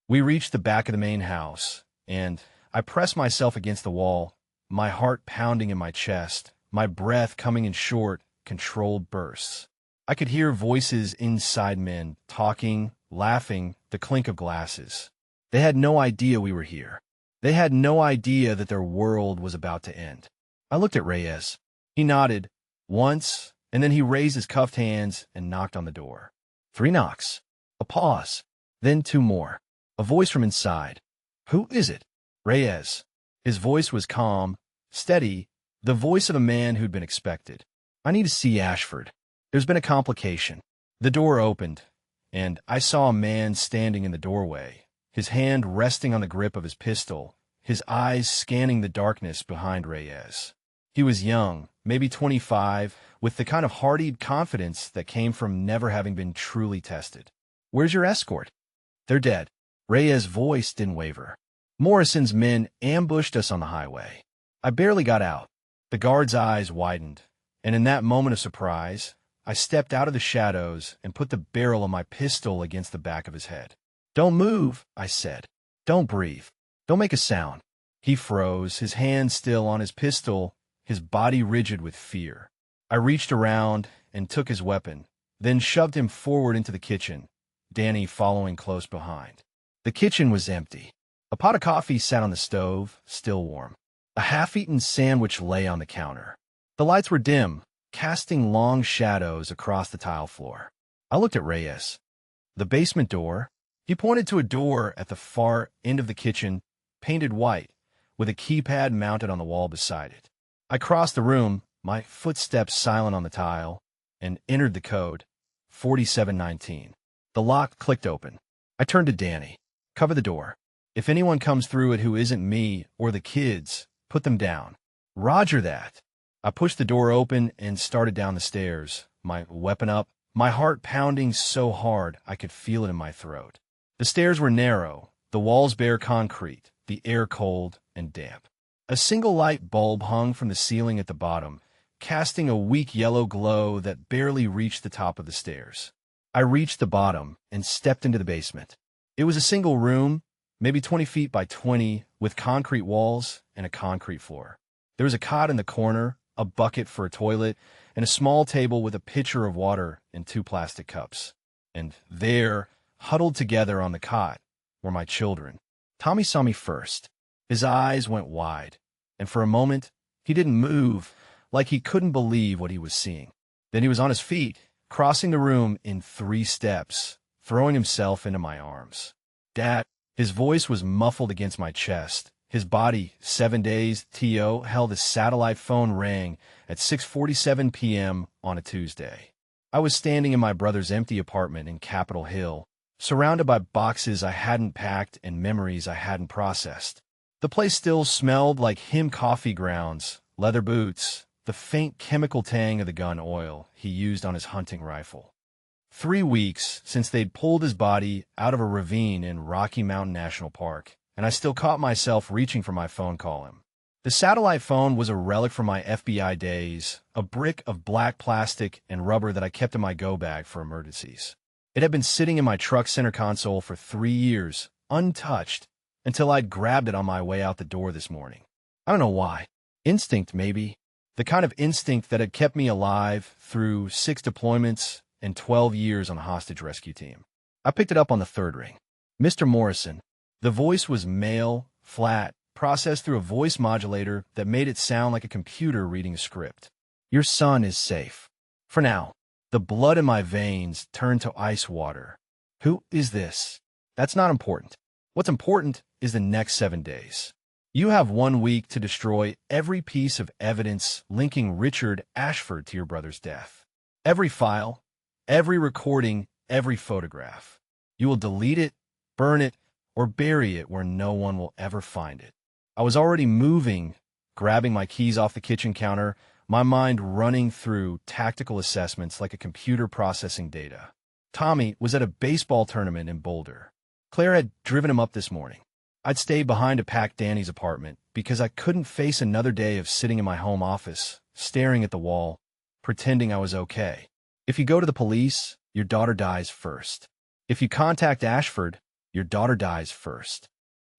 We reached the back of the main house, and I pressed myself against the wall, my heart pounding in my chest, my breath coming in short, controlled bursts. I could hear voices inside, men talking, laughing, the clink of glasses. They had no idea we were here. They had no idea that their world was about to end. I looked at Reyes. He nodded, once, and then he raised his cuffed hands and knocked on the door. 3 knocks. A pause. Then 2 more. A voice from inside. "Who is it?" "Reyes." His voice was calm, steady, the voice of a man who'd been expected. "I need to see Ashford. There's been a complication." The door opened, and I saw a man standing in the doorway, his hand resting on the grip of his pistol, his eyes scanning the darkness behind Reyes. He was young, maybe 25, with the kind of hardied confidence that came from never having been truly tested. "Where's your escort?" "They're dead." Reyes' voice didn't waver. "Morrison's men ambushed us on the highway. I barely got out." The guard's eyes widened, and in that moment of surprise, I stepped out of the shadows and put the barrel of my pistol against the back of his head. "Don't move," I said. "Don't breathe. Don't make a sound." He froze, his hand still on his pistol, his body rigid with fear. I reached around and took his weapon, then shoved him forward into the kitchen, Danny following close behind. The kitchen was empty. A pot of coffee sat on the stove, still warm. A half-eaten sandwich lay on the counter. The lights were dim, casting long shadows across the tile floor. I looked at Reyes. "The basement door?" He pointed to a door at the far end of the kitchen, painted white, with a keypad mounted on the wall beside it. I crossed the room, my footsteps silent on the tile, and entered the code, 4719. The lock clicked open. I turned to Danny. "Cover the door. If anyone comes through it who isn't me or the kids, put them down." "Roger that." I pushed the door open and started down the stairs, my weapon up, my heart pounding so hard I could feel it in my throat. The stairs were narrow, the walls bare concrete, the air cold and damp. A single light bulb hung from the ceiling at the bottom, casting a weak yellow glow that barely reached the top of the stairs. I reached the bottom and stepped into the basement. It was a single room, maybe 20 feet by 20, with concrete walls and a concrete floor. There was a cot in the corner, a bucket for a toilet, and a small table with a pitcher of water and 2 plastic cups. And there, huddled together on the cot, were my children. Tommy saw me first. His eyes went wide, and for a moment, he didn't move, like he couldn't believe what he was seeing. Then he was on his feet, crossing the room in 3 steps, throwing himself into my arms. Dad, his voice was muffled against my chest. His body, 7 days, T.O., held his satellite phone rang at 6:47 p.m. on a Tuesday. I was standing in my brother's empty apartment in Capitol Hill, surrounded by boxes I hadn't packed and memories I hadn't processed. The place still smelled like him coffee grounds, leather boots, the faint chemical tang of the gun oil he used on his hunting rifle. 3 weeks since they'd pulled his body out of a ravine in Rocky Mountain National Park, and I still caught myself reaching for my phone call him. The satellite phone was a relic from my FBI days, a brick of black plastic and rubber that I kept in my go bag for emergencies. It had been sitting in my truck center console for 3 years, untouched, until I'd grabbed it on my way out the door this morning. I don't know why. Instinct, maybe. The kind of instinct that had kept me alive through 6 deployments and 12 years on a hostage rescue team. I picked it up on the 3rd ring. Mr. Morrison. The voice was male, flat, processed through a voice modulator that made it sound like a computer reading a script. Your son is safe. For now. The blood in my veins turned to ice water. Who is this? That's not important. What's important is the next 7 days. You have 1 week to destroy every piece of evidence linking Richard Ashford to your brother's death. Every file, every recording, every photograph. You will delete it, burn it, or bury it where no one will ever find it. I was already moving, grabbing my keys off the kitchen counter, my mind running through tactical assessments like a computer processing data. Tommy was at a baseball tournament in Boulder. Claire had driven him up this morning. I'd stayed behind to pack Danny's apartment because I couldn't face another day of sitting in my home office, staring at the wall, pretending I was okay. If you go to the police, your daughter dies first. If you contact Ashford, your daughter dies first.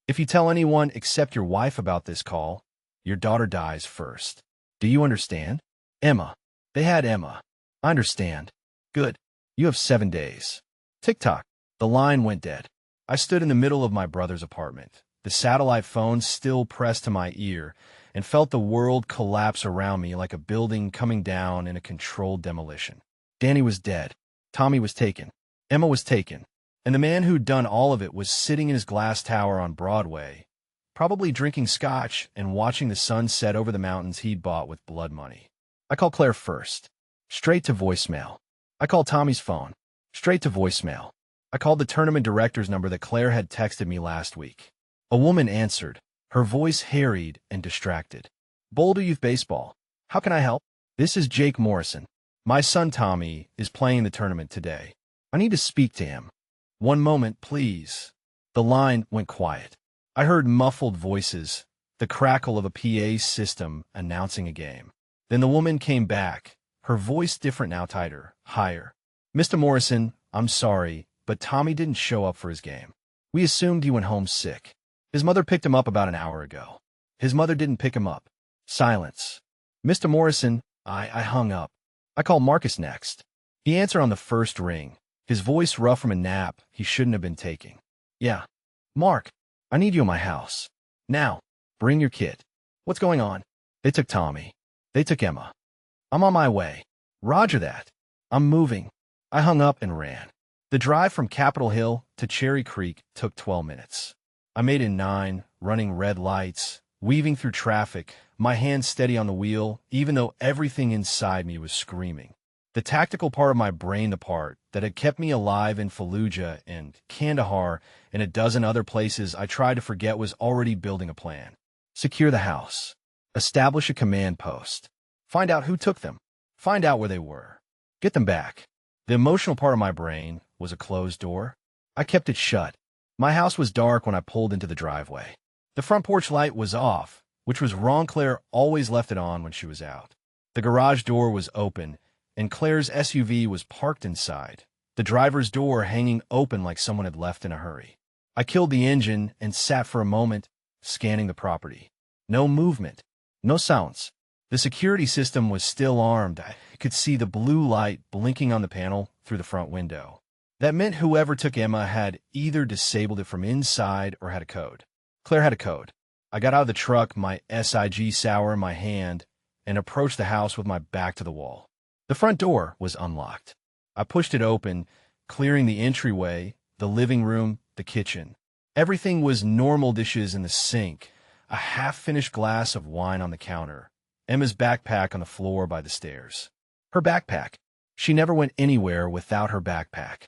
If you tell anyone except your wife about this call, your daughter dies first. Do you understand? Emma. They had Emma. I understand. Good. You have 7 days. Tick-tock. The line went dead. I stood in the middle of my brother's apartment, the satellite phone still pressed to my ear, and felt the world collapse around me like a building coming down in a controlled demolition. Danny was dead. Tommy was taken. Emma was taken. And the man who'd done all of it was sitting in his glass tower on Broadway, probably drinking scotch and watching the sun set over the mountains he'd bought with blood money. I called Claire first. Straight to voicemail. I called Tommy's phone. Straight to voicemail. I called the tournament director's number that Claire had texted me last week. A woman answered, her voice harried and distracted. Boulder Youth Baseball. How can I help? This is Jake Morrison. My son Tommy is playing the tournament today. I need to speak to him. One moment, please. The line went quiet. I heard muffled voices, the crackle of a PA system announcing a game. Then the woman came back, her voice different now, tighter, higher. Mr. Morrison, I'm sorry, but Tommy didn't show up for his game. We assumed he went home sick. His mother picked him up about an hour ago. His mother didn't pick him up. Silence. Mr. Morrison, I hung up. I called Marcus next. He answered on the first ring, his voice rough from a nap he shouldn't have been taking. Yeah. Mark, I need you in my house. Now, bring your kid. What's going on? They took Tommy. They took Emma. I'm on my way. Roger that. I'm moving. I hung up and ran. The drive from Capitol Hill to Cherry Creek took 12 minutes. I made it 9, running red lights, weaving through traffic, my hands steady on the wheel, even though everything inside me was screaming. The tactical part of my brain, the part that had kept me alive in Fallujah and Kandahar and a dozen other places I tried to forget, was already building a plan. Secure the house. Establish a command post. Find out who took them. Find out where they were. Get them back. The emotional part of my brain was a closed door. I kept it shut. My house was dark when I pulled into the driveway. The front porch light was off, which was wrong. Claire always left it on when she was out. The garage door was open, and Claire's SUV was parked inside, the driver's door hanging open like someone had left in a hurry. I killed the engine and sat for a moment, scanning the property. No movement, no sounds. The security system was still armed. I could see the blue light blinking on the panel through the front window. That meant whoever took Emma had either disabled it from inside or had a code. Claire had a code. I got out of the truck, my SIG sour in my hand, and approached the house with my back to the wall. The front door was unlocked. I pushed it open, clearing the entryway, the living room, the kitchen. Everything was normal: dishes in the sink, a half-finished glass of wine on the counter, Emma's backpack on the floor by the stairs. Her backpack. She never went anywhere without her backpack.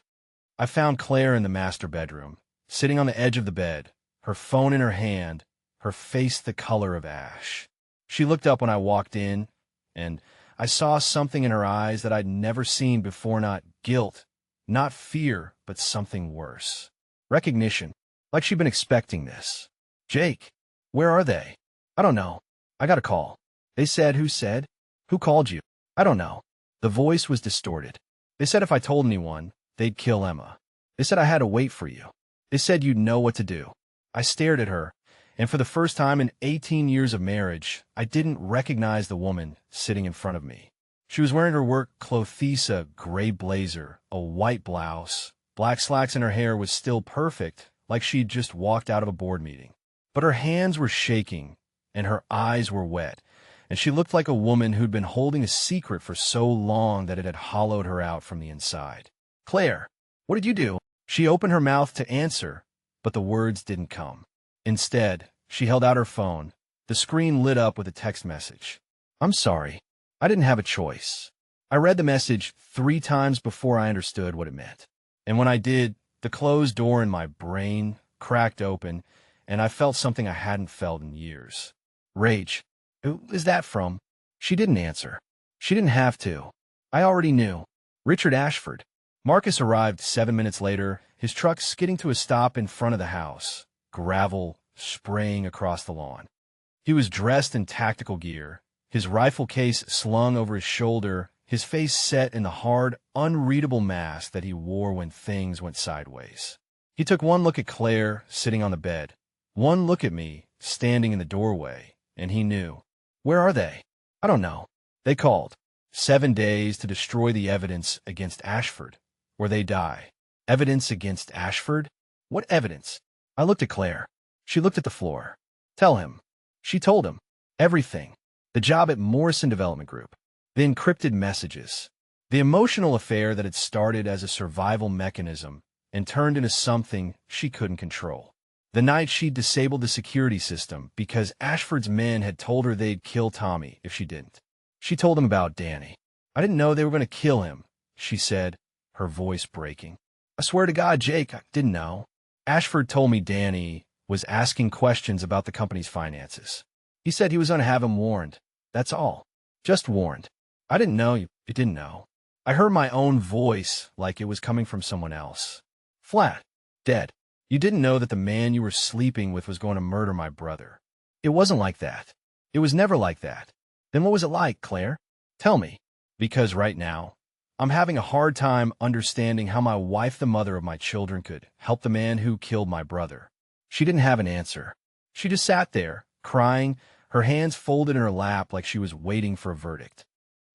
I found Claire in the master bedroom, sitting on the edge of the bed, her phone in her hand, her face the color of ash. She looked up when I walked in, and I saw something in her eyes that I'd never seen before. Not guilt, not fear, but something worse. Recognition, like she'd been expecting this. Jake, where are they? I don't know. I got a call. They said. Who said? Who called you? I don't know. The voice was distorted. They said if I told anyone, they'd kill Emma. They said I had to wait for you. They said you'd know what to do. I stared at her, and for the first time in 18 years of marriage, I didn't recognize the woman sitting in front of me. She was wearing her work clothes, a gray blazer, a white blouse, black slacks, and her hair was still perfect, like she'd just walked out of a board meeting. But her hands were shaking, and her eyes were wet, and she looked like a woman who'd been holding a secret for so long that it had hollowed her out from the inside. Claire, what did you do? She opened her mouth to answer, but the words didn't come. Instead, she held out her phone. The screen lit up with a text message. I'm sorry. I didn't have a choice. I read the message 3 times before I understood what it meant. And when I did, the closed door in my brain cracked open, and I felt something I hadn't felt in years. Rage. Who is that from? She didn't answer. She didn't have to. I already knew. Richard Ashford. Marcus arrived 7 minutes later, his truck skidding to a stop in front of the house, gravel spraying across the lawn. He was dressed in tactical gear, his rifle case slung over his shoulder, his face set in the hard, unreadable mask that he wore when things went sideways. He took one look at Claire sitting on the bed, one look at me standing in the doorway, and he knew. Where are they? I don't know. They called. 7 days to destroy the evidence against Ashford, or they die. Evidence against Ashford? What evidence? I looked at Claire. She looked at the floor. Tell him. She told him. Everything. The job at Morrison Development Group. The encrypted messages. The emotional affair that had started as a survival mechanism and turned into something she couldn't control. The night she'd disabled the security system because Ashford's men had told her they'd kill Tommy if she didn't. She told him about Danny. I didn't know they were going to kill him, she said, her voice breaking. I swear to God, Jake, I didn't know. Ashford told me Danny was asking questions about the company's finances. He said he was going to have him warned. That's all. Just warned. I didn't know you didn't know. I heard my own voice like it was coming from someone else. Flat. Dead. You didn't know that the man you were sleeping with was going to murder my brother. It wasn't like that. It was never like that. Then what was it like, Claire? Tell me. Because right now, I'm having a hard time understanding how my wife, the mother of my children, could help the man who killed my brother. She didn't have an answer. She just sat there, crying, her hands folded in her lap like she was waiting for a verdict.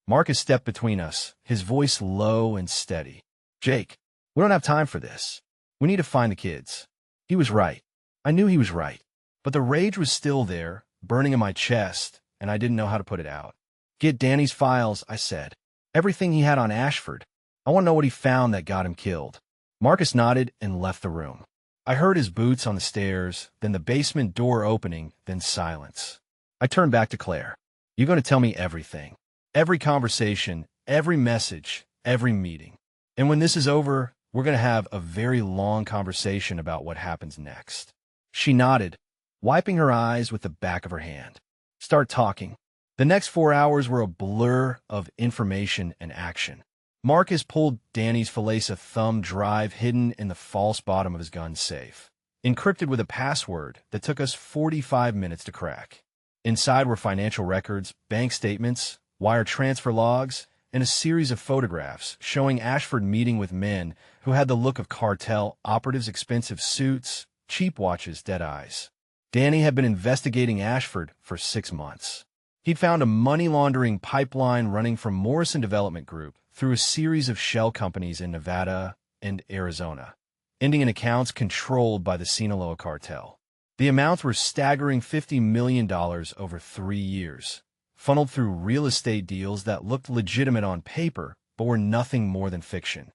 Marcus stepped between us, his voice low and steady. Jake, we don't have time for this. We need to find the kids. He was right. I knew he was right. But the rage was still there, burning in my chest, and I didn't know how to put it out. Get Danny's files, I said. Everything he had on Ashford. I want to know what he found that got him killed. Marcus nodded and left the room. I heard his boots on the stairs, then the basement door opening, then silence. I turned back to Claire. You're going to tell me everything. Every conversation, every message, every meeting. And when this is over, we're going to have a very long conversation about what happens next. She nodded, wiping her eyes with the back of her hand. Start talking. The next 4 hours were a blur of information and action. Marcus pulled Danny's Falesa thumb drive hidden in the false bottom of his gun safe, encrypted with a password that took us 45 minutes to crack. Inside were financial records, bank statements, wire transfer logs, and a series of photographs showing Ashford meeting with men who had the look of cartel operatives, expensive suits, cheap watches, dead eyes. Danny had been investigating Ashford for 6 months. He'd found a money laundering pipeline running from Morrison Development Group through a series of shell companies in Nevada and Arizona, ending in accounts controlled by the Sinaloa cartel. The amounts were staggering $50 million over 3 years, funneled through real estate deals that looked legitimate on paper but were nothing more than fiction.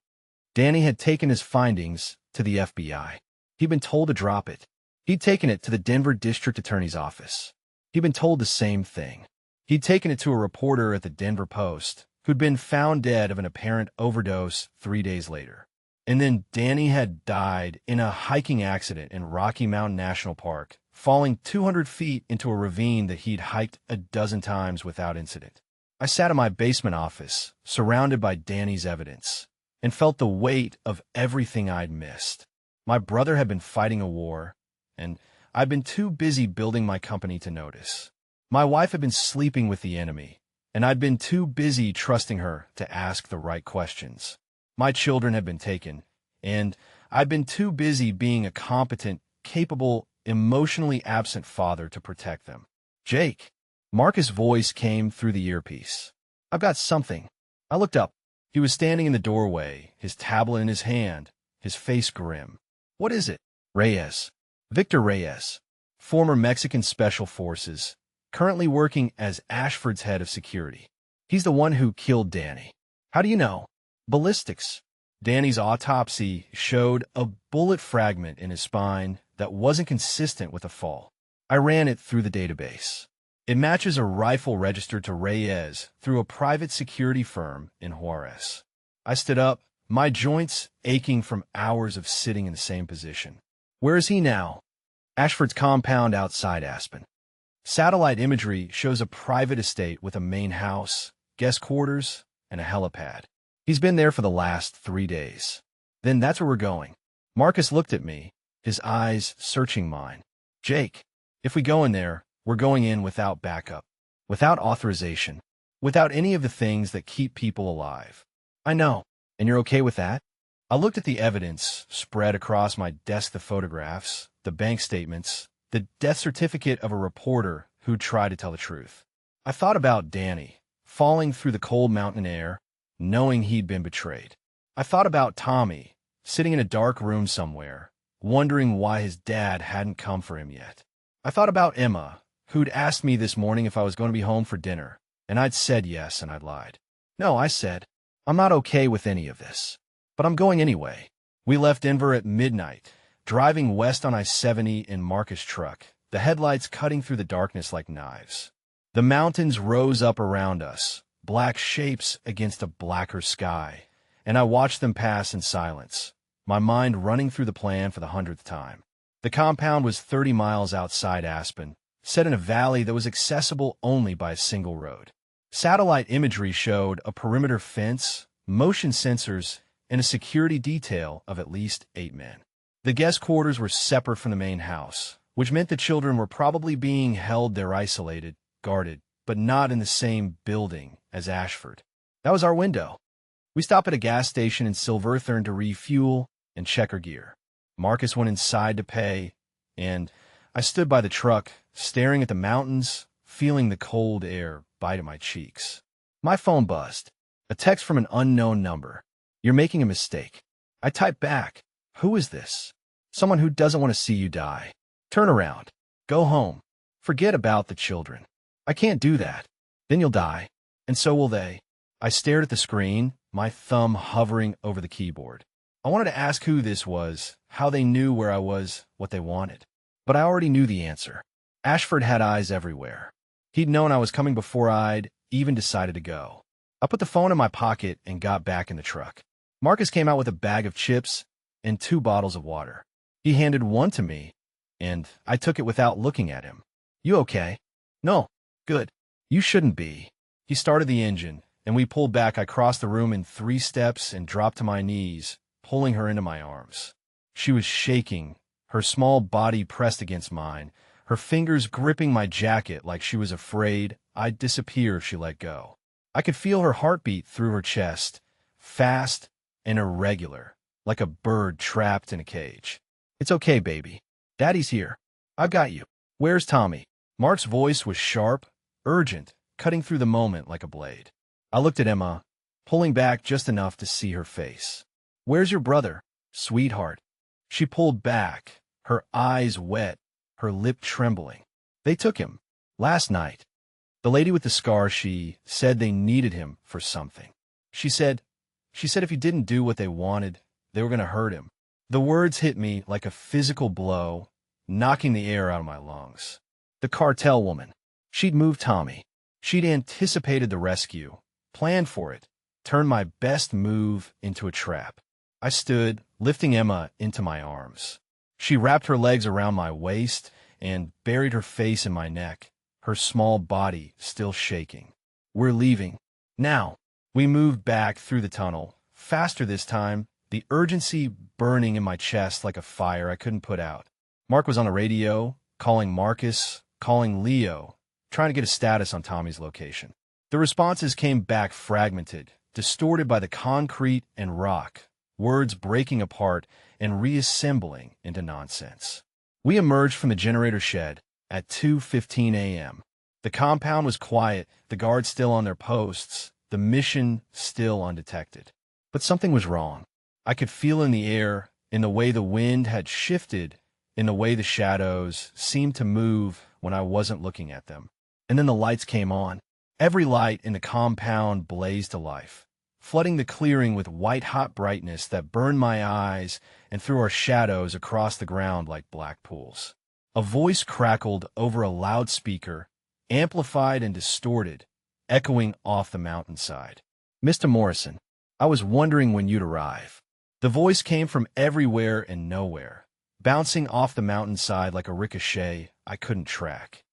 Danny had taken his findings to the FBI. He'd been told to drop it. He'd taken it to the Denver District Attorney's office. He'd been told the same thing. He'd taken it to a reporter at the Denver Post, who'd been found dead of an apparent overdose 3 days later. And then Danny had died in a hiking accident in Rocky Mountain National Park, falling 200 feet into a ravine that he'd hiked a dozen times without incident. I sat in my basement office, surrounded by Danny's evidence, and felt the weight of everything I'd missed. My brother had been fighting a war, and I'd been too busy building my company to notice. My wife had been sleeping with the enemy, and I'd been too busy trusting her to ask the right questions. My children had been taken, and I'd been too busy being a competent, capable, emotionally absent father to protect them. Jake. Marcus' voice came through the earpiece. I've got something. I looked up. He was standing in the doorway, his tablet in his hand, his face grim. What is it? Reyes. Victor Reyes, former Mexican Special Forces, currently working as Ashford's head of security. He's the one who killed Danny. How do you know? Ballistics. Danny's autopsy showed a bullet fragment in his spine that wasn't consistent with a fall. I ran it through the database. It matches a rifle registered to Reyes through a private security firm in Juarez. I stood up, my joints aching from hours of sitting in the same position. Where is he now? Ashford's compound outside Aspen. Satellite imagery shows a private estate with a main house, guest quarters, and a helipad. He's been there for the last 3 days. Then that's where we're going. Marcus looked at me, his eyes searching mine. Jake, if we go in there, we're going in without backup, without authorization, without any of the things that keep people alive. I know. And you're okay with that? I looked at the evidence spread across my desk, the photographs, the bank statements, the death certificate of a reporter who tried to tell the truth. I thought about Danny, falling through the cold mountain air, knowing he'd been betrayed. I thought about Tommy, sitting in a dark room somewhere, wondering why his dad hadn't come for him yet. I thought about Emma, who'd asked me this morning if I was going to be home for dinner, and I'd said yes and I'd lied. No, I said, I'm not okay with any of this. But I'm going anyway. We left Denver at midnight, driving west on I-70 in Marcus' truck, the headlights cutting through the darkness like knives. The mountains rose up around us, black shapes against a blacker sky, and I watched them pass in silence, my mind running through the plan for the 100th time. The compound was 30 miles outside Aspen, set in a valley that was accessible only by a single road. Satellite imagery showed a perimeter fence, motion sensors, and a security detail of at least 8 men. The guest quarters were separate from the main house, which meant the children were probably being held there isolated, guarded, but not in the same building as Ashford. That was our window. We stopped at a gas station in Silverthorne to refuel and check our gear. Marcus went inside to pay, and I stood by the truck, staring at the mountains, feeling the cold air bite at my cheeks. My phone buzzed. A text from an unknown number. You're making a mistake. I typed back. Who is this? Someone who doesn't want to see you die. Turn around. Go home. Forget about the children. I can't do that. Then you'll die. And so will they. I stared at the screen, my thumb hovering over the keyboard. I wanted to ask who this was, how they knew where I was, what they wanted. But I already knew the answer. Ashford had eyes everywhere. He'd known I was coming before I'd even decided to go. I put the phone in my pocket and got back in the truck. Marcus came out with a bag of chips and 2 bottles of water. He handed one to me, and I took it without looking at him. You okay? No. Good. You shouldn't be. He started the engine, and we pulled back. I crossed the room in 3 steps and dropped to my knees, pulling her into my arms. She was shaking, her small body pressed against mine, her fingers gripping my jacket like she was afraid I'd disappear if she let go. I could feel her heartbeat through her chest, fast and irregular, like a bird trapped in a cage. It's okay, baby. Daddy's here. I've got you. Where's Tommy? Mark's voice was sharp, urgent, cutting through the moment like a blade. I looked at Emma, pulling back just enough to see her face. Where's your brother, sweetheart? She pulled back, her eyes wet, her lip trembling. They took him. Last night. The lady with the scar, she said they needed him for something. She said if he didn't do what they wanted, they were going to hurt him. The words hit me like a physical blow, knocking the air out of my lungs. The cartel woman. She'd moved Tommy. She'd anticipated the rescue, planned for it, turned my best move into a trap. I stood, lifting Emma into my arms. She wrapped her legs around my waist and buried her face in my neck, her small body still shaking. We're leaving. Now. We moved back through the tunnel, faster this time, the urgency burning in my chest like a fire I couldn't put out. Mark was on the radio, calling Marcus, calling Leo, trying to get a status on Tommy's location. The responses came back fragmented, distorted by the concrete and rock, words breaking apart and reassembling into nonsense. We emerged from the generator shed at 2:15 a.m. The compound was quiet, the guards still on their posts, the mission still undetected. But something was wrong. I could feel in the air, in the way the wind had shifted, in the way the shadows seemed to move when I wasn't looking at them. And then the lights came on. Every light in the compound blazed to life, flooding the clearing with white-hot brightness that burned my eyes and threw our shadows across the ground like black pools. A voice crackled over a loudspeaker, amplified and distorted, echoing off the mountainside. Mr. Morrison, I was wondering when you'd arrive. The voice came from everywhere and nowhere, bouncing off the mountainside like a ricochet I couldn't track.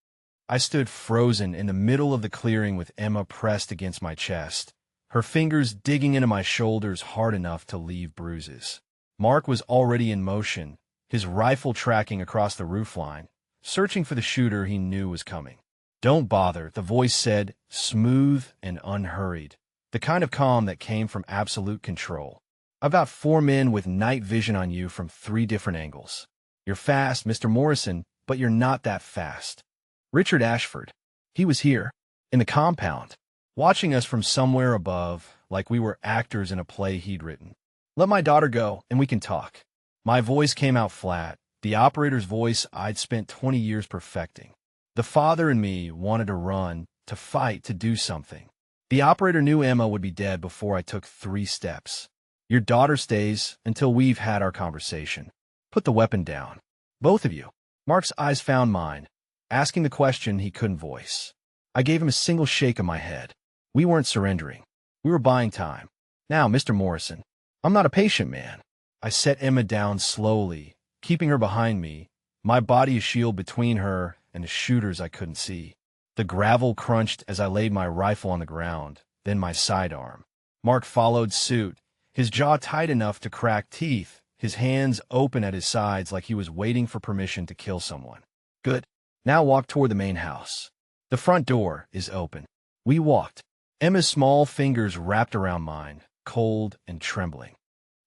I stood frozen in the middle of the clearing with Emma pressed against my chest, her fingers digging into my shoulders hard enough to leave bruises. Mark was already in motion, his rifle tracking across the roofline, searching for the shooter he knew was coming. Don't bother, the voice said, smooth and unhurried, the kind of calm that came from absolute control. I've got 4 men with night vision on you from 3 different angles. You're fast, Mr. Morrison, but you're not that fast. Richard Ashford. He was here, in the compound, watching us from somewhere above, like we were actors in a play he'd written. Let my daughter go, and we can talk. My voice came out flat, the operator's voice I'd spent 20 years perfecting. The father in me wanted to run, to fight, to do something. The operator knew Emma would be dead before I took 3 steps. Your daughter stays until we've had our conversation. Put the weapon down. Both of you. Mark's eyes found mine, asking the question he couldn't voice. I gave him a single shake of my head. We weren't surrendering. We were buying time. Now, Mr. Morrison, I'm not a patient man. I set Emma down slowly, keeping her behind me, my body a shield between her and the shooters I couldn't see. The gravel crunched as I laid my rifle on the ground, then my sidearm. Mark followed suit, his jaw tight enough to crack teeth, his hands open at his sides like he was waiting for permission to kill someone. Good. Now walk toward the main house. The front door is open. We walked. Emma's small fingers wrapped around mine, cold and trembling.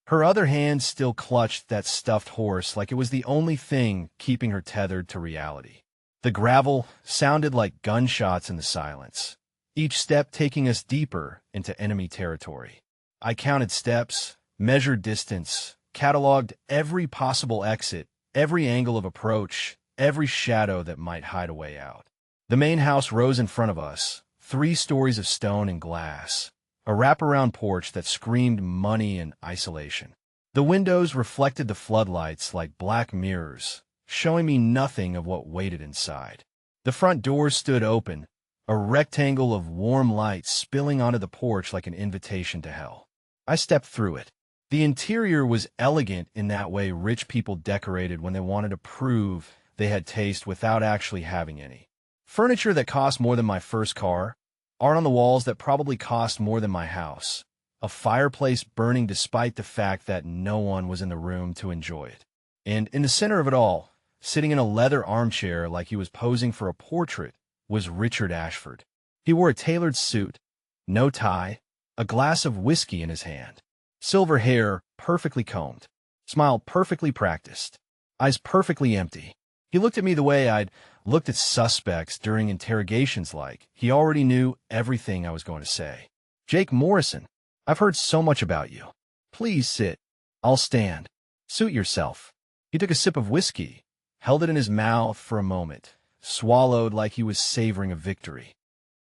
Her other hand still clutched that stuffed horse like it was the only thing keeping her tethered to reality. The gravel sounded like gunshots in the silence, each step taking us deeper into enemy territory. I counted steps, measured distance, cataloged every possible exit, every angle of approach, every shadow that might hide a way out. The main house rose in front of us, 3 stories of stone and glass, a wraparound porch that screamed money and isolation. The windows reflected the floodlights like black mirrors, showing me nothing of what waited inside. The front door stood open, a rectangle of warm light spilling onto the porch like an invitation to hell. I stepped through it. The interior was elegant in that way rich people decorated when they wanted to prove they had taste without actually having any. Furniture that cost more than my first car. Art on the walls that probably cost more than my house. A fireplace burning despite the fact that no one was in the room to enjoy it. And in the center of it all, sitting in a leather armchair like he was posing for a portrait, was Richard Ashford. He wore a tailored suit, no tie, a glass of whiskey in his hand, silver hair perfectly combed, smile perfectly practiced, eyes perfectly empty. He looked at me the way I'd looked at suspects during interrogations, like he already knew everything I was going to say. "Jake Morrison, I've heard so much about you. Please sit. I'll stand. Suit yourself." He took a sip of whiskey, held it in his mouth for a moment, swallowed like he was savoring a victory.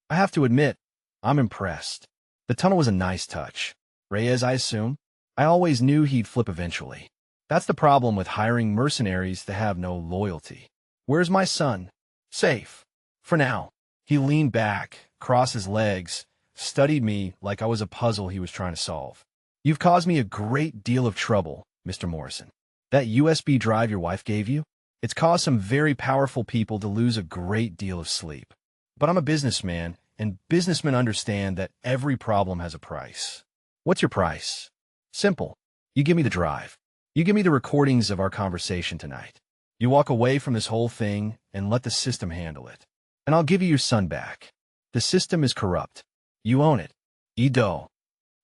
"I have to admit, I'm impressed. The tunnel was a nice touch. Reyes, I assume? I always knew he'd flip eventually. That's the problem with hiring mercenaries that have no loyalty. Where's my son? Safe. For now." He leaned back, crossed his legs, studied me like I was a puzzle he was trying to solve. "You've caused me a great deal of trouble, Mr. Morrison. That USB drive your wife gave you? It's caused some very powerful people to lose a great deal of sleep. But I'm a businessman, and businessmen understand that every problem has a price. What's your price? Simple. You give me the drive. You give me the recordings of our conversation tonight. You walk away from this whole thing and let the system handle it. And I'll give you your son back. The system is corrupt. You own it. Ido."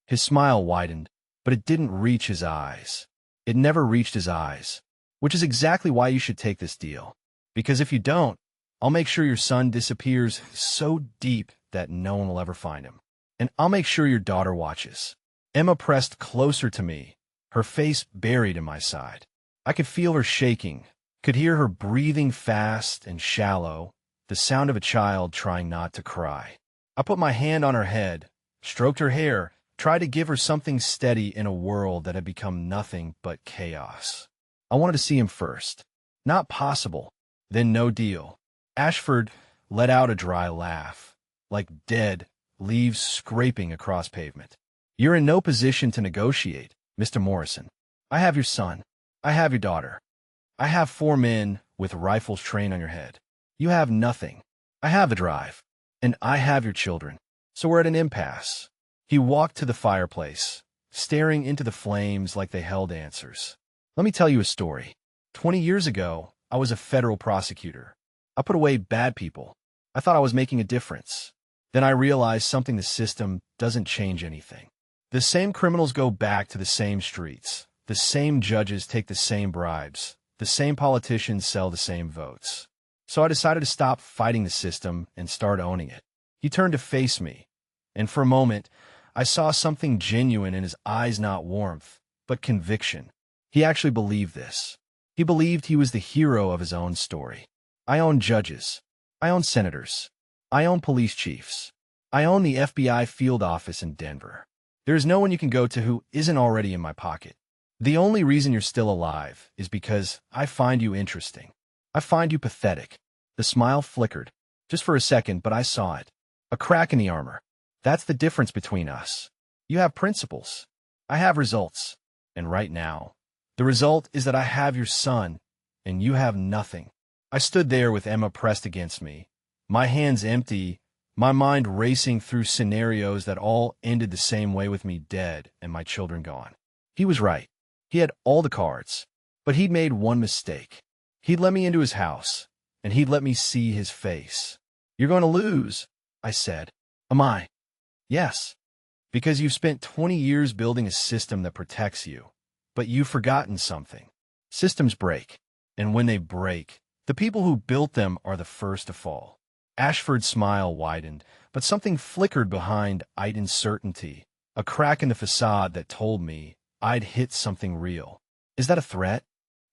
His smile widened, but it didn't reach his eyes. It never reached his eyes, which is exactly why you should take this deal. Because if you don't, I'll make sure your son disappears so deep that no one will ever find him. And I'll make sure your daughter watches. Emma pressed closer to me, her face buried in my side. I could feel her shaking, could hear her breathing fast and shallow, the sound of a child trying not to cry. I put my hand on her head, stroked her hair, tried to give her something steady in a world that had become nothing but chaos. I wanted to see him first. Not possible. Then no deal. Ashford let out a dry laugh, like dead leaves scraping across pavement. "You're in no position to negotiate, Mr. Morrison. I have your son. I have your daughter. I have 4 men with rifles trained on your head. You have nothing. I have the drive. And I have your children. So we're at an impasse." He walked to the fireplace, staring into the flames like they held answers. "Let me tell you a story. 20 years ago, I was a federal prosecutor. I put away bad people. I thought I was making a difference. Then I realized something: the system doesn't change anything. The same criminals go back to the same streets. The same judges take the same bribes. The same politicians sell the same votes. So I decided to stop fighting the system and start owning it." He turned to face me, and for a moment, I saw something genuine in his eyes, not warmth, but conviction. He actually believed this. He believed he was the hero of his own story. "I own judges. I own senators. I own police chiefs. I own the FBI field office in Denver. There is no one you can go to who isn't already in my pocket. The only reason you're still alive is because I find you interesting. I find you pathetic." The smile flickered, just for a second, but I saw it. A crack in the armor. "That's the difference between us. You have principles. I have results. And right now, the result is that I have your son, and you have nothing." I stood there with Emma pressed against me, my hands empty, my mind racing through scenarios that all ended the same way, with me dead and my children gone. He was right. He had all the cards, but he'd made one mistake. He'd let me into his house, and he'd let me see his face. "You're going to lose," I said. "Am I?" "Yes, because you've spent 20 years building a system that protects you, but you've forgotten something. Systems break, and when they break, the people who built them are the first to fall." Ashford's smile widened, but something flickered behind Aiden's certainty, a crack in the facade that told me I'd hit something real. "Is that a threat?"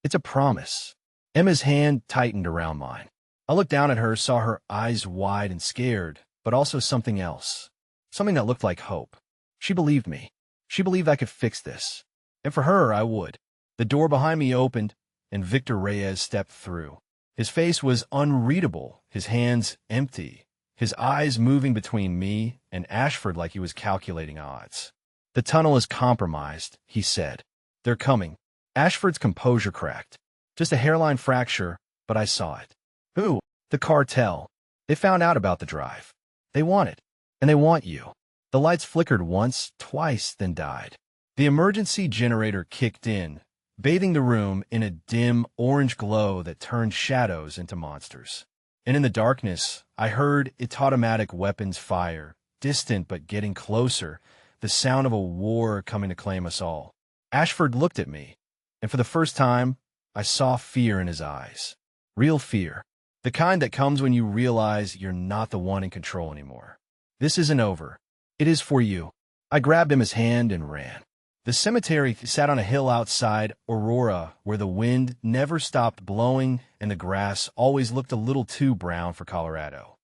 "It's a promise." Emma's hand tightened around mine. I looked down at her, saw her eyes wide and scared, but also something else. Something that looked like hope. She believed me. She believed I could fix this. And for her, I would. The door behind me opened, and Victor Reyes stepped through. His face was unreadable, his hands empty, his eyes moving between me and Ashford like he was calculating odds. "The tunnel is compromised," he said. "They're coming." Ashford's composure cracked. Just a hairline fracture, but I saw it. "Who?" "The cartel. They found out about the drive. They want it, and they want you. The lights flickered once, twice, then died. The emergency generator kicked in, bathing the room in a dim orange glow that turned shadows into monsters. And in the darkness, I heard its automatic weapons fire, distant but getting closer, the sound of a war coming to claim us all. Ashford looked at me, and for the first time, I saw fear in his eyes. Real fear. The kind that comes when you realize you're not the one in control anymore. This isn't over. It is for you. I grabbed his hand and ran. The cemetery sat on a hill outside Aurora where the wind never stopped blowing and the grass always looked a little too brown for Colorado.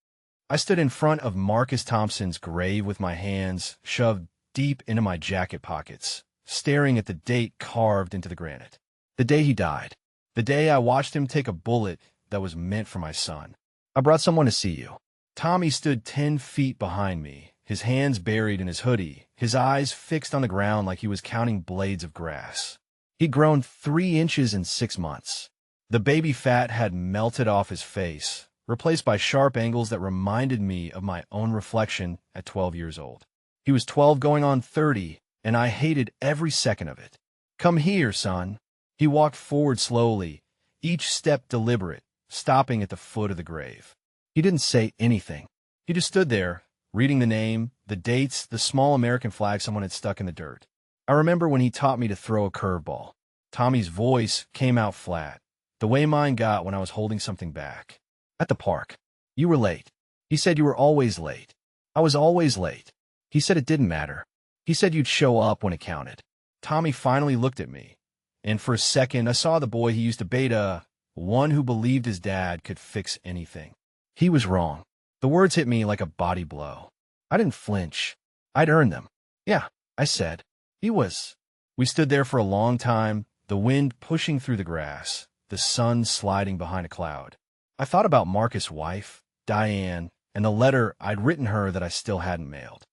I stood in front of Marcus Thompson's grave with my hands shoved deep into my jacket pockets, staring at the date carved into the granite. The day he died. The day I watched him take a bullet that was meant for my son. I brought someone to see you. Tommy stood 10 feet behind me, his hands buried in his hoodie, his eyes fixed on the ground like he was counting blades of grass. He'd grown 3 inches in 6 months. The baby fat had melted off his face, replaced by sharp angles that reminded me of my own reflection at 12 years old. He was 12 going on 30, and I hated every second of it. Come here, son. He walked forward slowly, each step deliberate, stopping at the foot of the grave. He didn't say anything. He just stood there, reading the name, the dates, the small American flag someone had stuck in the dirt. I remember when he taught me to throw a curveball. Tommy's voice came out flat, the way mine got when I was holding something back. At the park. You were late. He said you were always late. I was always late. He said it didn't matter. He said you'd show up when it counted. Tommy finally looked at me, and for a second I saw the boy he used to beta, one who believed his dad could fix anything. He was wrong. The words hit me like a body blow. I didn't flinch. I'd earned them. Yeah, I said. He was. We stood there for a long time, the wind pushing through the grass, the sun sliding behind a cloud. I thought about Marcus' wife, Diane, and the letter I'd written her that I still hadn't mailed.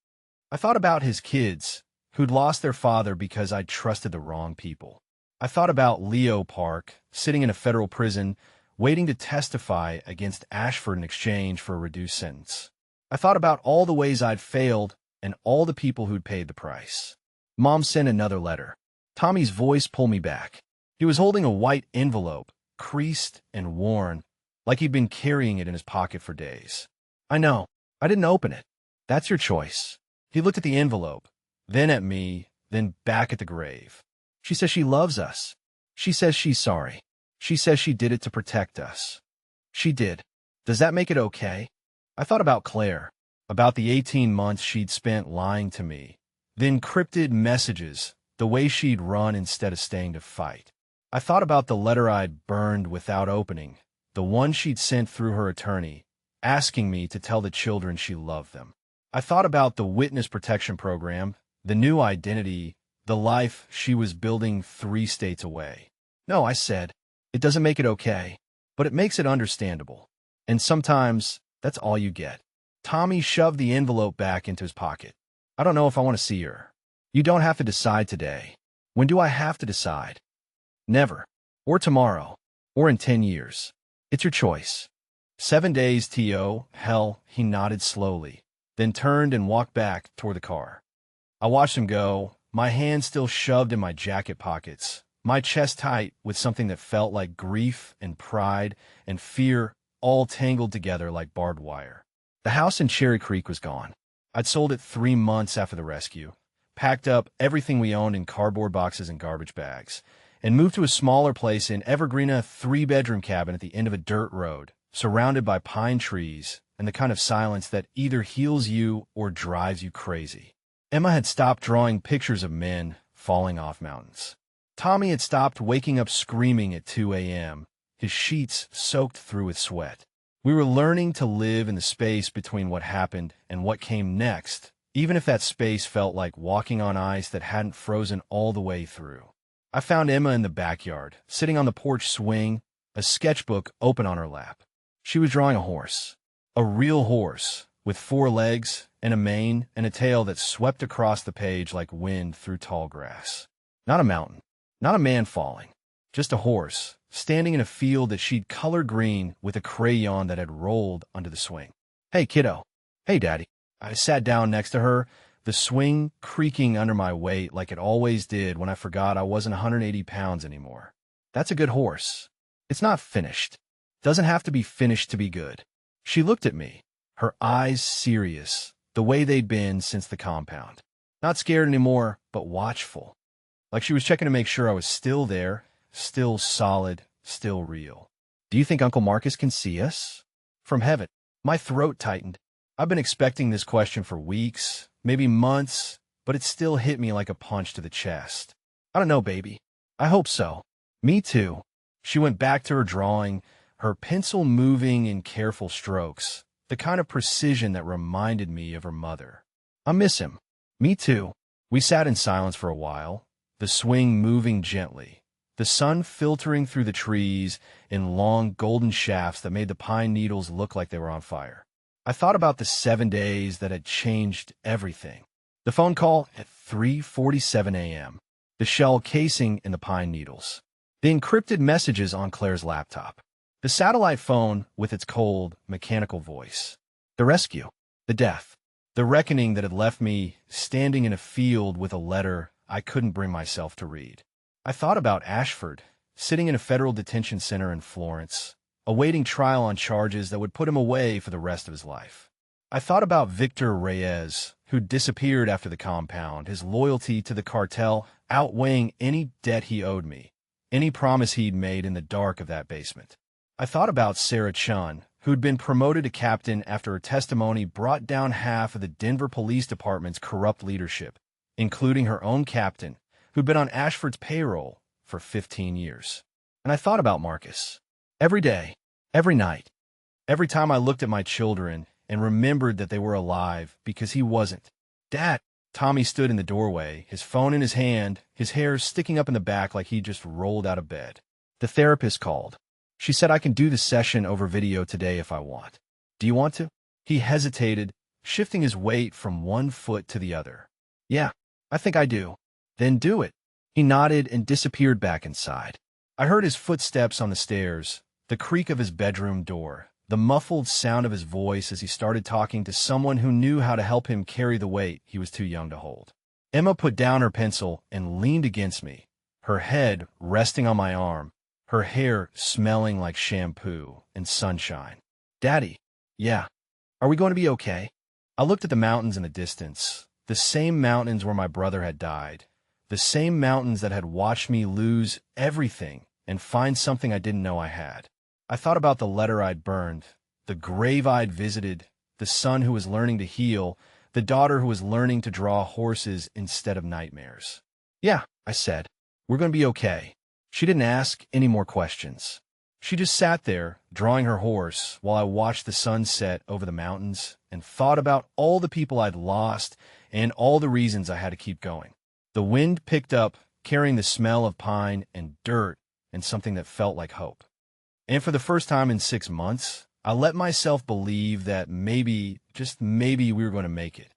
I thought about his kids, who'd lost their father because I'd trusted the wrong people. I thought about Leo Park, sitting in a federal prison, waiting to testify against Ashford in exchange for a reduced sentence. I thought about all the ways I'd failed and all the people who'd paid the price. Mom sent another letter. Tommy's voice pulled me back. He was holding a white envelope, creased and worn, like he'd been carrying it in his pocket for days. I know. I didn't open it. That's your choice. He looked at the envelope, then at me, then back at the grave. She says she loves us. She says she's sorry. She says she did it to protect us. She did. Does that make it okay? I thought about Claire, about the 18 months she'd spent lying to me, the encrypted messages, the way she'd run instead of staying to fight. I thought about the letter I'd burned without opening, the one she'd sent through her attorney, asking me to tell the children she loved them. I thought about the witness protection program, the new identity, the life she was building 3 states away. No, I said, it doesn't make it okay, but it makes it understandable. And sometimes, that's all you get. Tommy shoved the envelope back into his pocket. I don't know if I want to see her. You don't have to decide today. When do I have to decide? Never. Or tomorrow. Or in 10 years. It's your choice. 7 days, T.O. Hell, he nodded slowly, then turned and walked back toward the car. I watched him go, my hands still shoved in my jacket pockets, my chest tight with something that felt like grief and pride and fear all tangled together like barbed wire. The house in Cherry Creek was gone. I'd sold it 3 months after the rescue, packed up everything we owned in cardboard boxes and garbage bags, and moved to a smaller place in Evergreen, a 3-bedroom cabin at the end of a dirt road, surrounded by pine trees and the kind of silence that either heals you or drives you crazy. Emma had stopped drawing pictures of men falling off mountains. Tommy had stopped waking up screaming at 2 a.m., his sheets soaked through with sweat. We were learning to live in the space between what happened and what came next, even if that space felt like walking on ice that hadn't frozen all the way through. I found Emma in the backyard, sitting on the porch swing, a sketchbook open on her lap. She was drawing a horse. A real horse, with 4 legs and a mane and a tail that swept across the page like wind through tall grass. Not a mountain, not a man falling, just a horse, standing in a field that she'd colored green with a crayon that had rolled under the swing. Hey, kiddo. Hey, Daddy. I sat down next to her, the swing creaking under my weight like it always did when I forgot I wasn't 180 pounds anymore. That's a good horse. It's not finished. Doesn't have to be finished to be good. She looked at me, her eyes serious, the way they'd been since the compound. Not scared anymore, but watchful. Like she was checking to make sure I was still there, still solid, still real. Do you think Uncle Marcus can see us? From heaven. My throat tightened. I've been expecting this question for weeks, maybe months, but it still hit me like a punch to the chest. I don't know, baby. I hope so. Me too. She went back to her drawing, her pencil moving in careful strokes, the kind of precision that reminded me of her mother. I miss him. Me too. We sat in silence for a while, the swing moving gently, the sun filtering through the trees in long golden shafts that made the pine needles look like they were on fire. I thought about the 7 days that had changed everything. The phone call at 3:47 a.m., the shell casing in the pine needles, the encrypted messages on Claire's laptop, the satellite phone with its cold, mechanical voice, the rescue, the death, the reckoning that had left me standing in a field with a letter I couldn't bring myself to read. I thought about Ashford, sitting in a federal detention center in Florence, awaiting trial on charges that would put him away for the rest of his life. I thought about Victor Reyes, who disappeared after the compound, his loyalty to the cartel outweighing any debt he owed me, any promise he'd made in the dark of that basement. I thought about Sarah Chun, who'd been promoted to captain after her testimony brought down half of the Denver Police Department's corrupt leadership, including her own captain, who'd been on Ashford's payroll for 15 years. And I thought about Marcus. Every day, every night, every time I looked at my children and remembered that they were alive because he wasn't. Dad! Tommy stood in the doorway, his phone in his hand, his hair sticking up in the back like he just rolled out of bed. The therapist called. She said I can do the session over video today if I want. Do you want to? He hesitated, shifting his weight from one foot to the other. Yeah, I think I do. Then do it. He nodded and disappeared back inside. I heard his footsteps on the stairs, the creak of his bedroom door, the muffled sound of his voice as he started talking to someone who knew how to help him carry the weight he was too young to hold. Emma put down her pencil and leaned against me, her head resting on my arm, her hair smelling like shampoo and sunshine. Daddy, yeah, are we going to be okay? I looked at the mountains in the distance, the same mountains where my brother had died, the same mountains that had watched me lose everything and find something I didn't know I had. I thought about the letter I'd burned, the grave I'd visited, the son who was learning to heal, the daughter who was learning to draw horses instead of nightmares. Yeah, I said, we're going to be okay. She didn't ask any more questions. She just sat there, drawing her horse, while I watched the sun set over the mountains and thought about all the people I'd lost and all the reasons I had to keep going. The wind picked up, carrying the smell of pine and dirt and something that felt like hope. And for the first time in 6 months, I let myself believe that maybe, just maybe, we were going to make it.